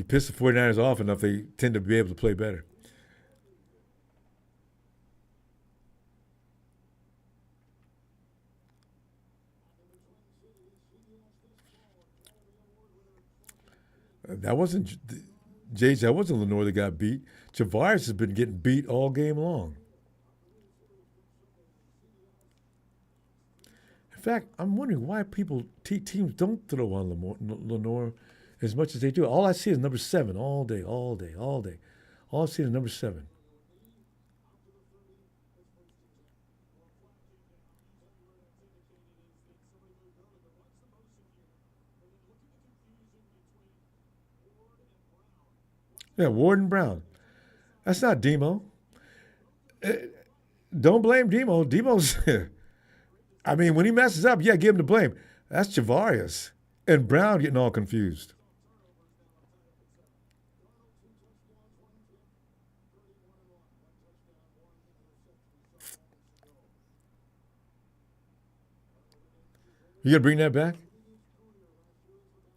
piss the 49ers off enough, they tend to be able to play better. That wasn't Jage. That wasn't Lenore that got beat. Javaris has been getting beat all game long. In fact, I'm wondering why teams don't throw on Lenore as much as they do. All I see is number 7 all day, all day, all day. All I see is number 7. Yeah, Warden Brown. That's not Demo. Eh, Don't blame Demo. Demo's. I mean, when he messes up, yeah, give him the blame. That's Javarius and Brown getting all confused. You gonna bring that back?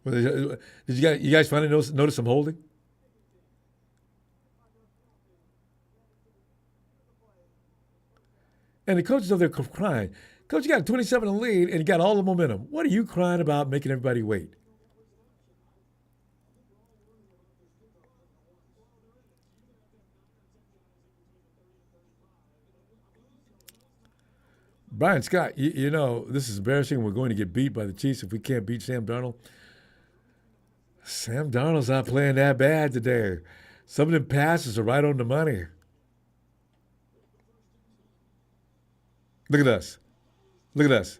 Did you guys finally notice some holding? And the coach is over there crying. Coach, you got a 27 in the lead and you got all the momentum. What are you crying about making everybody wait? Brian Scott, this is embarrassing. We're going to get beat by the Chiefs if we can't beat Sam Darnold. Sam Darnold's not playing that bad today. Some of them passes are right on the money. Look at us. Look at us.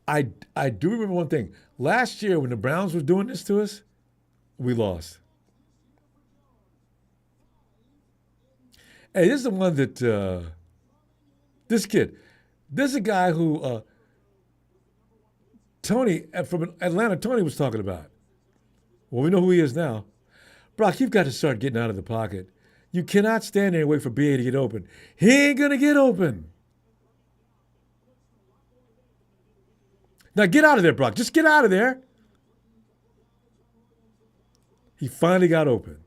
I do remember one thing. Last year when the Browns were doing this to us, we lost. Hey, this is the one that this kid. This is a guy who Tony from Atlanta. Tony was talking about. Well, we know who he is now. Brock, you've got to start getting out of the pocket. You cannot stand there and wait for BA to get open. He ain't gonna get open. Now get out of there, Brock. Just get out of there. He finally got open.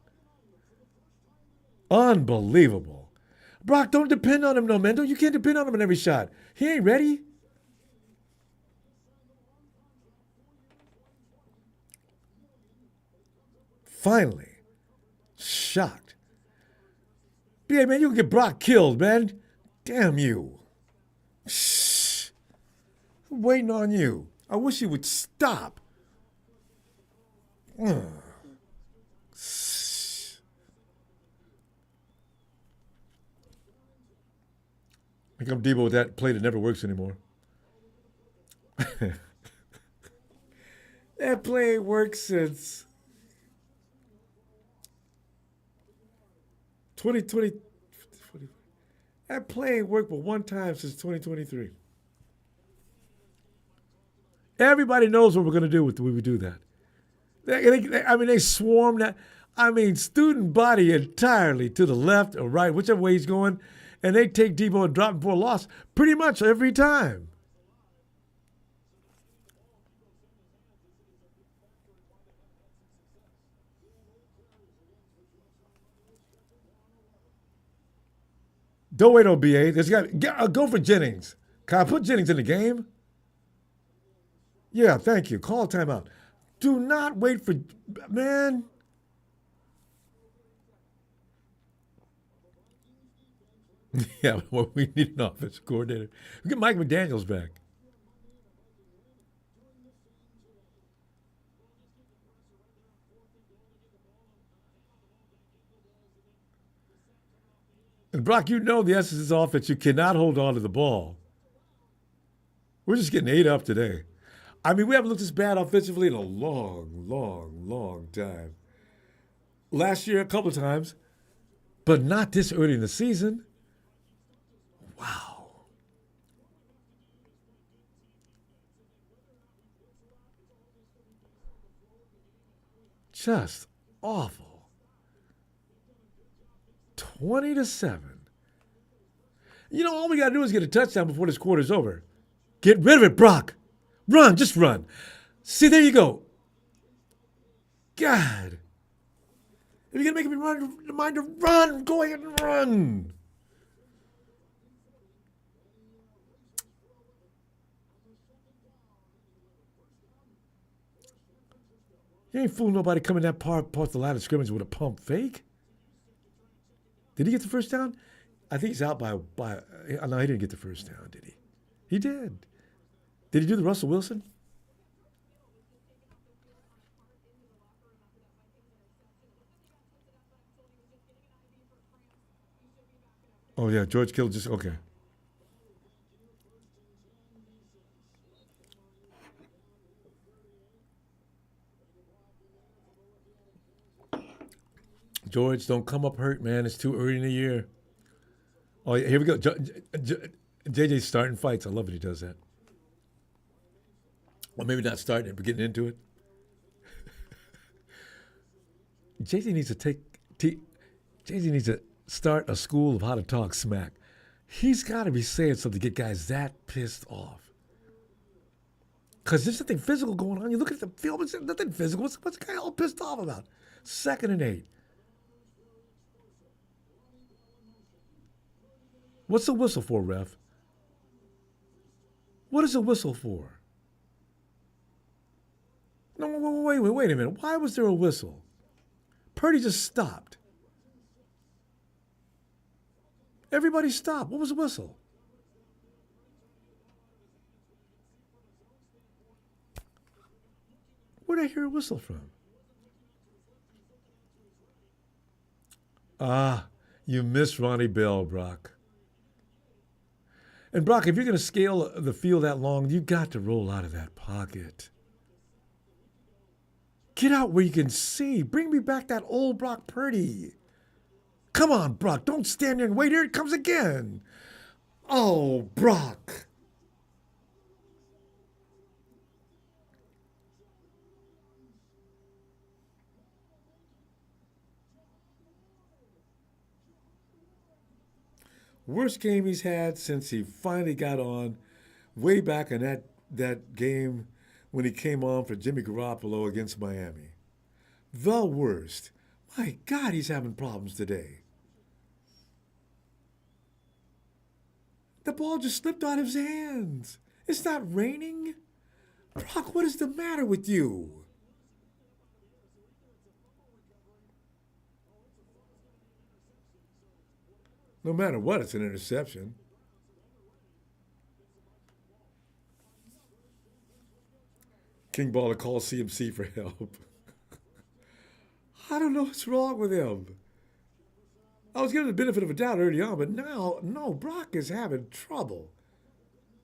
Unbelievable. Brock, don't depend on him, no, man. You can't depend on him in every shot. He ain't ready. Finally. Shocked. BA, man, you can get Brock killed, man. Damn you. Shh. I'm waiting on you. I wish you would stop. Shh. I come Debo with that play that never works anymore. That play ain't worked since 2020. That play ain't worked but one time since 2023. Everybody knows what we're going to do when we do that. They swarm that. I mean, student body entirely to the left or right, whichever way he's going, and they take Debo and drop him for a loss pretty much every time. Don't wait on BA. Go for Jennings. Can I put Jennings in the game? Yeah, thank you. Call a timeout. Do not wait for man. Yeah, well, we need an offensive coordinator. We get Mike McDaniels back. And Brock, you know the essence of this offense. You cannot hold on to the ball. We're just getting ate up today. I mean, we haven't looked this bad offensively in a long, long, long time. Last year, a couple of times, but not this early in the season. Wow. Just awful. 20-7. You know, all we got to do is get a touchdown before this quarter's over. Get rid of it, Brock. Run, just run. See, there you go. God. If you're going to make me remind to run, go ahead and run. You ain't fooling nobody coming that part of the line of scrimmage with a pump fake. Did he get the first down? I think he's out by. No, he didn't get the first down, did he? He did. Did he do the Russell Wilson? Oh, yeah, George Kittle just, okay. George, don't come up hurt, man. It's too early in the year. Oh, yeah, here we go. JJ's starting fights. I love it. He does that. Well, maybe not starting it, but getting into it. JJ needs to JJ needs to start a school of how to talk smack. He's got to be saying something to get guys that pissed off. Because there's nothing physical going on. You look at the film, it's nothing physical. What's the guy all pissed off about? 2nd and 8. What's the whistle for, ref? What is the whistle for? No, wait a minute. Why was there a whistle? Purdy just stopped. Everybody stopped. What was the whistle? Where did I hear a whistle from? Ah, you missed Ronnie Bell, Brock. And Brock, if you're going to scale the field that long, you got to roll out of that pocket. Get out where you can see. Bring me back that old Brock Purdy. Come on, Brock. Don't stand there and wait. Here it comes again. Oh, Brock. Worst game he's had since he finally got on way back in that game when he came on for Jimmy Garoppolo against Miami. The worst. My God, he's having problems today. The ball just slipped out of his hands. It's not raining. Brock, what is the matter with you? No matter what, it's an interception. King Baller calls CMC for help. I don't know what's wrong with him. I was giving the benefit of a doubt early on, but now, no, Brock is having trouble.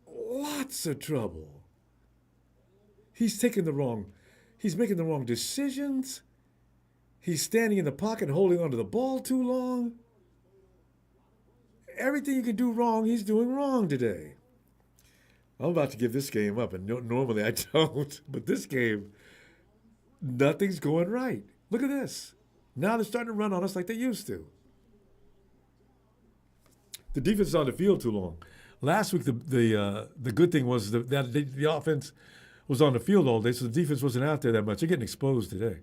Lots of trouble. He's taking the wrong, he's making the wrong decisions. He's standing in the pocket and holding onto the ball too long. Everything you can do wrong, he's doing wrong today. I'm about to give this game up, and normally I don't, but this game, nothing's going right. Look at this. Now they're starting to run on us like they used to. The defense is on the field too long. Last week, the good thing was that the offense was on the field all day, so the defense wasn't out there that much. They're getting exposed today.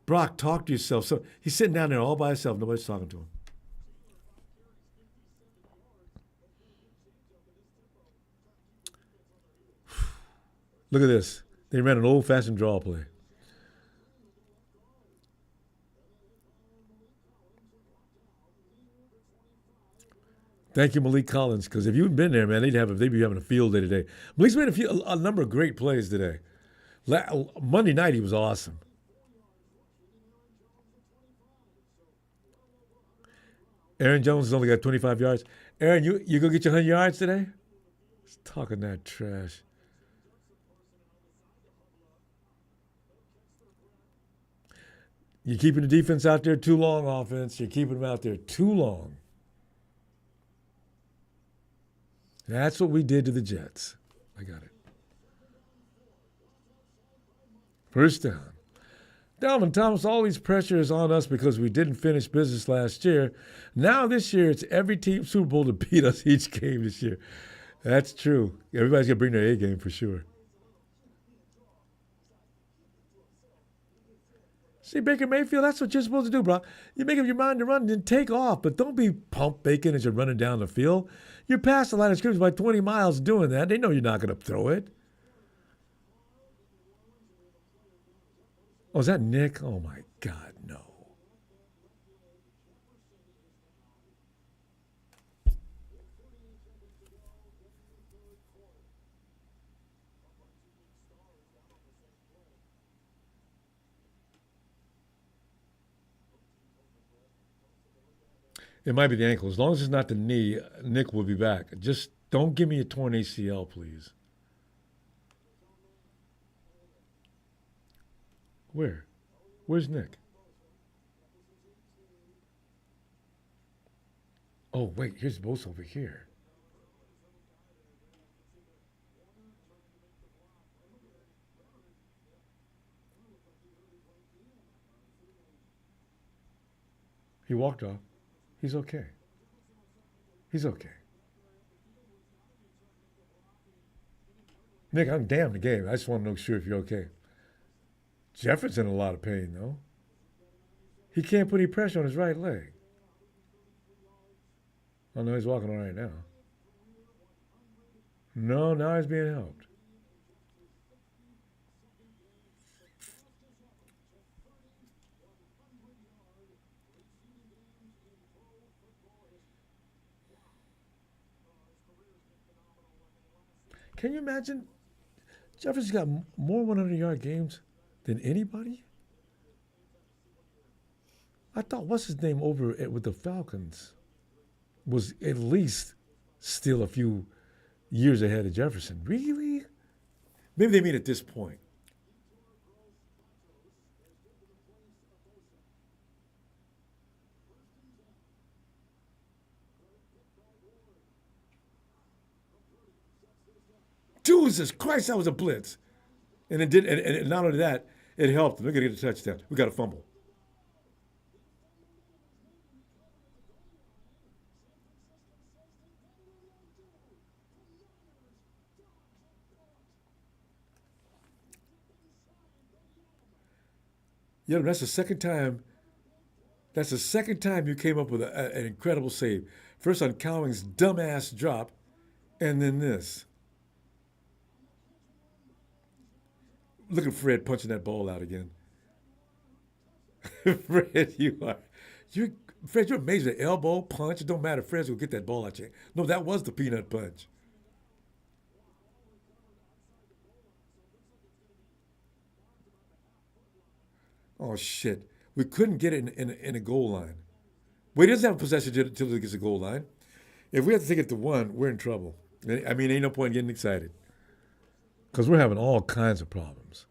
Brock, talk to yourself. So he's sitting down there all by himself. Nobody's talking to him. Look at this. They ran an old-fashioned draw play. Thank you, Malik Collins, because if you'd been there, man, they'd be having a field day today. Malik's made a number of great plays today. Monday night, he was awesome. Aaron Jones has only got 25 yards. Aaron, you go get your 100 yards today? He's talking that trash. You're keeping the defense out there too long, offense. You're keeping them out there too long. That's what we did to the Jets. I got it. First down. Dalvin Thomas, all these pressure is on us because we didn't finish business last year. Now this year, it's every team Super Bowl to beat us each game this year. That's true. Everybody's going to bring their A game for sure. See, Baker Mayfield, that's what you're supposed to do, bro. You make up your mind to run, then take off. But don't be pump faking as you're running down the field. You're past the line of scrimmage by 20 miles doing that. They know you're not going to throw it. Oh, is that Nick? Oh, my God, no. It might be the ankle. As long as it's not the knee, Nick will be back. Just don't give me a torn ACL, please. Where? Where's Nick? Oh, wait, here's Bose over here. He walked off. He's okay. He's okay. Nick, I'm damn the game. I just want to know sure if you're okay. Jefferson's in a lot of pain, though. He can't put any pressure on his right leg. Oh, no, he's walking all right now. No, now he's being helped. Can you imagine? Jefferson's got more 100-yard games than anybody. I thought what's his name over with the Falcons was at least still a few years ahead of Jefferson. Really? Maybe they mean at this point. Jesus Christ, that was a blitz. And it did, and not only that, it helped. We're gonna get a touchdown. We got a fumble. Yeah, that's the second time. That's the second time you came up with an incredible save. First on Cowing's dumbass drop, and then this. Look at Fred punching that ball out again. Fred, you Fred, you're amazing. Elbow punch. It don't matter. Fred's gonna get that ball out you. No, that was the peanut punch. Oh shit. We couldn't get it in a goal line. Well, he doesn't have possession until he gets the goal line. If we have to take it to one, we're in trouble. I mean, ain't no point getting excited because we're having all kinds of problems.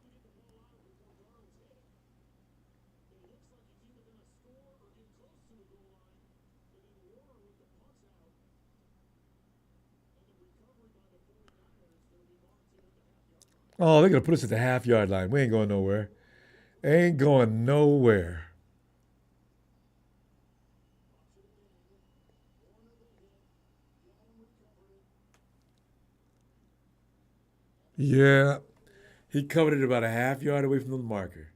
Oh, they're gonna put us at the half-yard line. We ain't going nowhere. Ain't going nowhere. Yeah, he covered it about a half-yard away from the marker.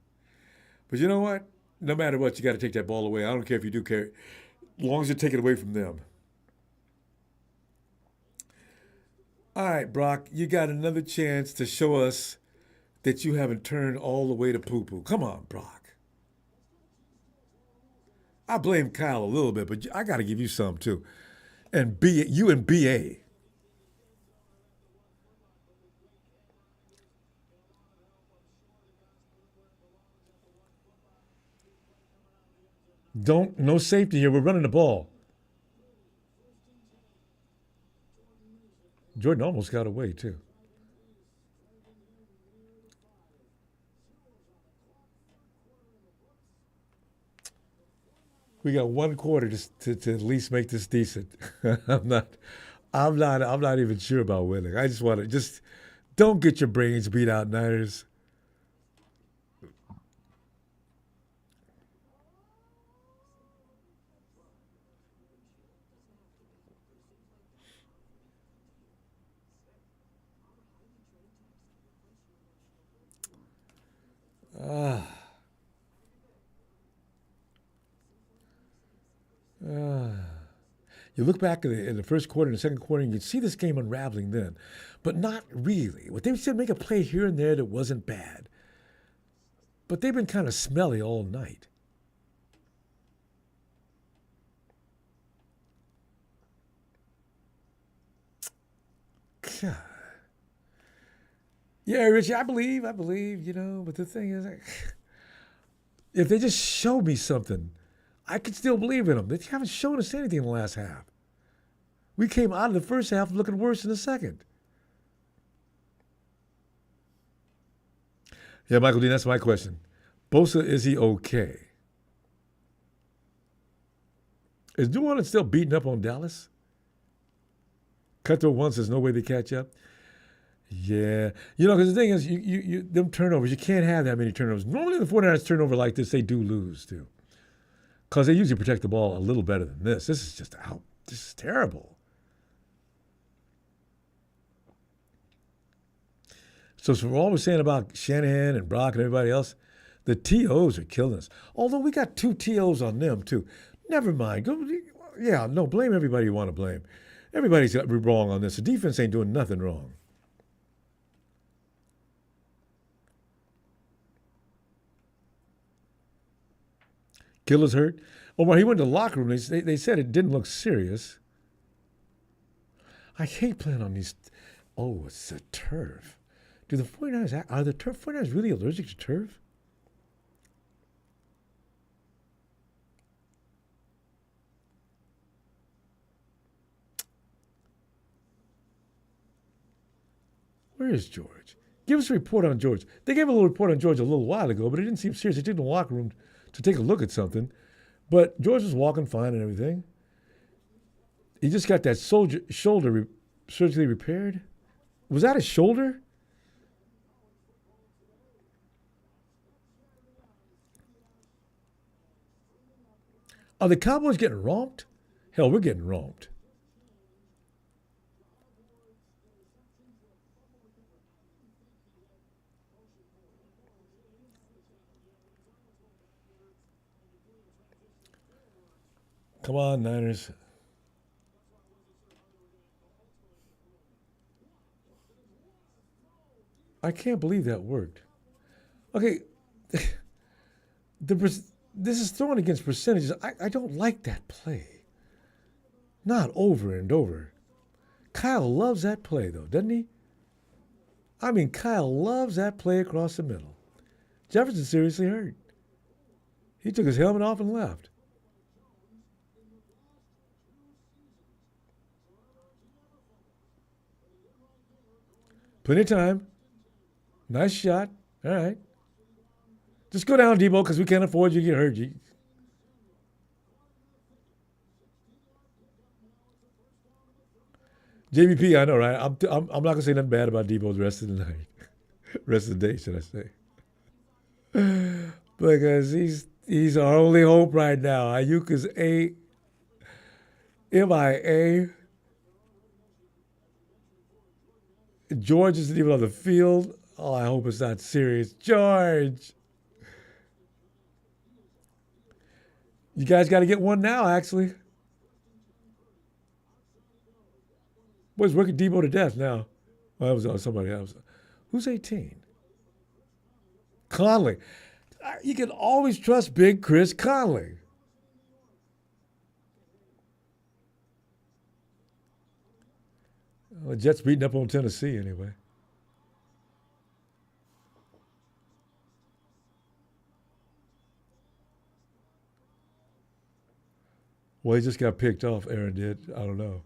But you know what? No matter what, you got to take that ball away. I don't care if you do care, as long as you take it away from them. All right, Brock, you got another chance to show us that you haven't turned all the way to poo poo. Come on, Brock. I blame Kyle a little bit, but I got to give you some too. And you and BA. Don't no safety here. We're running the ball. Jordan almost got away too. We got one quarter to at least make this decent. I'm not I'm not even sure about winning. I just want to just don't get your brains beat out, Niners. Ah, ah. You look back in the first quarter and the second quarter, and you see this game unraveling then, but not really. What they said, make a play here and there that wasn't bad, but they've been kind of smelly all night. God. Yeah, Richie, I believe, but the thing is, like, if they just show me something, I could still believe in them. They haven't shown us anything in the last half. We came out of the first half looking worse in the second. Yeah, Michael Dean, that's my question. Bosa, is he okay? Is New Orleans still beating up on Dallas? Cutthroat once, there's no way they catch up. Yeah, because the thing is, them turnovers, you can't have that many turnovers. Normally, the 49ers turnover like this, they do lose too, because they usually protect the ball a little better than this. This is just out. This is terrible. So for all we're saying about Shanahan and Brock and everybody else, the TOs are killing us. Although we got two TOs on them too. Never mind. Yeah, no, blame everybody you want to blame. Everybody's got wrong on this. The defense ain't doing nothing wrong. Killer's hurt. Oh, well, he went to the locker room. They said it didn't look serious. I hate playing on these. Oh, it's a turf. Do the 49ers, are the 49ers really allergic to turf? Where is George? Give us a report on George. They gave a little report on George a little while ago, but it didn't seem serious. They took him to the locker room to take a look at something. But George was walking fine and everything. He just got that shoulder surgically repaired. Was that his shoulder? Are the Cowboys getting romped? Hell, we're getting romped. Come on, Niners. I can't believe that worked. Okay, this is thrown against percentages. I don't like that play. Not over and over. Kyle loves that play, though, doesn't he? I mean, Kyle loves that play across the middle. Jefferson seriously hurt. He took his helmet off and left. Plenty of time. Nice shot. All right. Just go down, Debo, because we can't afford you to get hurt. JVP, I know, right? I'm not gonna say nothing bad about Debo the rest of the night, rest of the day, should I say? Because he's our only hope right now. Ayuk is MIA. George isn't even on the field. Oh, I hope it's not serious. George, you guys got to get one now. Actually, boys working Debo to death now. Well, that was somebody else. Who's 18? Conley. You can always trust Big Chris Conley. Well, the Jets beating up on Tennessee anyway. Well, he just got picked off. Aaron did. I don't know.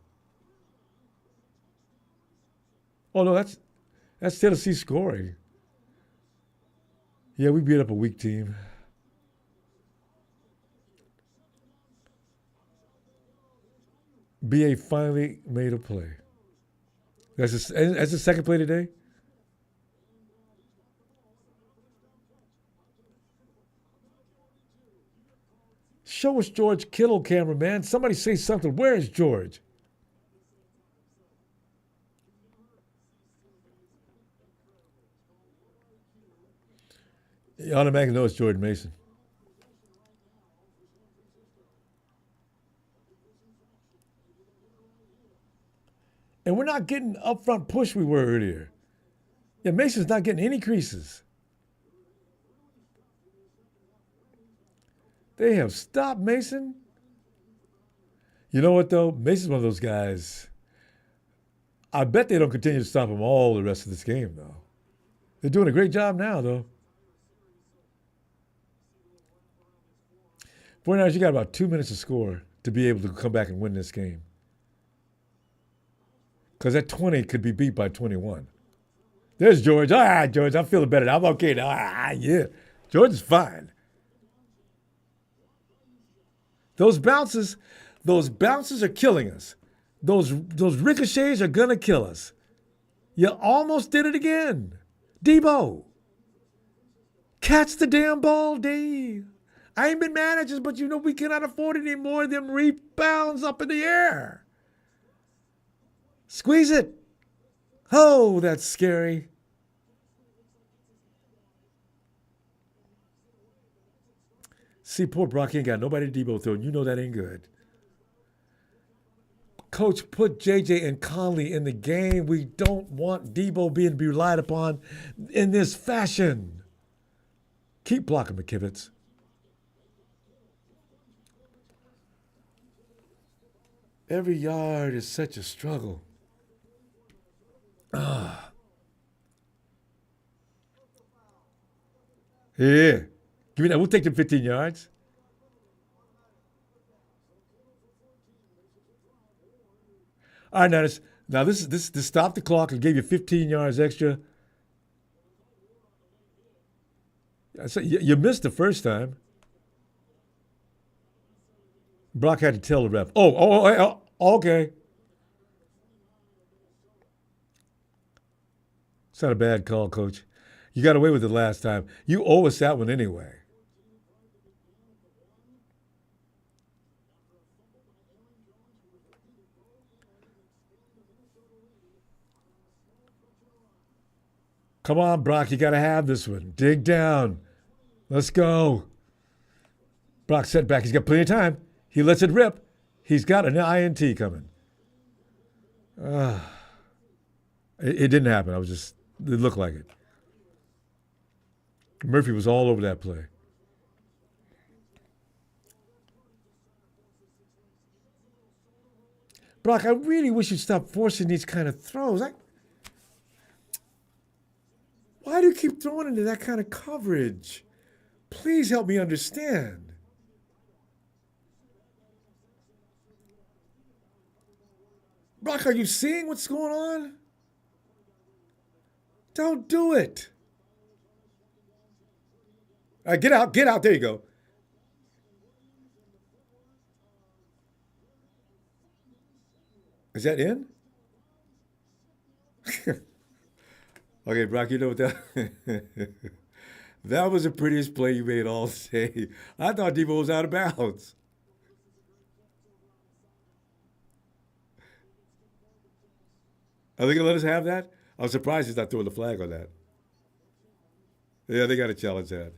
Oh no, that's Tennessee scoring. Yeah, we beat up a weak team. BA finally made a play. That's the second play today. Show us George Kittle, cameraman. Somebody say something. Where is George? You automatically know it's Jordan Mason. And we're not getting upfront push we were earlier. Yeah, Mason's not getting any creases. They have stopped Mason. You know what, though? Mason's one of those guys. I bet they don't continue to stop him all the rest of this game, though. They're doing a great job now, though. 49ers, you got about 2 minutes to score to be able to come back and win this game. Because that 20 could be beat by 21. There's George. All right, George, I'm feeling better. I'm okay now. Yeah. George is fine. Those bounces are killing us. Those ricochets are gonna kill us. You almost did it again. Debo. Catch the damn ball, D. I ain't been managers, but you know we cannot afford any more of them rebounds up in the air. Squeeze it. Oh, that's scary. See, poor Brock ain't got nobody to Debo throwing. You know that ain't good. Coach, put JJ and Conley in the game. We don't want Debo being relied upon in this fashion. Keep blocking, McKivitz. Every yard is such a struggle. Yeah. Give me that. We'll take them 15 yards. All right, now this stopped the clock and gave you 15 yards extra. So you missed the first time. Brock had to tell the ref. Okay. It's not a bad call, Coach. You got away with it last time. You owe us that one anyway. Come on, Brock, you got to have this one. Dig down. Let's go. Brock set back. He's got plenty of time. He lets it rip. He's got an INT coming. It didn't happen. It looked like it. Murphy was all over that play. Brock, I really wish you'd stop forcing these kind of throws. Why do you keep throwing into that kind of coverage? Please help me understand. Brock, are you seeing what's going on? Don't do it. All right, get out, get out. There you go. Is that in? Okay, Brock, you know what that that was the prettiest play you made all day. I thought Debo was out of bounds. Are they gonna let us have that? I'm surprised he's not throwing the flag on that. Yeah, they got to challenge that.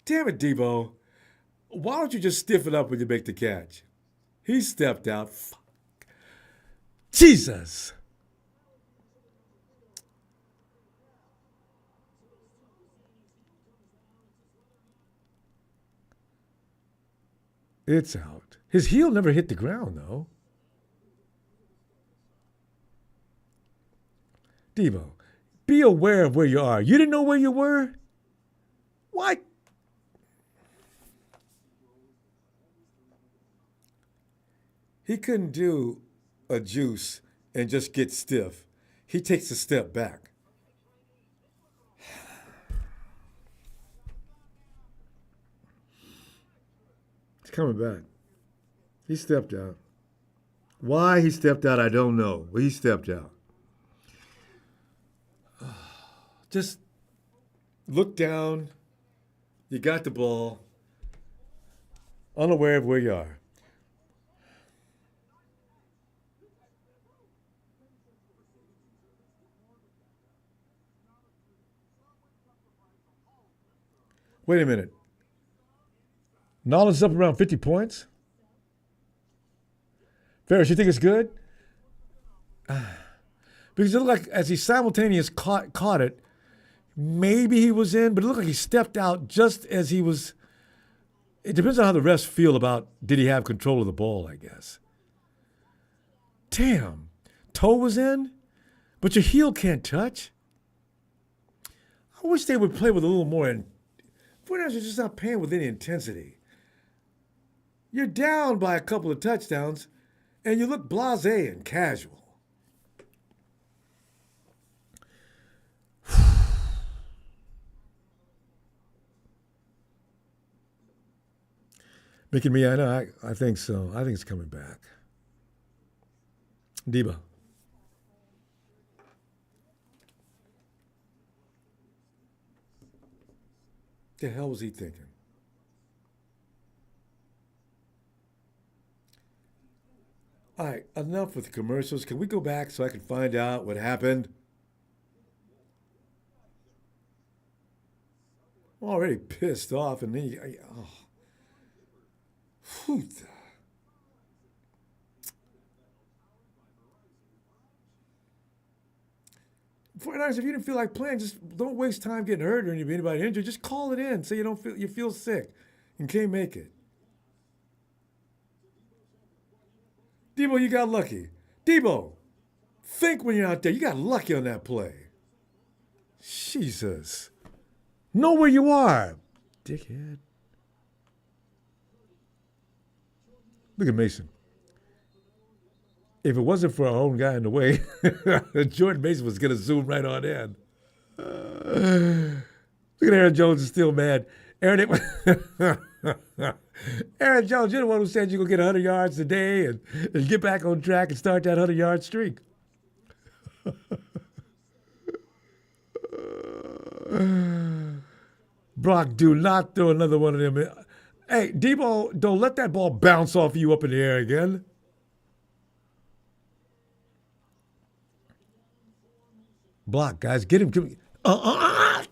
Damn it, Debo. Why don't you just stiffen up when you make the catch? He stepped out. Jesus. It's out. His heel never hit the ground, though. Devo, be aware of where you are. You didn't know where you were? What? He couldn't do a juice and just get stiff. He takes a step back. He's coming back. He stepped out. Why he stepped out, I don't know. But he stepped out. Just look down. You got the ball. Unaware of where you are. Wait a minute. Nolan's up around 50 points? Ferris, you think it's good? Because it looked like as he simultaneously caught it, maybe he was in, but it looked like he stepped out just as he was. It depends on how the refs feel about did he have control of the ball, I guess. Damn. Toe was in, but your heel can't touch. I wish they would play with a little more. And 49ers are just not playing with any intensity. You're down by a couple of touchdowns, and you look blasé and casual. Making me, I know, I think so. I think it's coming back. Deba. The hell was he thinking? All right, enough with the commercials. Can we go back so I can find out what happened? I'm already pissed off, and then oh, whew. 49ers, if you didn't feel like playing, just don't waste time getting hurt or anybody injured. Just call it in. Say you feel sick and can't make it. Debo, you got lucky. Debo, think when you're out there. You got lucky on that play. Jesus. Know where you are, dickhead. Look at Mason. If it wasn't for our own guy in the way, Jordan Mason was going to zoom right on in. Look at Aaron Jones is still mad. Aaron Jones, you're the one who said you're going to get 100 yards a day and get back on track and start that 100-yard streak. Brock, do not throw another one of them in. Hey, Debo, don't let that ball bounce off you up in the air again. Block, guys. Get him. God.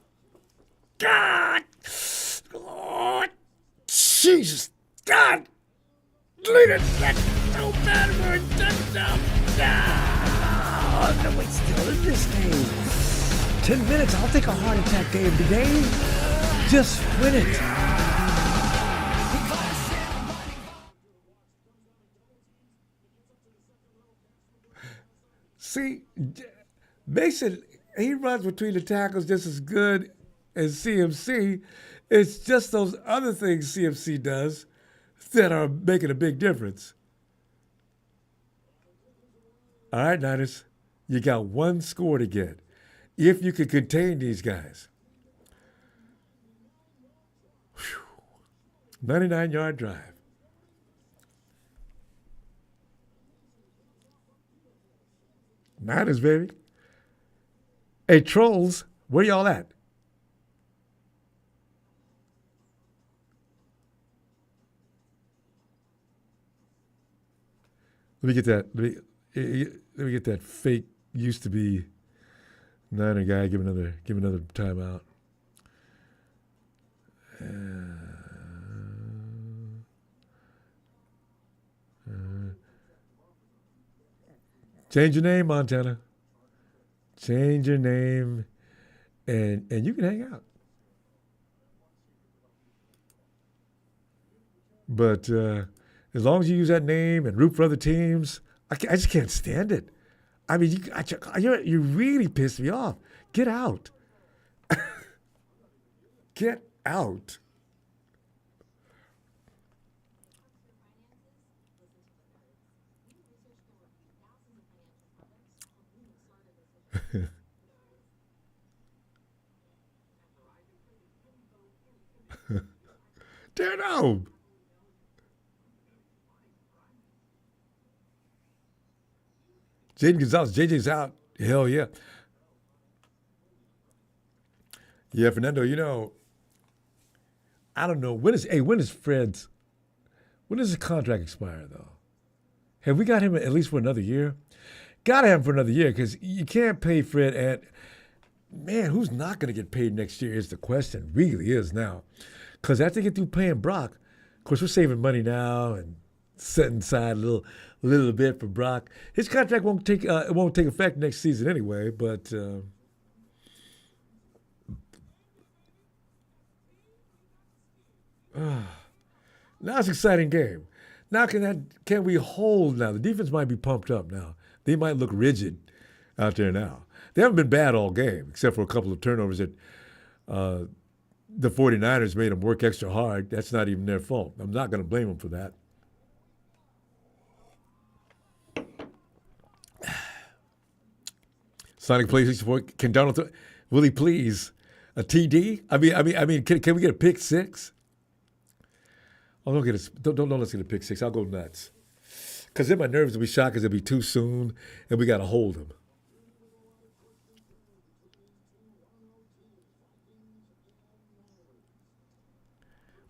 Lord. Jesus. God. Lead it. That's so bad for a touchdown. No, wait, still in this game. 10 minutes. I'll take a heart attack game today. Just win it. See, Mason, he runs between the tackles just as good as CMC. It's just those other things CMC does that are making a big difference. All right, Niners, you got one score to get. if you could contain these guys. 99-yard drive. Niners, baby. Hey, trolls, where y'all at? Let me get that. Let me get that fake used to be Niner guy. Give another timeout. Change your name, Montana. Change your name, and you can hang out. But as long as you use that name and root for other teams, I just can't stand it. I mean, you really pissed me off. Get out. Get out. Tear it home. Jaden Gonzalez, JJ's out. Hell yeah. Yeah, Fernando, I don't know. When does his contract expire though? Have we got him at least for another year? Gotta have him for another year because you can't pay Fred and man, who's not gonna get paid next year is the question. Really is now. Because after they get through paying Brock, of course we're saving money now and setting aside a little bit for Brock. His contract won't take effect next season anyway, but now it's an exciting game. Now can we hold now? The defense might be pumped up now. They might look rigid out there now. They haven't been bad all game, except for a couple of turnovers that the 49ers made them work extra hard. That's not even their fault. I'm not going to blame them for that. Sonic plays 64. Can Donald will he please a TD? I mean, can we get a pick six? Oh, don't let's get a pick six. I'll go nuts. Because then my nerves will be shot because it'll be too soon and we got to hold him.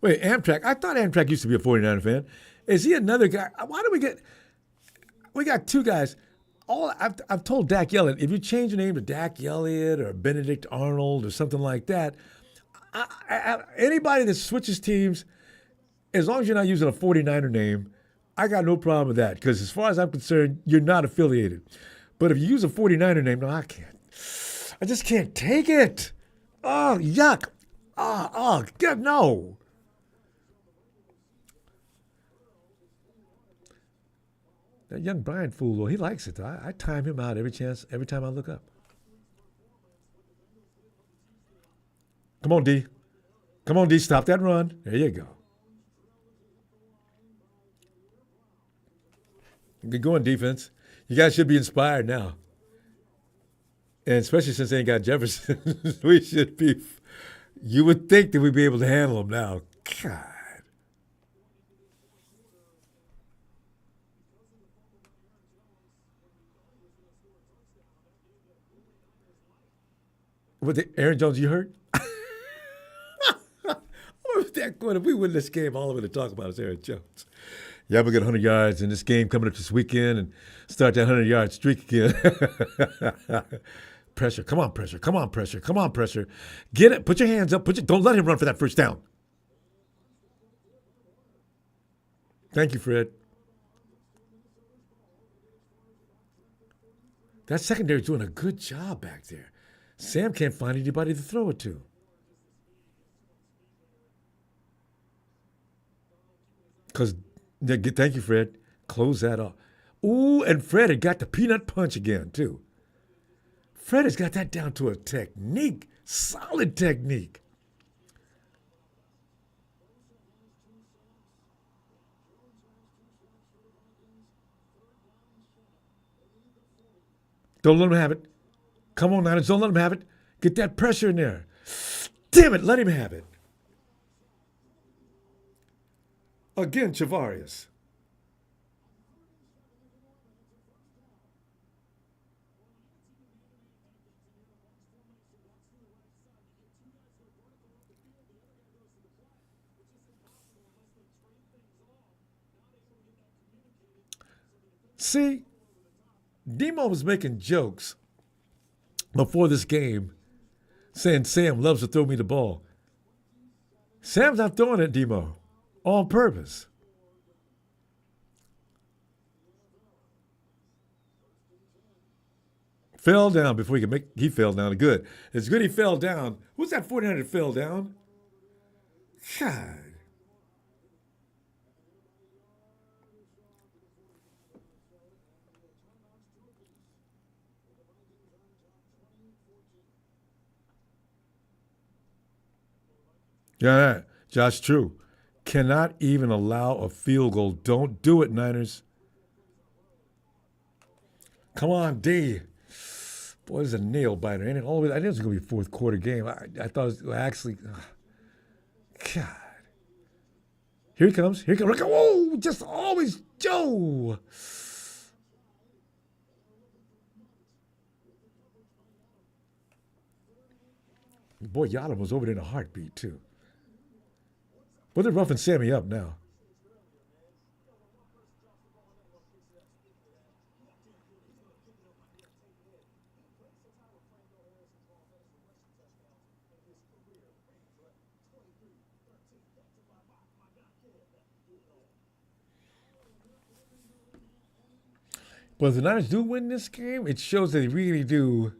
Wait, Amtrak. I thought Amtrak used to be a 49er fan. Is he another guy? Why do we got two guys. I've told Dak Elliott, if you change your name to Dak Elliott or Benedict Arnold or something like that, anybody that switches teams, as long as you're not using a 49er name, I got no problem with that because as far as I'm concerned, you're not affiliated. But if you use a 49er name, no, I can't. I just can't take it. Oh, yuck. God, no. That young Brian fool, though, he likes it. Though. I time him out every time I look up. Come on, D. Come on, D. Stop that run. There you go. Good going, defense. You guys should be inspired now. And especially since they ain't got Jefferson, we should be. You would think that we'd be able to handle them now. God. Aaron Jones, you hurt? What was that going? If we win this game, all I'm going to talk about is Aaron Jones. Yeah, we got 100 yards in this game coming up this weekend and start that 100-yard streak again. Pressure. Come on, pressure. Come on, pressure. Come on, pressure. Get it. Put your hands up. Don't let him run for that first down. Thank you, Fred. That secondary's doing a good job back there. Sam can't find anybody to throw it to. Because, thank you, Fred. Close that off. Ooh, and Fred had got the peanut punch again, too. Fred has got that down to a technique, solid technique. Don't let him have it. Come on, Niners. Don't let him have it. Get that pressure in there. Damn it. Let him have it. Again, Chavarius. See, Demo was making jokes before this game saying Sam loves to throw me the ball. Sam's not throwing it, Demo, on purpose. Fell down before he could make. He fell down. Good. It's good he fell down. Who's that 49 that fell down? God. Yeah, Josh, true. Cannot even allow a field goal. Don't do it, Niners. Come on, D. Boy, this is a nail biter. Ain't it? I knew it was going to be a fourth quarter game. I thought it was actually. God. Here he comes. Here he comes. Whoa, just always Joe. Boy, Yadam was over there in a heartbeat, too. But they're roughing Sammy up now. But if the Niners do win this game, it shows that they really do.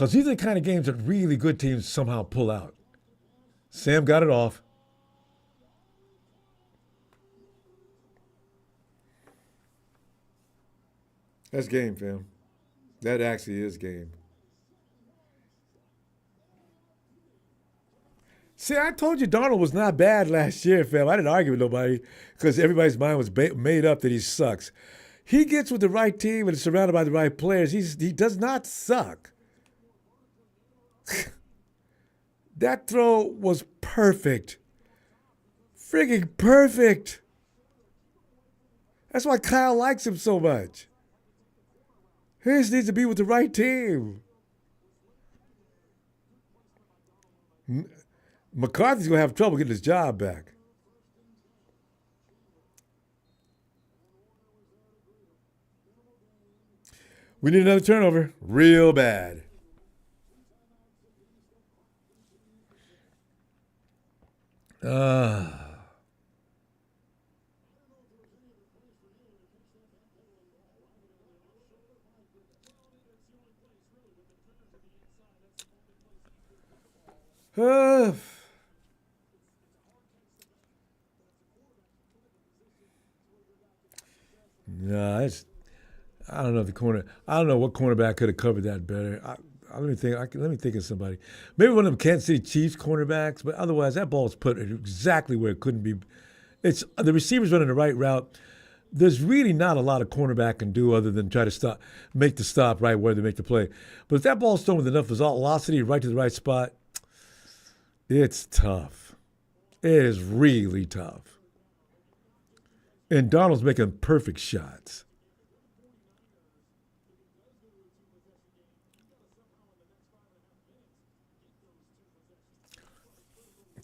Because these are the kind of games that really good teams somehow pull out. Sam got it off. That's game, fam. That actually is game. See, I told you Darnold was not bad last year, fam. I didn't argue with nobody because everybody's mind was made up that he sucks. He gets with the right team and is surrounded by the right players. He does not suck. That throw was perfect. Friggin' perfect. That's why Kyle likes him so much. He just needs to be with the right team. McCarthy's going to have trouble getting his job back. We need another turnover. Real bad. Uh, uh, no, I don't know if the corner. I don't know what cornerback could have covered that better. Let me think. Let me think of somebody. Maybe one of them Kansas City Chiefs cornerbacks, but otherwise that ball is put exactly where it couldn't be. It's the receivers running the right route. There's really not a lot a cornerback can do other than try to make the stop right where they make the play. But if that ball's thrown with enough velocity right to the right spot, it's tough. It is really tough. And Donald's making perfect shots.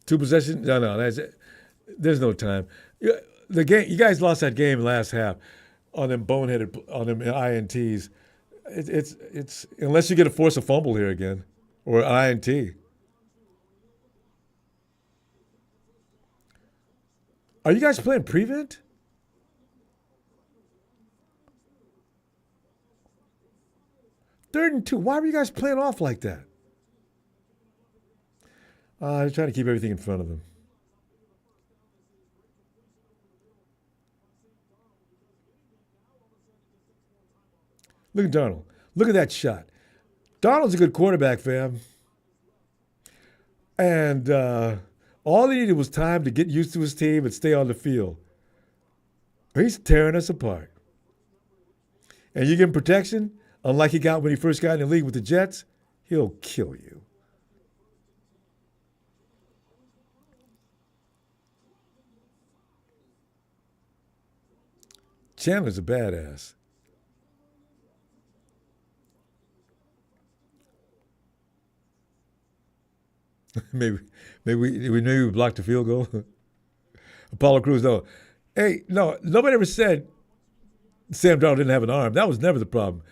Two possessions? No. There's no time. The game. You guys lost that game last half on them ints. It's unless you get to force a fumble here again or int. Are you guys playing prevent? Third and 2. Why were you guys playing off like that? They're trying to keep everything in front of them. Look at Darnold. Look at that shot. Darnold's a good quarterback, fam. And all he needed was time to get used to his team and stay on the field. He's tearing us apart. and you give him protection, unlike he got when he first got in the league with the Jets, he'll kill you. Chandler's a badass. maybe maybe we blocked the field goal. Apollo Cruz, no. Hey, no, nobody ever said Sam Darnold didn't have an arm. That was never the problem.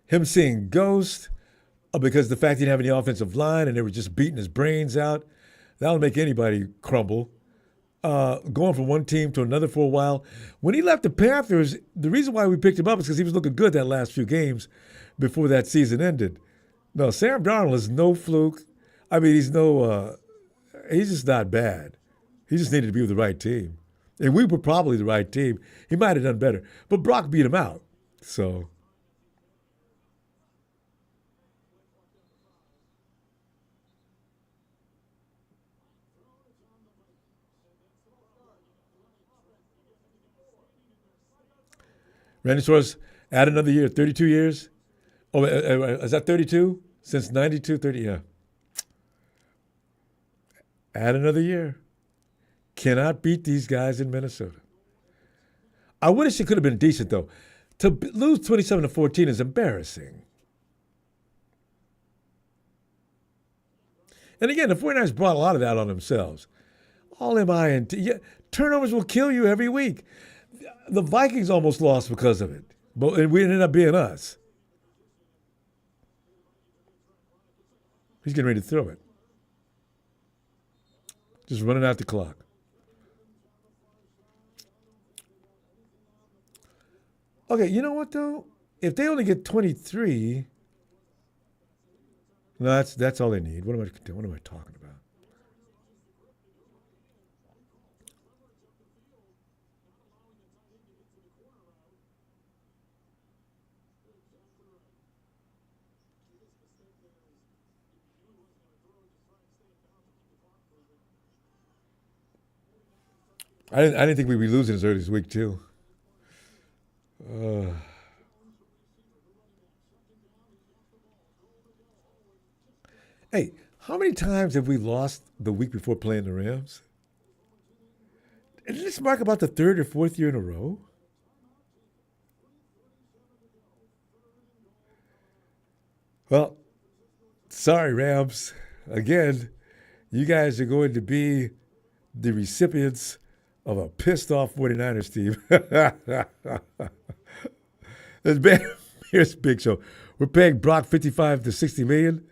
Him seeing ghosts, because the fact he didn't have any offensive line and they were just beating his brains out, that'll make anybody crumble. Going from one team to another for a while. When he left the Panthers, the reason why we picked him up is because he was looking good that last few games before that season ended. No, Sam Darnold is no fluke. I mean, he's just not bad. He just needed to be with the right team. And we were probably the right team. He might have done better. But Brock beat him out. So, Randy Suarez, add another year, 32 years. Oh, is that 32? Since 92, 30, yeah. Add another year. Cannot beat these guys in Minnesota. I wish it could have been decent, though. To lose 27-14 is embarrassing. And again, the 49ers brought a lot of that on themselves. All MINT. Yeah, turnovers will kill you every week. The Vikings almost lost because of it. But we ended up being us. He's getting ready to throw it. Just running out the clock. Okay, you know what though? If they only get 23, no, that's all they need. What am I talking about? I didn't think we'd be losing as early as week two. Uh, hey, how many times have we lost the week before playing the Rams? Isn't this mark about the third or fourth year in a row? Well, sorry, Rams. Again, you guys are going to be the recipients of a pissed off 49ers team. Here's Big Show. We're paying Brock 55 to 60 million.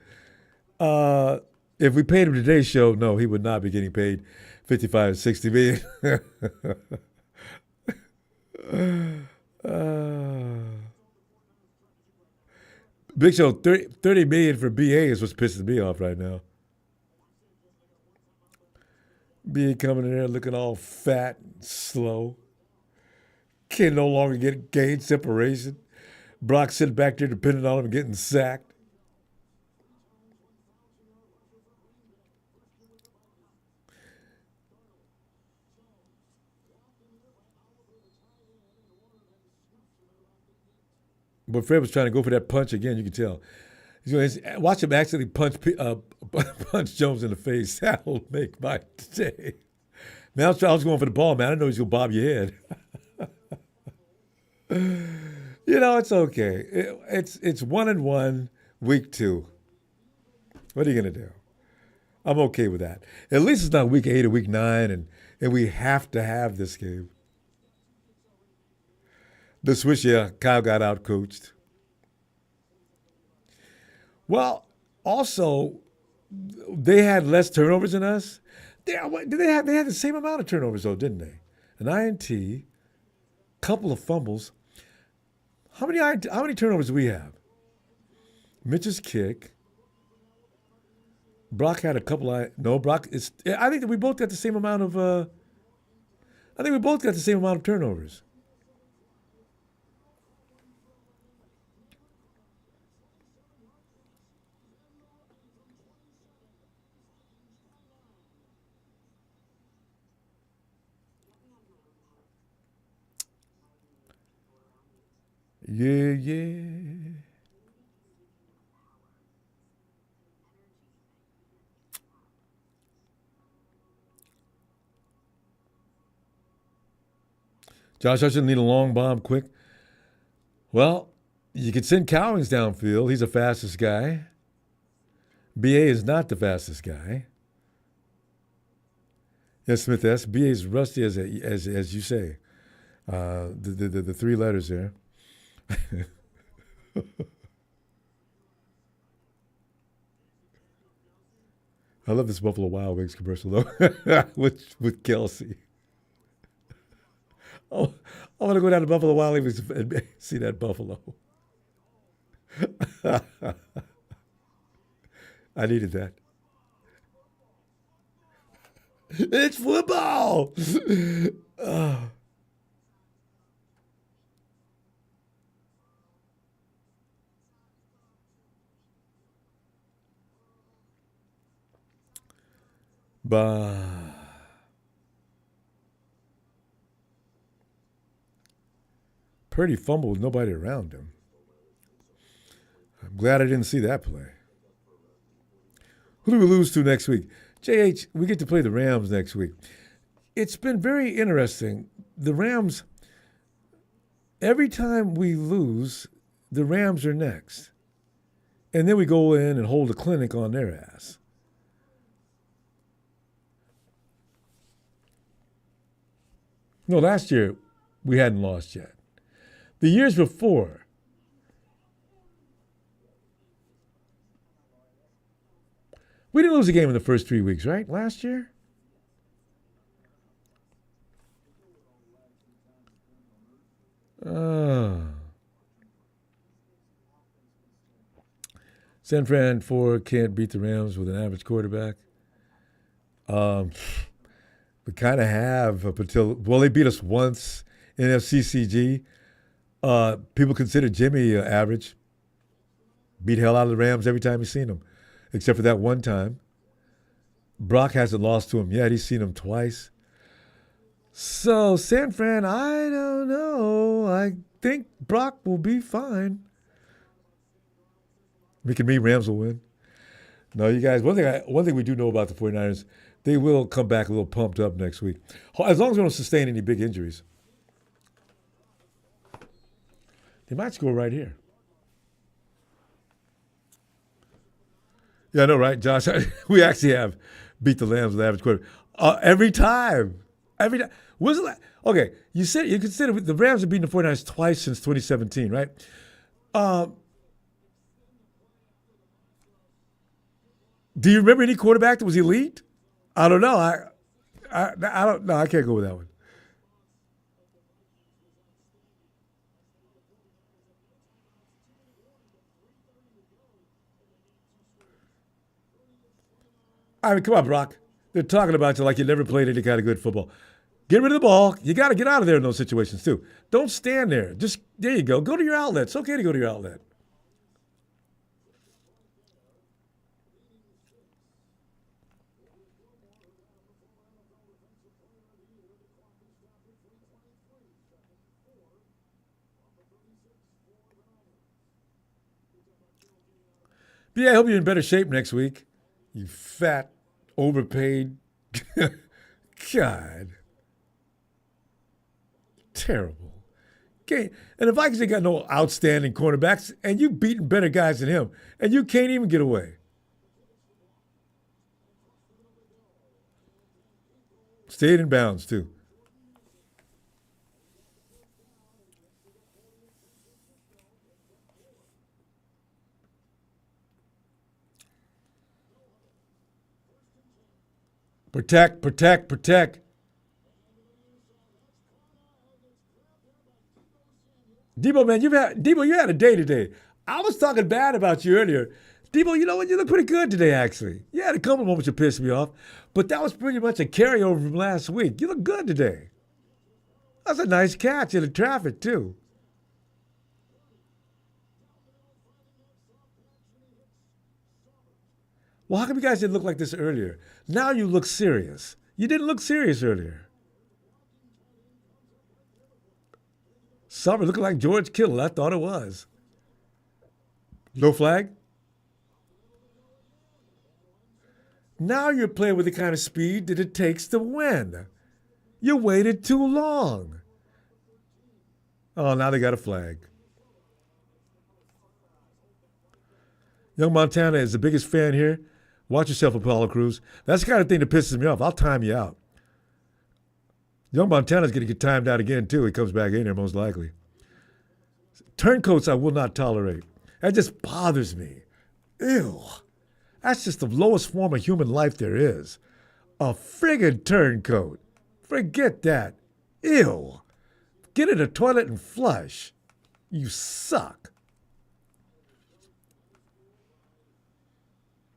If we paid him today's show, no, he would not be getting paid 55 to 60 million. Big Show, 30 million for BA is what's pissing me off right now. BA coming in there looking all fat and slow. Can no longer gain separation. Brock sitting back there depending on him and getting sacked. But Fred was trying to go for that punch again. You can tell. Watch him accidentally punch Jones in the face. That'll make my day. Man, I was going for the ball, man. I didn't know he was going to bob your head. It's okay. It's 1-1, week 2. What are you going to do? I'm okay with that. At least it's not week 8 or week 9, and we have to have this game. The switch, yeah, Kyle got out coached. Well, also, they had less turnovers than us. They had the same amount of turnovers, though, didn't they? An INT, couple of fumbles. How many turnovers do we have? Mitch's kick. Brock had a couple. No, Brock is. I think that we both got the same amount of. I think we both got the same amount of turnovers. Yeah, yeah. Josh Hutchinson need a long bomb quick. Well, you could send Cowings downfield. He's the fastest guy. BA is not the fastest guy. Yes, Smith S. BA is rusty as you say. The three letters there. I love this Buffalo Wild Wings commercial though, with Kelsey. Oh, I want to go down to Buffalo Wild Wings and see that buffalo. I needed that. It's football. Oh. Bah. Purdy fumbled with nobody around him. I'm glad I didn't see that play. Who do we lose to next week? JH, we get to play the Rams next week. It's been very interesting. The Rams, every time we lose, the Rams are next. And then we go in and hold a clinic on their ass. No, last year we hadn't lost yet. The years before, we didn't lose a game in the first 3 weeks, right? Last year? San Fran 4 can't beat the Rams with an average quarterback. We kind of have up until, well, they beat us once in FCCG. People consider Jimmy average. Beat hell out of the Rams every time he's seen them, except for that one time. Brock hasn't lost to him yet. He's seen him twice. So, San Fran, I don't know. I think Brock will be fine. Making me Rams will win. No, you guys, one thing we do know about the 49ers, they will come back a little pumped up next week. As long as we don't sustain any big injuries. They might score right here. Yeah, I know, right, Josh? We actually have beat the Lambs with average quarter. Every time. Every time. When's the last? Okay, you consider the Rams have beaten the 49ers twice since 2017, right? Do you remember any quarterback that was elite? I don't know. I don't know. I can't go with that one. I mean, come on, Brock. They're talking about you like you never played any kind of good football. Get rid of the ball. You got to get out of there in those situations, too. Don't stand there. Just, there you go. Go to your outlet. It's okay to go to your outlet. But yeah, I hope you're in better shape next week. You fat, overpaid. God. Terrible. Okay. And the Vikings ain't got no outstanding cornerbacks, and you beating better guys than him, and you can't even get away. Stayed in bounds, too. Protect, protect, protect. Debo, man, you had a day today. I was talking bad about you earlier. Debo, you know what? You look pretty good today, actually. You had a couple moments that pissed me off, but that was pretty much a carryover from last week. You look good today. That's a nice catch in the traffic, too. Well, how come you guys didn't look like this earlier? Now you look serious. You didn't look serious earlier. Summer looking like George Kittle. I thought it was. No flag? Now you're playing with the kind of speed that it takes to win. You waited too long. Oh, now they got a flag. Young Montana is the biggest fan here. Watch yourself, Apollo Crews. That's the kind of thing that pisses me off. I'll time you out. Young Montana's going to get timed out again, too. He comes back in here, most likely. Turncoats I will not tolerate. That just bothers me. Ew. That's just the lowest form of human life there is. A friggin' turncoat. Forget that. Ew. Get in the toilet and flush. You suck.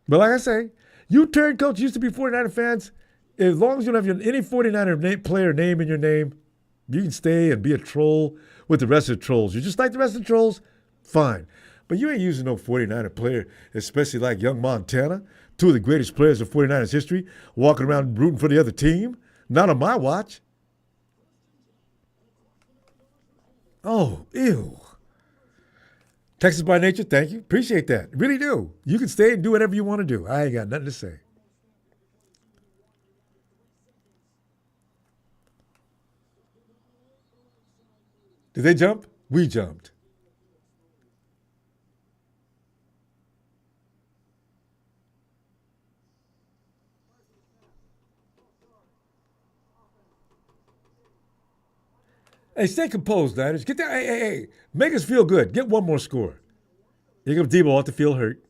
But like I say, you turncoats used to be 49er fans. As long as you don't have any 49er player name in your name, you can stay and be a troll with the rest of the trolls. You're just like the rest of the trolls, fine. But you ain't using no 49er player, especially like Young Montana, two of the greatest players of 49ers history, walking around rooting for the other team. Not on my watch. Oh, ew. Texas by nature, thank you. Appreciate that. Really do. You can stay and do whatever you want to do. I ain't got nothing to say. Did they jump? We jumped. Hey, stay composed, Niners. Get that. Hey. Make us feel good. Get one more score. Here comes Debo off the field hurt.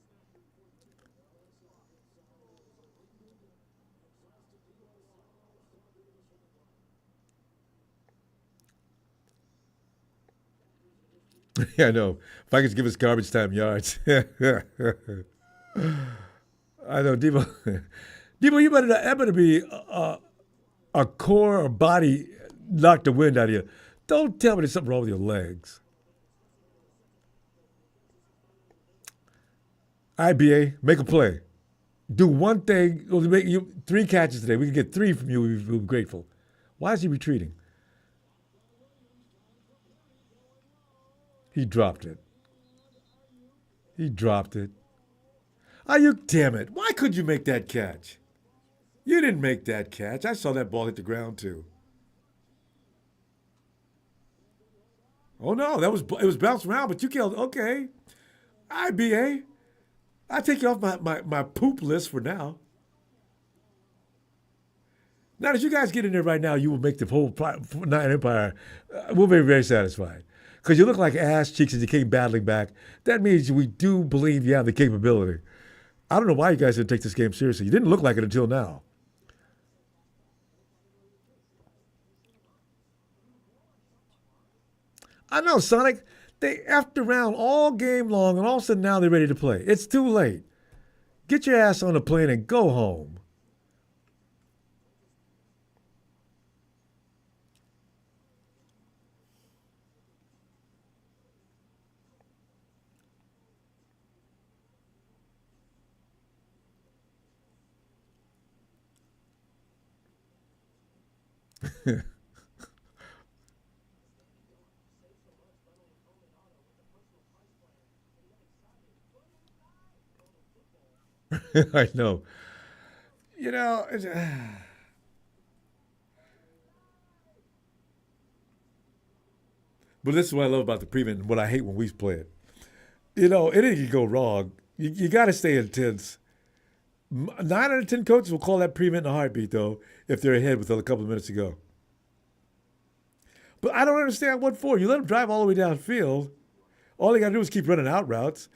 Yeah, I know. Vikings give us garbage time yards. I know, Debo. Debo, that better be a core or body knock the wind out of you. Don't tell me there's something wrong with your legs. IBA, make a play. Do one thing. We'll make you 3 catches today. We can get 3 from you. We'll be grateful. Why is he retreating? He dropped it. He dropped it. Are you damn it? Why couldn't you make that catch? You didn't make that catch. I saw that ball hit the ground too. Oh no, it was bounced around, but you killed. Okay, IBA. I take you off my poop list for now. Now, as you guys get in there right now, you will make the whole Nine Empire. We'll be very satisfied because you look like ass cheeks as you came battling back. That means we do believe you have the capability. I don't know why you guys didn't take this game seriously. You didn't look like it until now. I know, Sonic. They effed around all game long, and all of a sudden now they're ready to play. It's too late. Get your ass on the plane and go home. I know. You know, but this is what I love about the prevent and what I hate when we play it. You know, anything can go wrong. You got to stay intense. 9 out of 10 coaches will call that prevent in a heartbeat, though, if they're ahead with a couple of minutes to go. But I don't understand what for. You let them drive all the way downfield. All they got to do is keep running out routes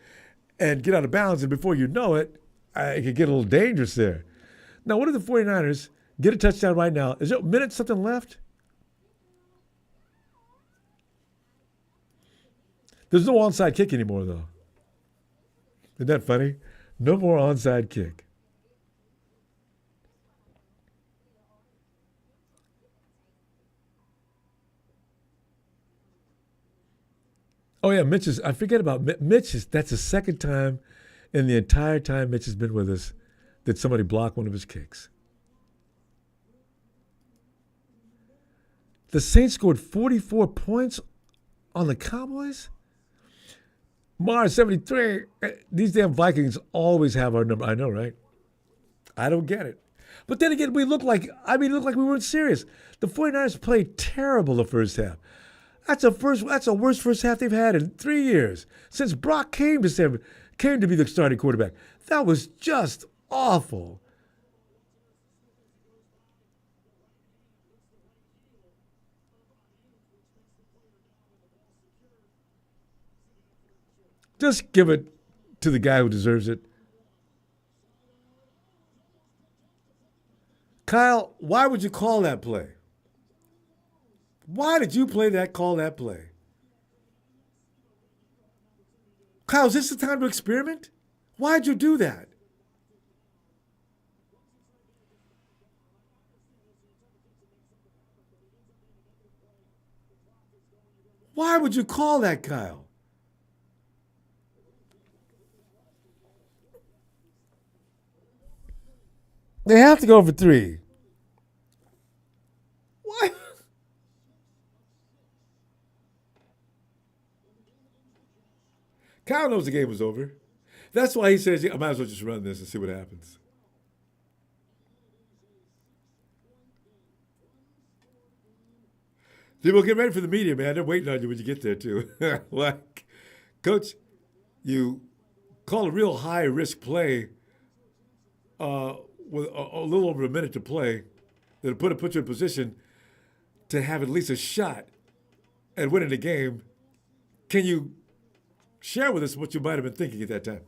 and get out of bounds, and before you know it, it could get a little dangerous there. Now, what if the 49ers get a touchdown right now? Is there a minute something left? There's no onside kick anymore, though. Isn't that funny? No more onside kick. Oh, yeah, I forget about Mitch. That's the second time in the entire time Mitch has been with us that somebody blocked one of his kicks. The Saints scored 44 points on the Cowboys? Mars 73. These damn Vikings always have our number. I know, right? I don't get it. But then again, we look like, we weren't serious. The 49ers played terrible the first half. That's the worst first half they've had in 3 years. Since Brock came to be the starting quarterback. That was just awful. Just give it to the guy who deserves it. Kyle, why would you call that play? Why did you call that play? Kyle, is this the time to experiment? Why'd you do that? Why would you call that, Kyle? They have to go for 3. Why? Kyle knows the game was over. That's why he says, I might as well just run this and see what happens. People get ready for the media, man. They're waiting on you when you get there, too. Like, Coach, you call a real high-risk play with a little over a minute to play that'll put you in position to have at least a shot at winning the game. Can you share with us what you might have been thinking at that time?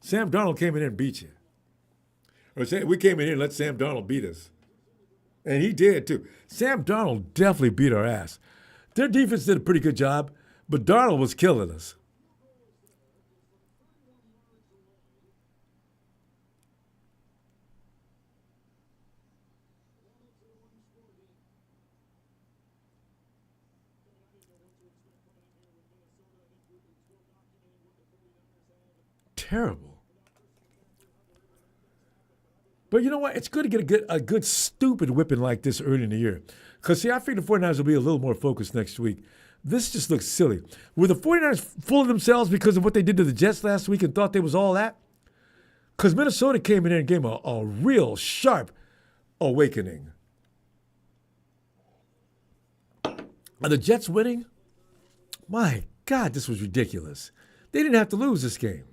Sam Darnold came in here and beat you. Or we came in here and let Sam Darnold beat us. And he did, too. Sam Darnold definitely beat our ass. Their defense did a pretty good job, but Darnold was killing us. Terrible. But you know what? It's good to get a good stupid whipping like this early in the year. Because, see, I think the 49ers will be a little more focused next week. This just looks silly. Were the 49ers full of themselves because of what they did to the Jets last week and thought they was all that? Because Minnesota came in there and gave them a real sharp awakening. Are the Jets winning? My God, this was ridiculous. They didn't have to lose this game.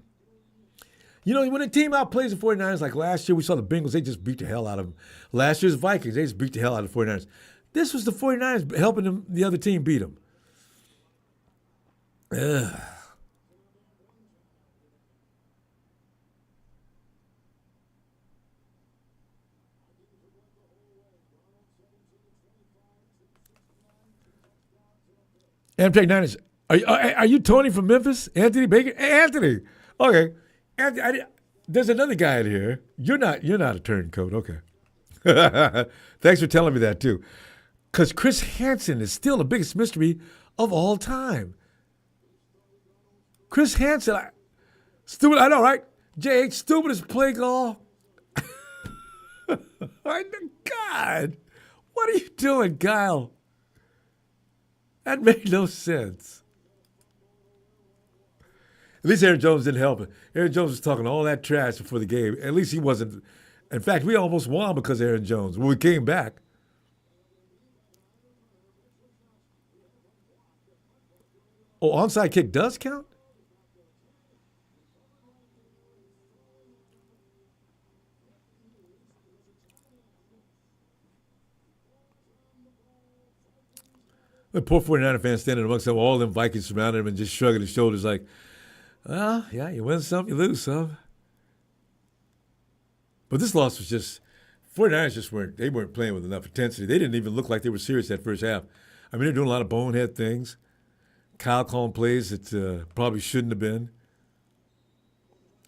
You know, when a team outplays the 49ers, like last year we saw the Bengals, they just beat the hell out of them. Last year's Vikings, they just beat the hell out of the 49ers. This was the 49ers helping them, the other team beat them. Ugh. Amtrak Niners, are you Tony from Memphis? Anthony Baker? Hey, Anthony. Okay. There's another guy in here. You're not a turncoat. Okay. Thanks for telling me that too. Because Chris Hansen is still the biggest mystery of all time. Chris Hansen, stupid. I know, right? JH, stupidest play call. God, what are you doing, Kyle? That made no sense. At least Aaron Jones didn't help it. Aaron Jones was talking all that trash before the game. At least he wasn't. In fact, we almost won because of Aaron Jones when we came back. Oh, onside kick does count? The poor 49er fan standing amongst them, all them Vikings surrounding him and just shrugging his shoulders like, well, yeah, you win some, you lose some. But this loss was just, 49ers just weren't playing with enough intensity. They didn't even look like they were serious that first half. I mean, they're doing a lot of bonehead things. Kyle calling plays that probably shouldn't have been.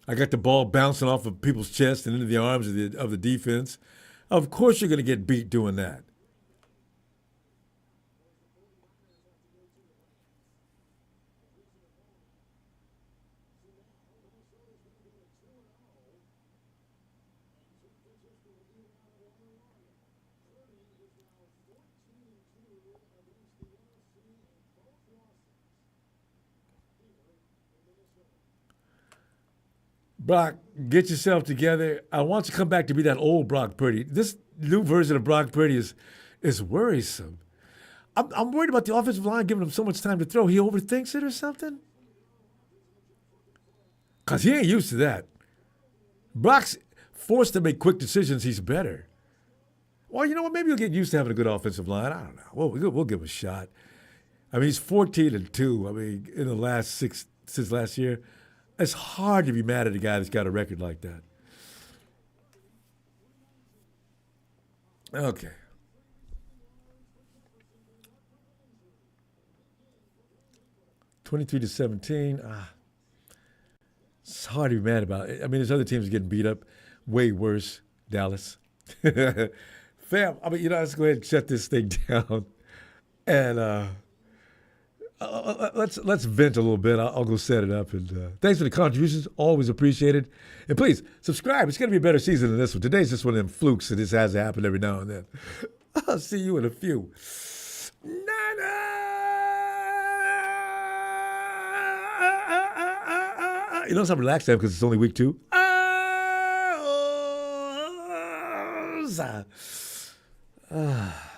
I got the ball bouncing off of people's chests and into the arms of the defense. Of course you're going to get beat doing that. Brock, get yourself together. I want you to come back to be that old Brock Purdy. This new version of Brock Purdy is worrisome. I'm worried about the offensive line giving him so much time to throw. He overthinks it or something? Because he ain't used to that. Brock's forced to make quick decisions. He's better. Well, you know what? Maybe he'll get used to having a good offensive line. I don't know. We'll give him a shot. I mean, he's 14-2. I mean, in the last since last year, it's hard to be mad at a guy that's got a record like that. Okay. (23-17). It's hard to be mad about it. I mean, there's other teams getting beat up way worse. Dallas. Fam, I mean, let's go ahead and shut this thing down. And let's vent a little bit. I'll go set it up. And thanks for the contributions. Always appreciated. And please, subscribe. It's going to be a better season than this one. Today's just one of them flukes, and this has to happen every now and then. I'll see you in a few. You notice I'm relaxed now because it's only week 2. Ah.